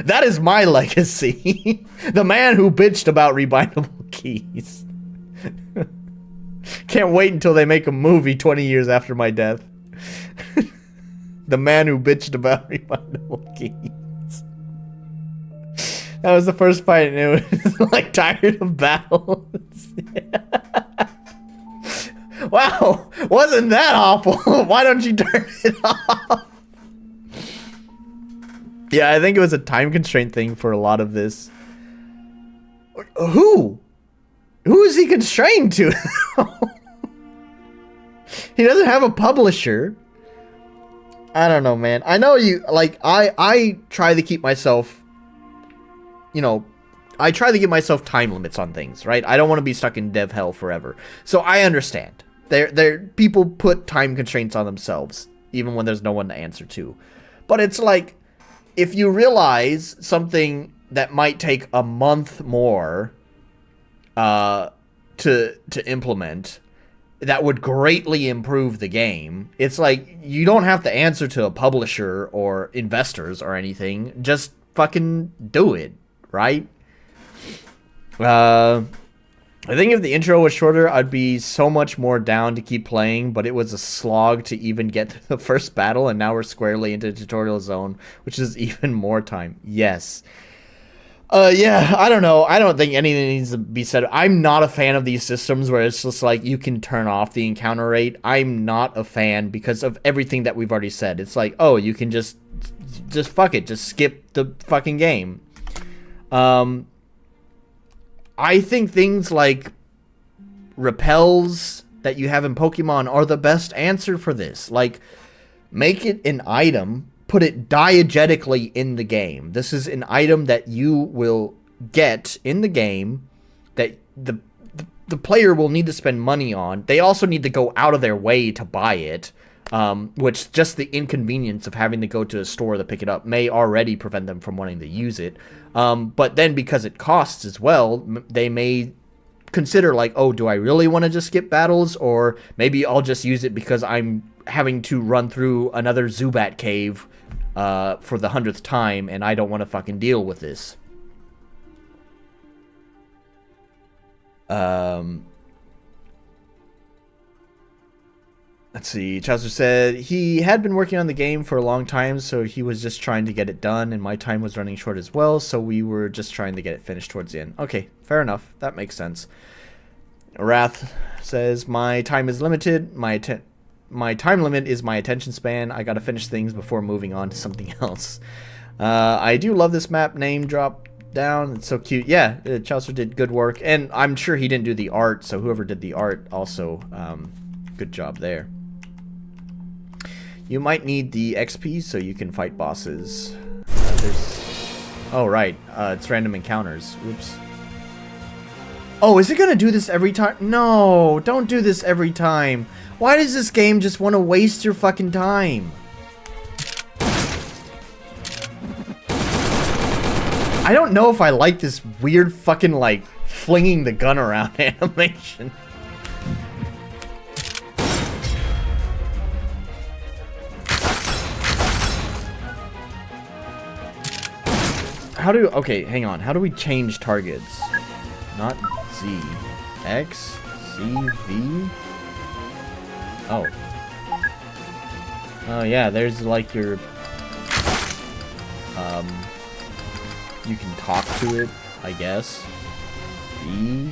That is my legacy. The man who bitched about rebindable keys. Can't wait until they make a movie 20 years after my death. The man who bitched about rebindable keys. That was the first fight, and it was like tired of battles. Wow, wasn't that awful? Why don't you turn it off? Yeah, I think it was a time constraint thing for a lot of this. Who? Who is he constrained to? He doesn't have a publisher. I don't know, man. I know you, like, I try to keep myself, you know, I try to give myself time limits on things, right? I don't want to be stuck in dev hell forever. So I understand. People put time constraints on themselves, even when there's no one to answer to. But it's like, if you realize something that might take a month more to implement, that would greatly improve the game, it's like, you don't have to answer to a publisher or investors or anything. Just fucking do it, right? I think if the intro was shorter, I'd be so much more down to keep playing, but it was a slog to even get to the first battle, and now we're squarely into the tutorial zone, which is even more time. Yes. Yeah, I don't know. I don't think anything needs to be said. I'm not a fan of these systems where it's just like you can turn off the encounter rate. I'm not a fan because of everything that we've already said. It's like, oh, you can just fuck it. Just skip the fucking game. I think things like repels that you have in Pokemon are the best answer for this. Like, make it an item, put it diegetically in the game. This is an item that you will get in the game that the player will need to spend money on. They also need to go out of their way to buy it, which just the inconvenience of having to go to a store to pick it up may already prevent them from wanting to use it. But then because it costs as well, they may consider like, oh, do I really want to just skip battles, or maybe I'll just use it because I'm having to run through another Zubat cave for the 100th time, and I don't want to fucking deal with this. Let's see. Chaucer said he had been working on the game for a long time, so he was just trying to get it done, and my time was running short as well, so we were just trying to get it finished towards the end. Okay, fair enough. That makes sense. Wrath says, my time is limited. My time limit is my attention span. I gotta finish things before moving on to something else. I do love this map name drop down. It's so cute. Yeah, Chaucer did good work, and I'm sure he didn't do the art, so whoever did the art also, good job there. You might need the XP so you can fight bosses. Oh, right. It's random encounters. Oops. Oh, is it gonna do this every time? No, don't do this every time. Why does this game just want to waste your fucking time? I don't know if I like this weird fucking, like, flinging the gun around animation. Okay, hang on. How do we change targets? Not Z. X? C? V? Oh. Oh, yeah, there's like your... You can talk to it, I guess. E?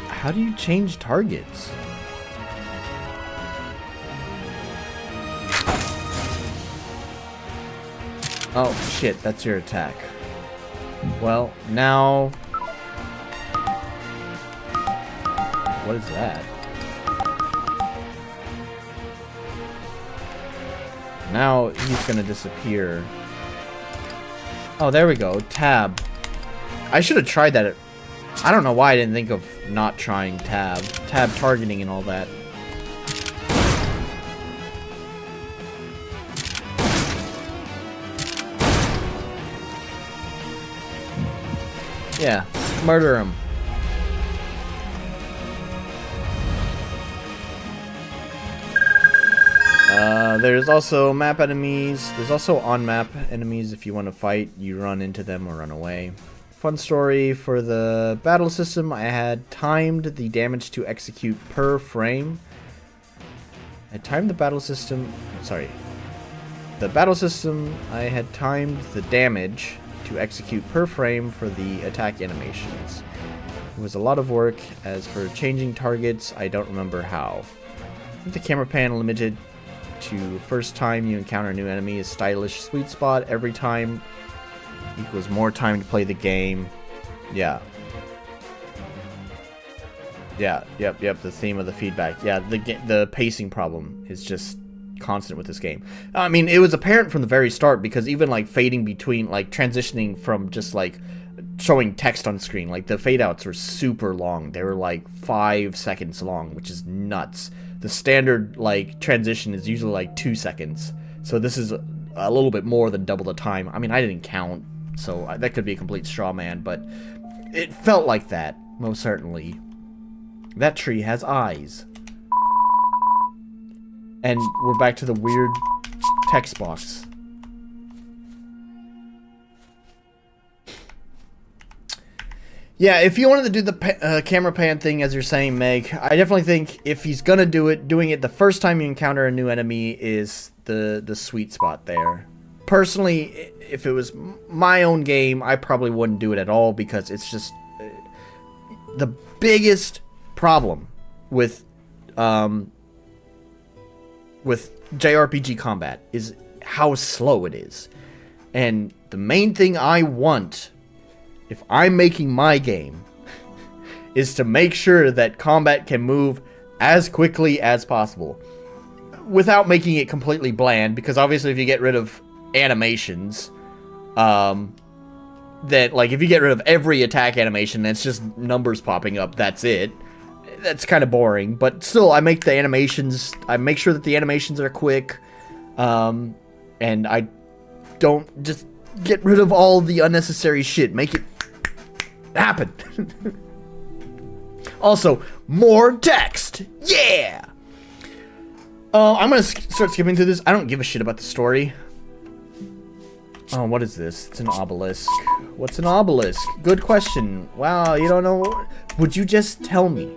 How do you change targets? Oh, shit, that's your attack. Well, now... What is that? Now he's gonna disappear. Oh, there we go. Tab. I should have tried that. I don't know why I didn't think of not trying tab. Tab targeting and all that. Yeah, murder him. There's also map enemies. There's also on-map enemies if you want to fight. You run into them or run away. Fun story for the battle system. I had timed the damage to execute per frame. I timed the battle system. Sorry. The battle system, I had timed the damage to execute per frame for the attack animations. It was a lot of work. As for changing targets, I don't remember how. I think the camera pan limited to first time you encounter a new enemy is stylish sweet spot. Every time equals more time to play the game. Yeah. Yeah, yep, the theme of the feedback. Yeah, the pacing problem is just constant with this game. I mean, it was apparent from the very start, because even like fading between, like transitioning from just like showing text on screen, like the fade outs were super long. They were like 5 seconds long, which is nuts. The standard like transition is usually like 2 seconds, so this is a little bit more than double the time. I mean, I didn't count, so that could be a complete straw man, but it felt like that, most certainly. That tree has eyes. And we're back to the weird text box. Yeah, if you wanted to do the camera pan thing, as you're saying, Meg, I definitely think if he's gonna do it, doing it the first time you encounter a new enemy is the sweet spot there. Personally, if it was my own game, I probably wouldn't do it at all, because it's just the biggest problem with JRPG combat is how slow it is. And the main thing I want, if I'm making my game, is to make sure that combat can move as quickly as possible without making it completely bland, because obviously if you get rid of animations, that, like, if you get rid of every attack animation and it's just numbers popping up, that's it. That's kind of boring, but still, I make sure that the animations are quick, and I don't just Get rid of all the unnecessary shit. Make it happen. Also, more text. Yeah. I'm gonna start skipping through this. I don't give a shit about the story. Oh, what is this? It's an obelisk. What's an obelisk? Good question. Wow, you don't know? Would you just tell me?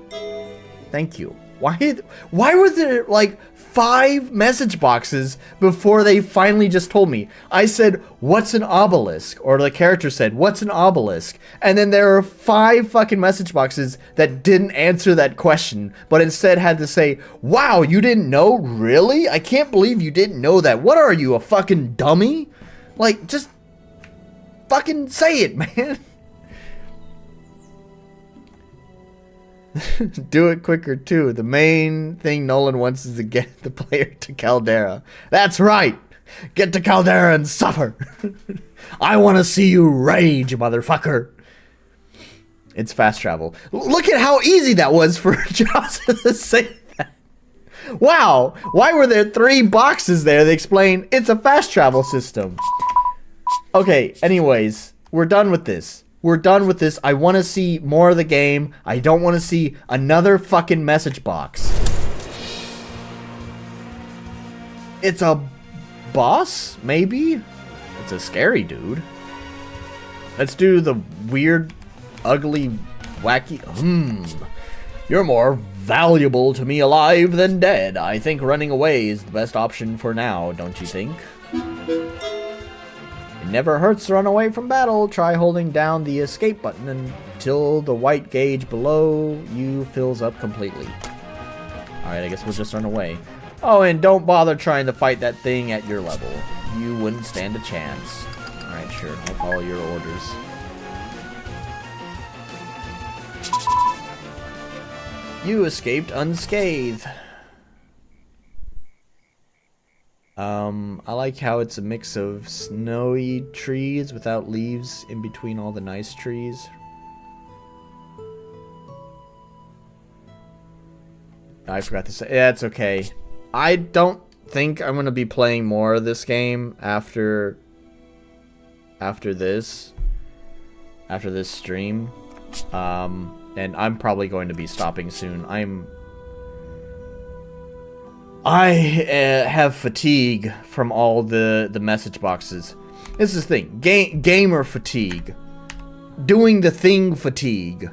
Thank you. Why were there like 5 message boxes before they finally just told me? I said, what's an obelisk? Or the character said, what's an obelisk? And then there are 5 fucking message boxes that didn't answer that question, but instead had to say, wow, you didn't know? Really? I can't believe you didn't know that. What are you, a fucking dummy? Like, just fucking say it, man. Do it quicker, too. The main thing Nolan wants is to get the player to Caldera. That's right. Get to Caldera and suffer. I want to see you rage, motherfucker. It's fast travel. Look at how easy that was for Chaucer to say that. Wow. Why were there 3 boxes there that explain it's a fast travel system? Okay, anyways, we're done with this. We're done with this. I want to see more of the game. I don't want to see another fucking message box. It's a boss? Maybe? It's a scary dude. Let's do the weird, ugly, wacky... You're more valuable to me alive than dead. I think running away is the best option for now, don't you think? It never hurts to run away from battle. Try holding down the escape button until the white gauge below you fills up completely. Alright, I guess we'll just run away. Oh, and don't bother trying to fight that thing at your level. You wouldn't stand a chance. Alright, sure. I'll follow your orders. You escaped unscathed. I like how it's a mix of snowy trees without leaves in between all the nice trees. I forgot to say, yeah, it's okay. I don't think I'm gonna be playing more of this game after this stream. And I'm probably going to be stopping soon. I have fatigue from all the message boxes. This is the thing. Gamer fatigue. Doing the thing fatigue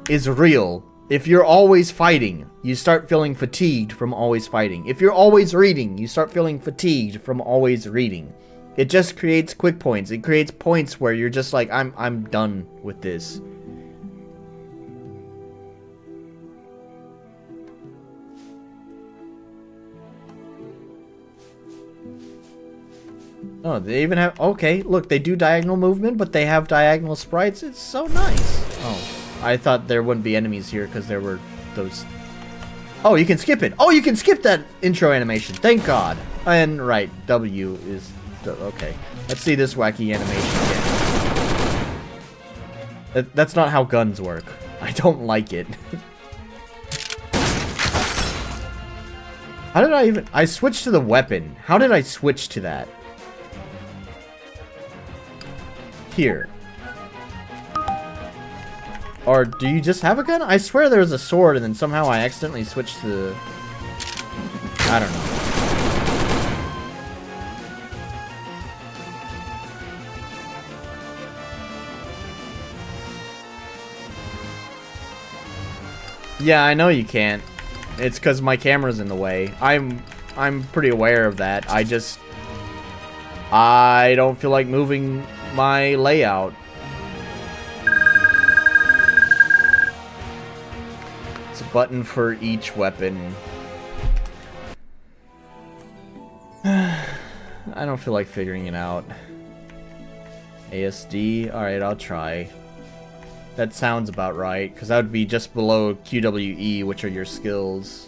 is real. If you're always fighting, you start feeling fatigued from always fighting. If you're always reading, you start feeling fatigued from always reading. It just creates quick points. It creates points where you're just like, I'm done with this. Oh, they even have... Okay, look, they do diagonal movement, but they have diagonal sprites. It's so nice. Oh, I thought there wouldn't be enemies here because there were those... Oh, you can skip it. Oh, you can skip that intro animation. Thank God. And, right, W is... Okay. Let's see this wacky animation again. That's not how guns work. I don't like it. How did I even... I switched to the weapon. How did I switch to that? Here. Or do you just have a gun? I swear there was a sword and then somehow I accidentally switched to the... I don't know. Yeah, I know you can't. It's because my camera's in the way. I'm pretty aware of that. I don't feel like moving my layout. It's a button for each weapon. I don't feel like figuring it out. ASD? Alright, I'll try. That sounds about right, because that would be just below QWE, which are your skills.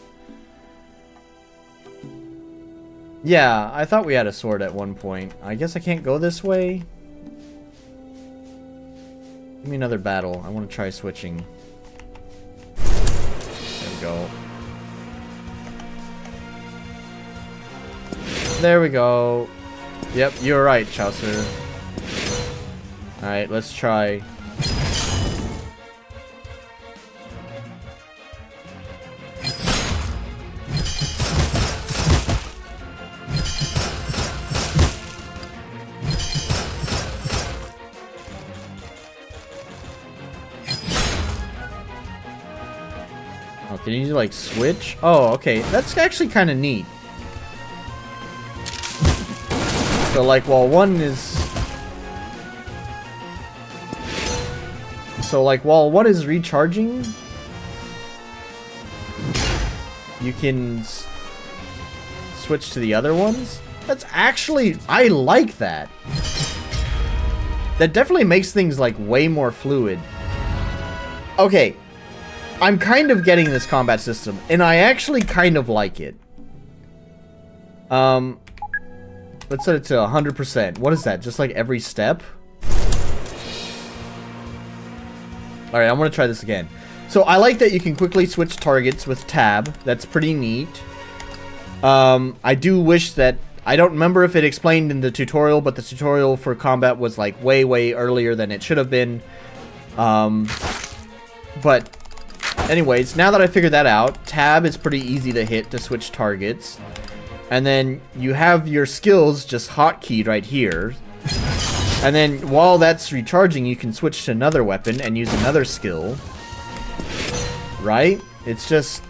Yeah, I thought we had a sword at one point. I guess I can't go this way? Give me another battle. I want to try switching. There we go. There we go. Yep, you're right, Chaucer. Alright, let's try. Oh, can you like switch? Oh, okay. That's actually kind of neat. So like while one is... So like while one is recharging, you can switch to the other ones? That's actually... I like that. That definitely makes things like way more fluid. Okay. I'm kind of getting this combat system, and I actually kind of like it. Let's set it to 100%. What is that? Just like every step? Alright, I'm gonna try this again. So I like that you can quickly switch targets with tab. That's pretty neat. I do wish that... I don't remember if it explained in the tutorial, but the tutorial for combat was like way, way earlier than it should have been. But anyways, now that I figured that out, tab is pretty easy to hit to switch targets. And then you have your skills just hotkeyed right here. And then while that's recharging, you can switch to another weapon and use another skill. Right? It's just...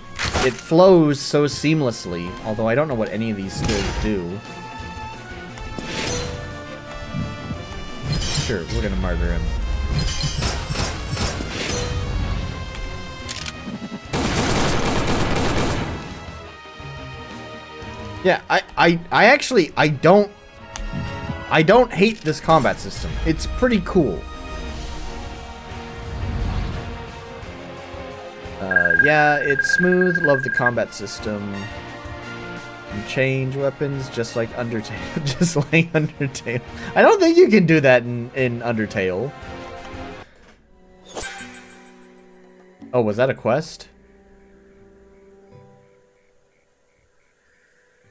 it flows so seamlessly. Although I don't know what any of these skills do. Sure, we're gonna murder him. Yeah, I actually, I don't hate this combat system. It's pretty cool. Yeah, it's smooth. Love the combat system. You change weapons just like Undertale. Just like Undertale. I don't think you can do that in Undertale. Oh, was that a quest?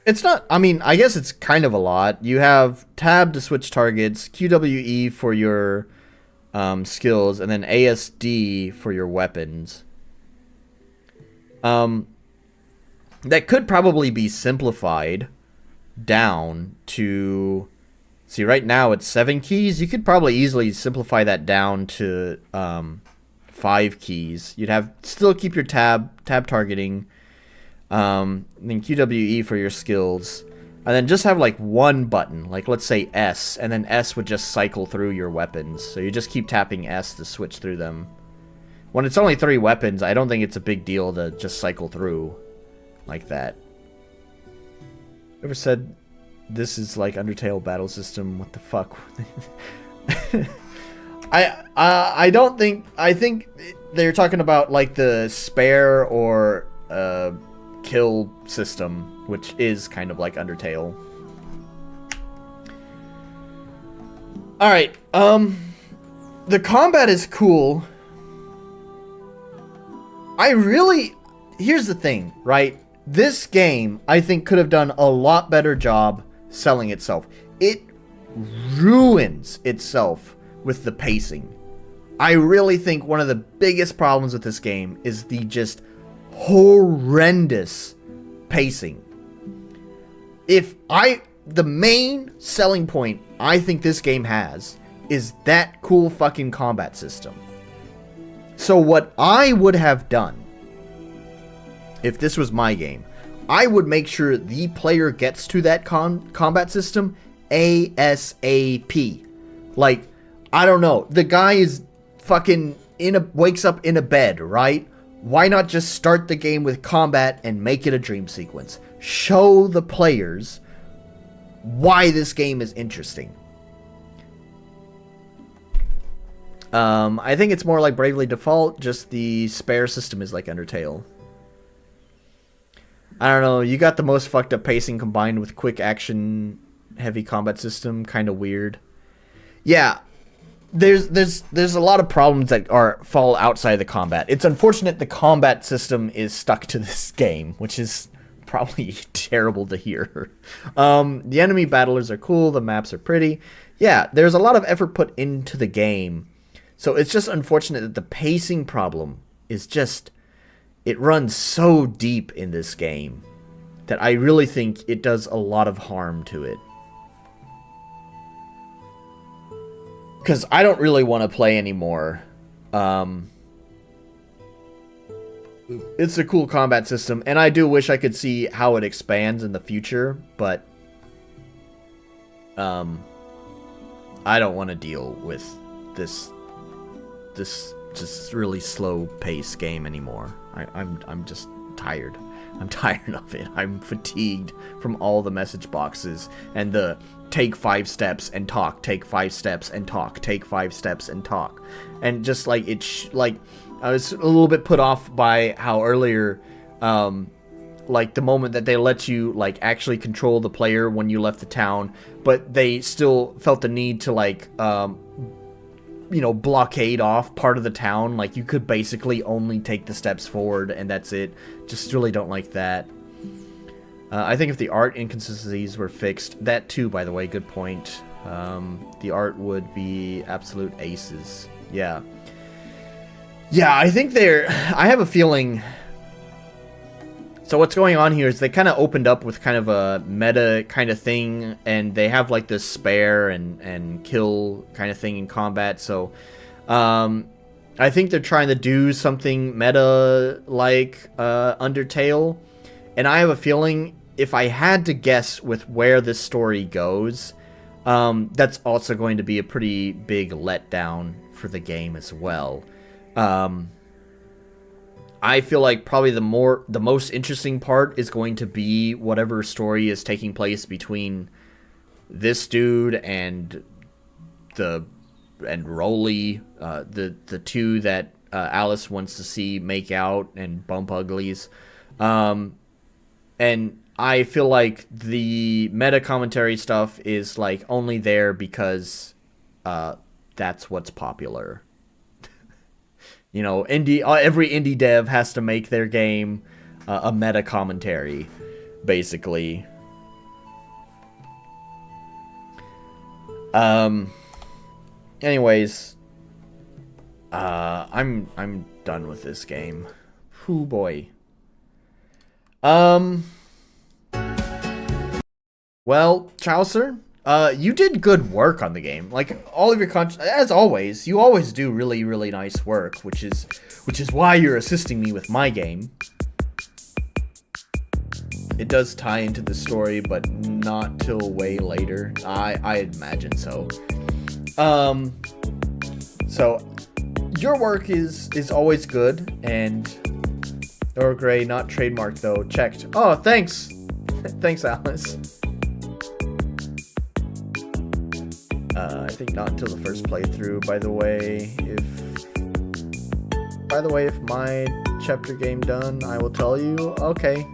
It's not, I mean, I guess it's kind of a lot. You have tab to switch targets, QWE for your skills, and then ASD for your weapons. That could probably be simplified down to... See, right now it's 7 keys. You could probably easily simplify that down to 5 keys. You'd have still keep your tab targeting. Then QWE for your skills, and then just have like one button, like let's say S, and then S would just cycle through your weapons. So you just keep tapping S to switch through them. When it's only 3 weapons, I don't think it's a big deal to just cycle through like that. Ever said this is like Undertale battle system? What the fuck? I don't think, I think they're talking about like the spare or kill system, which is kind of like Undertale. Alright, the combat is cool. Here's the thing, right? This game, I think, could have done a lot better job selling itself. It ruins itself with the pacing. I really think one of the biggest problems with this game is the just horrendous pacing. The main selling point I think this game has is that cool fucking combat system. So what I would have done if this was my game, I would make sure the player gets to that combat system ASAP. Like, I don't know, the guy is fucking wakes up in a bed, right? Why not just start the game with combat and make it a dream sequence? Show the players why this game is interesting. I think it's more like Bravely Default, just the spare system is like Undertale. I don't know, you got the most fucked up pacing combined with quick action heavy combat system, kind of weird. Yeah, there's a lot of problems that fall outside the combat. It's unfortunate the combat system is stuck to this game, which is probably terrible to hear. The enemy battlers are cool, the maps are pretty. yeah, there's a lot of effort put into the game. So it's just unfortunate that the pacing problem is just, it runs so deep in this game that I really think it does a lot of harm to it. Because I don't really want to play anymore. It's a cool combat system, and I do wish I could see how it expands in the future, but I don't want to deal with this just really slow pace game anymore. I'm just tired. I'm tired of it. I'm fatigued from all the message boxes and the take 5 steps and talk, take 5 steps and talk, take 5 steps and talk. And just like like I was a little bit put off by how earlier like the moment that they let you like actually control the player when you left the town, but they still felt the need to like you know, blockade off part of the town. Like you could basically only take the steps forward and that's it. Just really don't like that. I think if the art inconsistencies were fixed, that too, by the way, good point. The art would be absolute aces. Yeah. Yeah, I think I have a feeling. So what's going on here is they kind of opened up with kind of a meta kind of thing, and they have like this spare and kill kind of thing in combat. So I think they're trying to do something meta like Undertale, and I have a feeling if I had to guess with where this story goes, that's also going to be a pretty big letdown for the game as well. I feel like probably the most interesting part is going to be whatever story is taking place between this dude and Rolly, the two that Alice wants to see make out and bump uglies. And I feel like the meta commentary stuff is like only there because that's what's popular. You know, every indie dev has to make their game a meta commentary, basically. Anyways, I'm done with this game. Hoo boy. Well, Chaucer, you did good work on the game. Like all of your as always, you always do really, really nice work, which is why you're assisting me with my game. It does tie into the story, but not till way later. I imagine so. So your work is always good, and Or Gray, not trademarked though. Checked. Oh, thanks. Thanks, Alice. I think not until the first playthrough. By the way, if my chapter game done, I will tell you. Okay.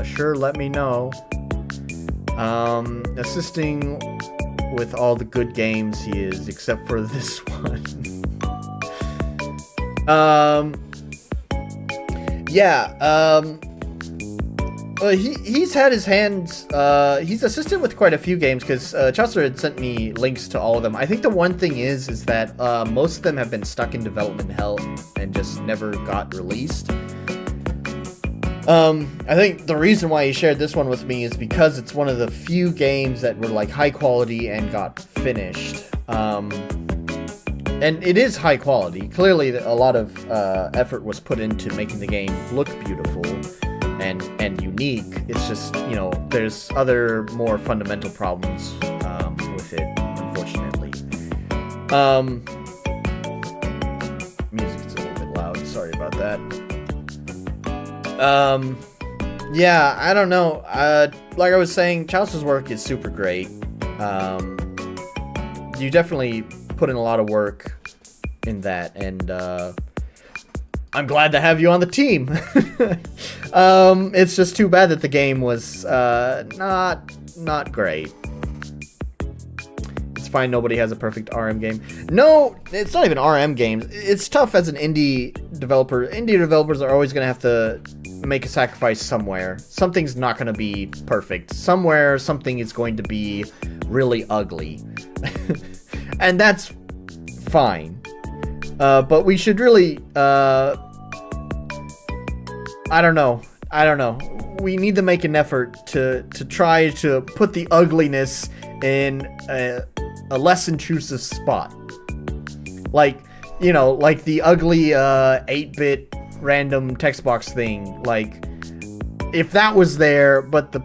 Sure, let me know. Assisting with all the good games he is, except for this one. He's had his hands, he's assisted with quite a few games, because Chaucer had sent me links to all of them. I think the one thing is that most of them have been stuck in development hell and just never got released. I think the reason why he shared this one with me is because it's one of the few games that were like high quality and got finished. And it is high quality. Clearly a lot of effort was put into making the game look beautiful and unique. It's just, you know, there's other more fundamental problems with it, unfortunately. Music's a little bit loud, sorry about that. Yeah, I don't know. Like I was saying, Chaucer's work is super great. You definitely put in a lot of work in that, and I'm glad to have you on the team. It's just too bad that the game was not great. It's fine, nobody has a perfect RM game. No, it's not even RM games. It's tough as an indie developer. Indie developers are always going to have to make a sacrifice somewhere. Something's not going to be perfect. Somewhere, something is going to be really ugly. And that's fine. But we should really, I don't know. We need to make an effort to try to put the ugliness in a less intrusive spot. Like, you know, like the ugly 8-bit random text box thing. Like, if that was there, but the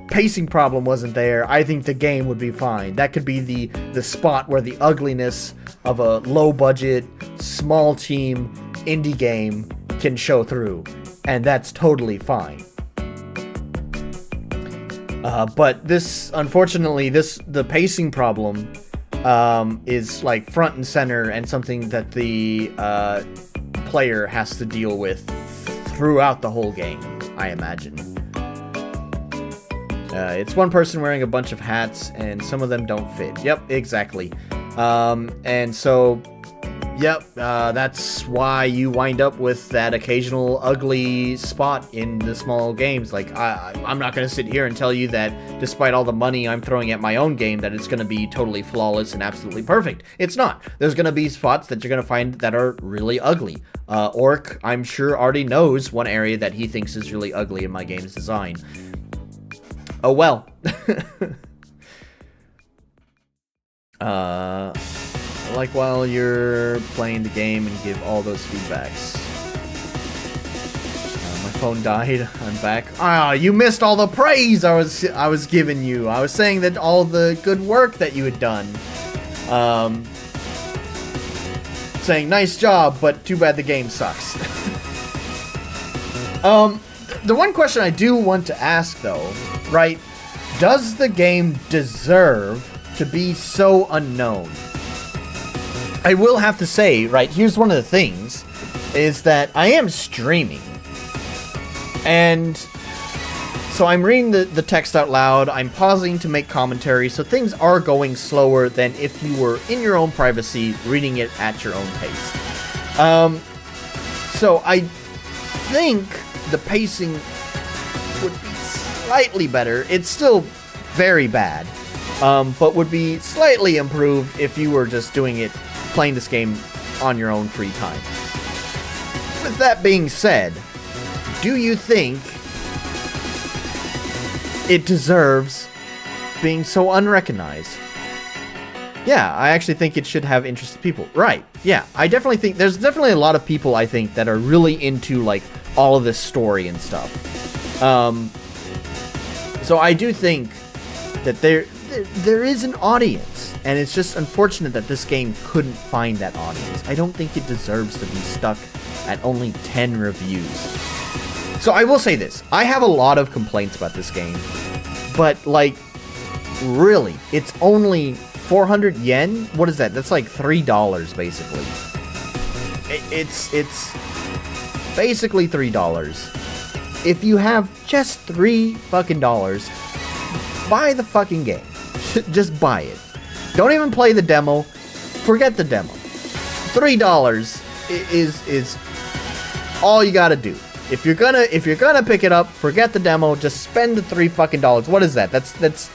pacing problem wasn't there, I think the game would be fine. That could be the spot where the ugliness of a low budget, small team indie game can show through. And that's totally fine. But this, unfortunately, the pacing problem is like front and center and something that the player has to deal with throughout the whole game, I imagine. It's one person wearing a bunch of hats and some of them don't fit. Yep, exactly. And so, yep, that's why you wind up with that occasional ugly spot in the small games. Like, I'm not going to sit here and tell you that despite all the money I'm throwing at my own game that it's going to be totally flawless and absolutely perfect. It's not. There's going to be spots that you're going to find that are really ugly. Orc, I'm sure, already knows one area that he thinks is really ugly in my game's design. Oh well. Like while you're playing the game and give all those feedbacks. My phone died. I'm back. Ah, you missed all the praise I was giving you. I was saying that all the good work that you had done. Saying nice job, but too bad the game sucks. The one question I do want to ask though, right? Does the game deserve to be so unknown? I will have to say, right, here's one of the things, is that I am streaming. And so I'm reading the text out loud, I'm pausing to make commentary, so things are going slower than if you were in your own privacy, reading it at your own pace. So I think the pacing would be slightly better. It's still very bad, but would be slightly improved if you were just playing this game on your own free time. With that being said, do you think it deserves being so unrecognized? Yeah, I actually think it should have interested people. Right, yeah, I definitely think there's definitely a lot of people, I think, that are really into, like, all of this story and stuff. So I do think that there is an audience, and it's just unfortunate that this game couldn't find that audience. I don't think it deserves to be stuck at only 10 reviews. So I will say this, I have a lot of complaints about this game, but like, really, it's only 400 yen? What is that? That's like $3 basically. It's basically $3. If you have just $3 fucking dollars, buy the fucking game. Just buy it. Don't even play the demo. Forget the demo. $3 is all you gotta do. If you're gonna pick it up, forget the demo. Just spend the $3 fucking dollars. What is that? That's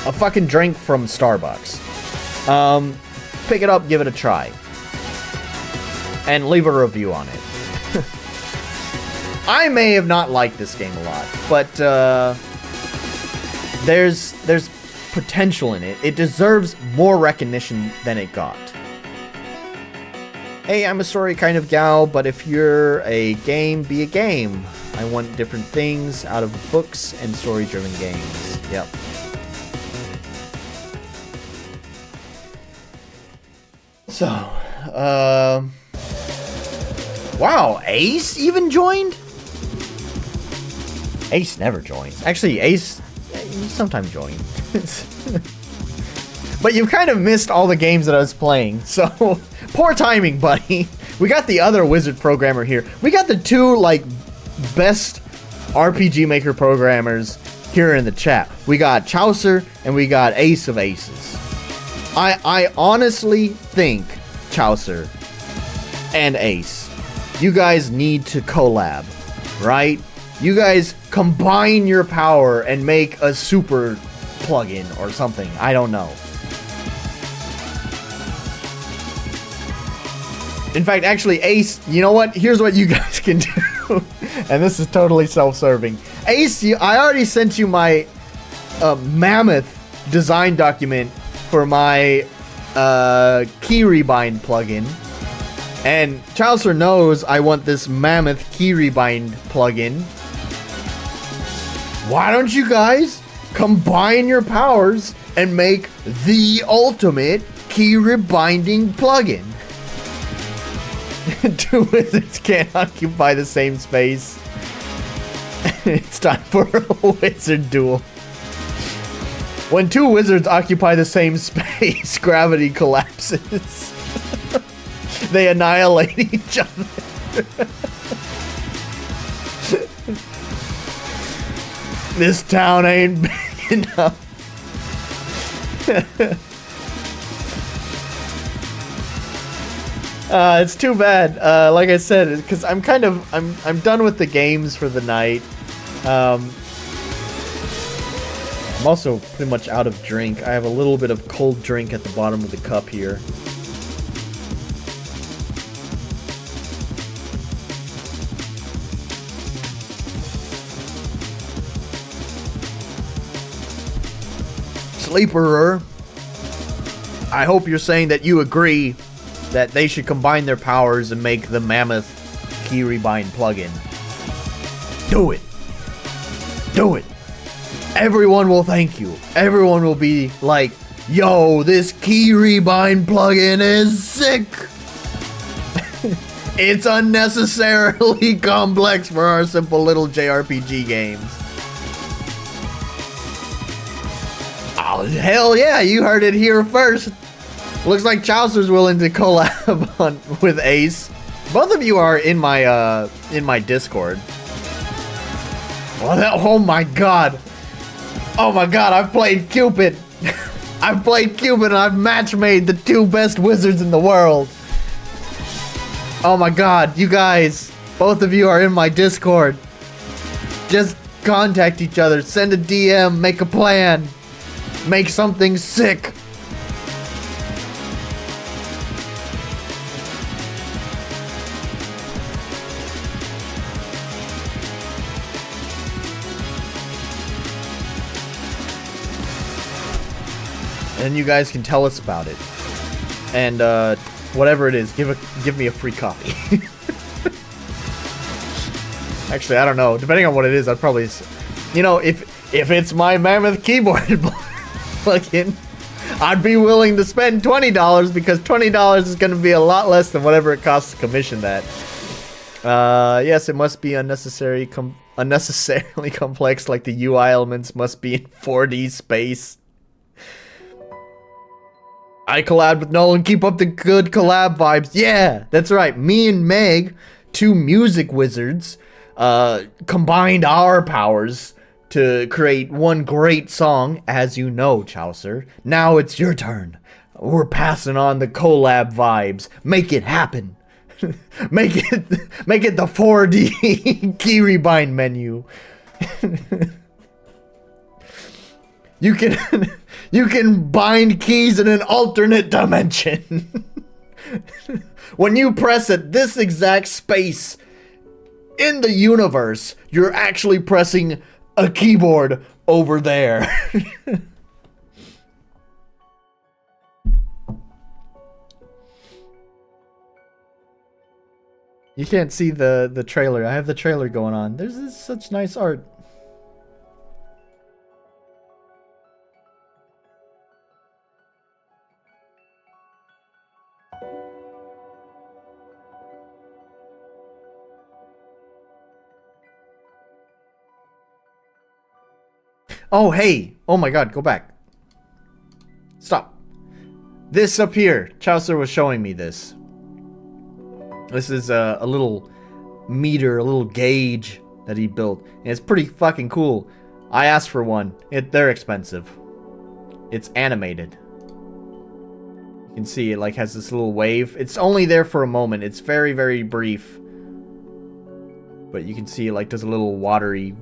a fucking drink from Starbucks. Pick it up, give it a try, and leave a review on it. I may have not liked this game a lot, but there's potential in it. It deserves more recognition than it got. Hey, I'm a story kind of gal, but if you're a game, be a game. I want different things out of books and story-driven games. Yep. So, wow, Ace even joined? Ace never joins. Actually, Ace sometimes joins. But you've kind of missed all the games that I was playing, so poor timing, buddy. We got the other wizard programmer here. We got the two, like, best RPG Maker programmers here in the chat. We got Chaucer and we got Ace of Aces. I honestly think, Chaucer and Ace, you guys need to collab, right? You guys combine your power and make a super plugin or something. I don't know. In fact, actually, Ace, you know what? Here's what you guys can do. And this is totally self-serving. Ace, I already sent you my mammoth design document for my key rebind plugin. And Chaucer knows I want this mammoth key rebind plugin. Why don't you guys combine your powers and make the ultimate key rebinding plugin? Two wizards can't occupy the same space. It's time for a wizard duel. When two wizards occupy the same space, gravity collapses. They annihilate each other. This town ain't big enough. It's too bad. Like I said, because I'm done with the games for the night. I'm also pretty much out of drink. I have a little bit of cold drink at the bottom of the cup here. Sleeperer, I hope you're saying that you agree that they should combine their powers and make the mammoth key rebind plugin. Do it. Do it. Everyone will thank you. Everyone will be like, yo, this key rebind plugin is sick. It's unnecessarily complex for our simple little JRPG games. Oh, hell yeah, you heard it here first. Looks like Chaucer's willing to collab with Ace. Both of you are in my Discord. Oh my god. Oh my god, I've played Cupid. I've played Cupid and I've match-made the two best wizards in the world. Oh my god, you guys, both of you are in my Discord. Just contact each other, send a DM, make a plan. Make something sick. And you guys can tell us about it. And whatever it is, give me a free copy. Actually, I don't know. Depending on what it is, I'd probably, you know, if it's my mammoth keyboard plugin, I'd be willing to spend $20 because $20 is going to be a lot less than whatever it costs to commission that. Yes, it must be unnecessarily complex, like the UI elements must be in 4D space. I collabed with Nolan, keep up the good collab vibes. Yeah, that's right. Me and Meg, two music wizards, combined our powers to create one great song, as you know, Chaucer. Now it's your turn. We're passing on the collab vibes. Make it happen. make it the 4D key rebind menu. You can bind keys in an alternate dimension. When you press at this exact space in the universe, you're actually pressing a keyboard over there. You can't see the trailer. I have the trailer going on. There's such nice art. Oh, hey. Oh my god, go back. Stop. This up here. Chaucer was showing me this. This is a little meter, a little gauge that he built. And it's pretty fucking cool. I asked for one. They're expensive. It's animated. You can see it like has this little wave. It's only there for a moment. It's very, very brief. But you can see it like does a little watery.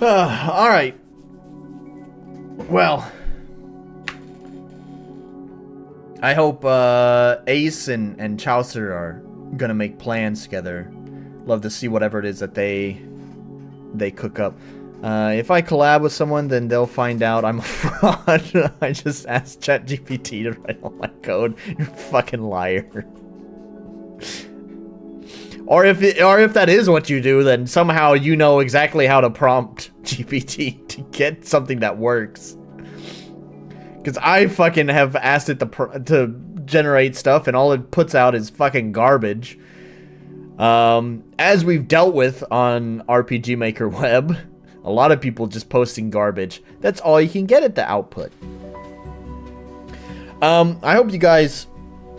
All right. Well, I hope Ace and Chaucer are gonna make plans together. Love to see whatever it is that they cook up. If I collab with someone, then they'll find out I'm a fraud. I just asked ChatGPT to write all my code. You're a fucking liar. Or if that is what you do, then somehow you know exactly how to prompt GPT to get something that works. Because I fucking have asked it to generate stuff, and all it puts out is fucking garbage. As we've dealt with on RPG Maker Web, a lot of people just posting garbage. That's all you can get at the output. I hope you guys,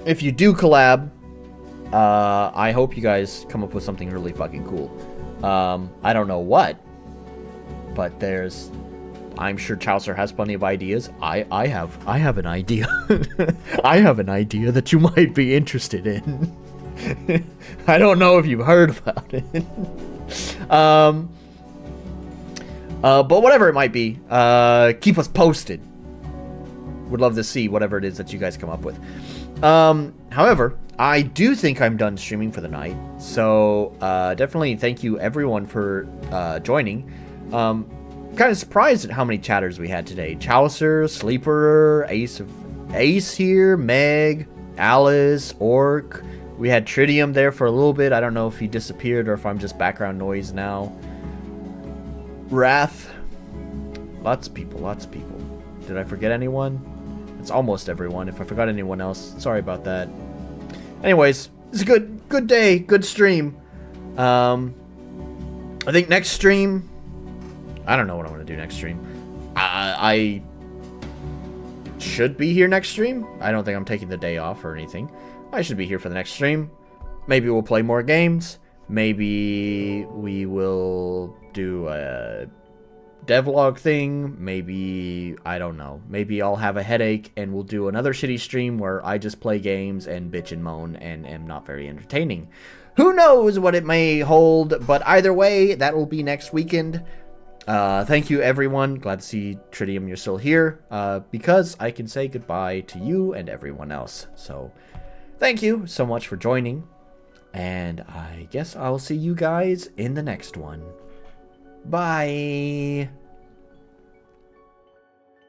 if you do collab, I hope you guys come up with something really fucking cool. I don't know what, but I'm sure Chaucer has plenty of ideas. I have an idea. I have an idea that you might be interested in. I don't know if you've heard about it. But whatever it might be, keep us posted. Would love to see whatever it is that you guys come up with. However, I do think I'm done streaming for the night. So, definitely thank you everyone for joining. Kind of surprised at how many chatters we had today. Chaucer, Sleeper, Ace here, Meg, Alice, Orc. We had Tritium there for a little bit. I don't know if he disappeared or if I'm just background noise now. Wrath. Lots of people, lots of people. Did I forget anyone? It's almost everyone. If I forgot anyone else, sorry about that. Anyways, it's a good day, good stream. I think next stream, I don't know what I'm gonna do next stream. I should be here next stream. I don't think I'm taking the day off or anything. I should be here for the next stream. Maybe we'll play more games. Maybe we will do a devlog thing. Maybe, I don't know. Maybe I'll have a headache and we'll do another shitty stream where I just play games and bitch and moan and am not very entertaining. Who knows what it may hold, but either way, that will be next weekend. Thank you, everyone. Glad to see Tritium, you're still here, because I can say goodbye to you and everyone else. So, thank you so much for joining, and I guess I'll see you guys in the next one. Bye!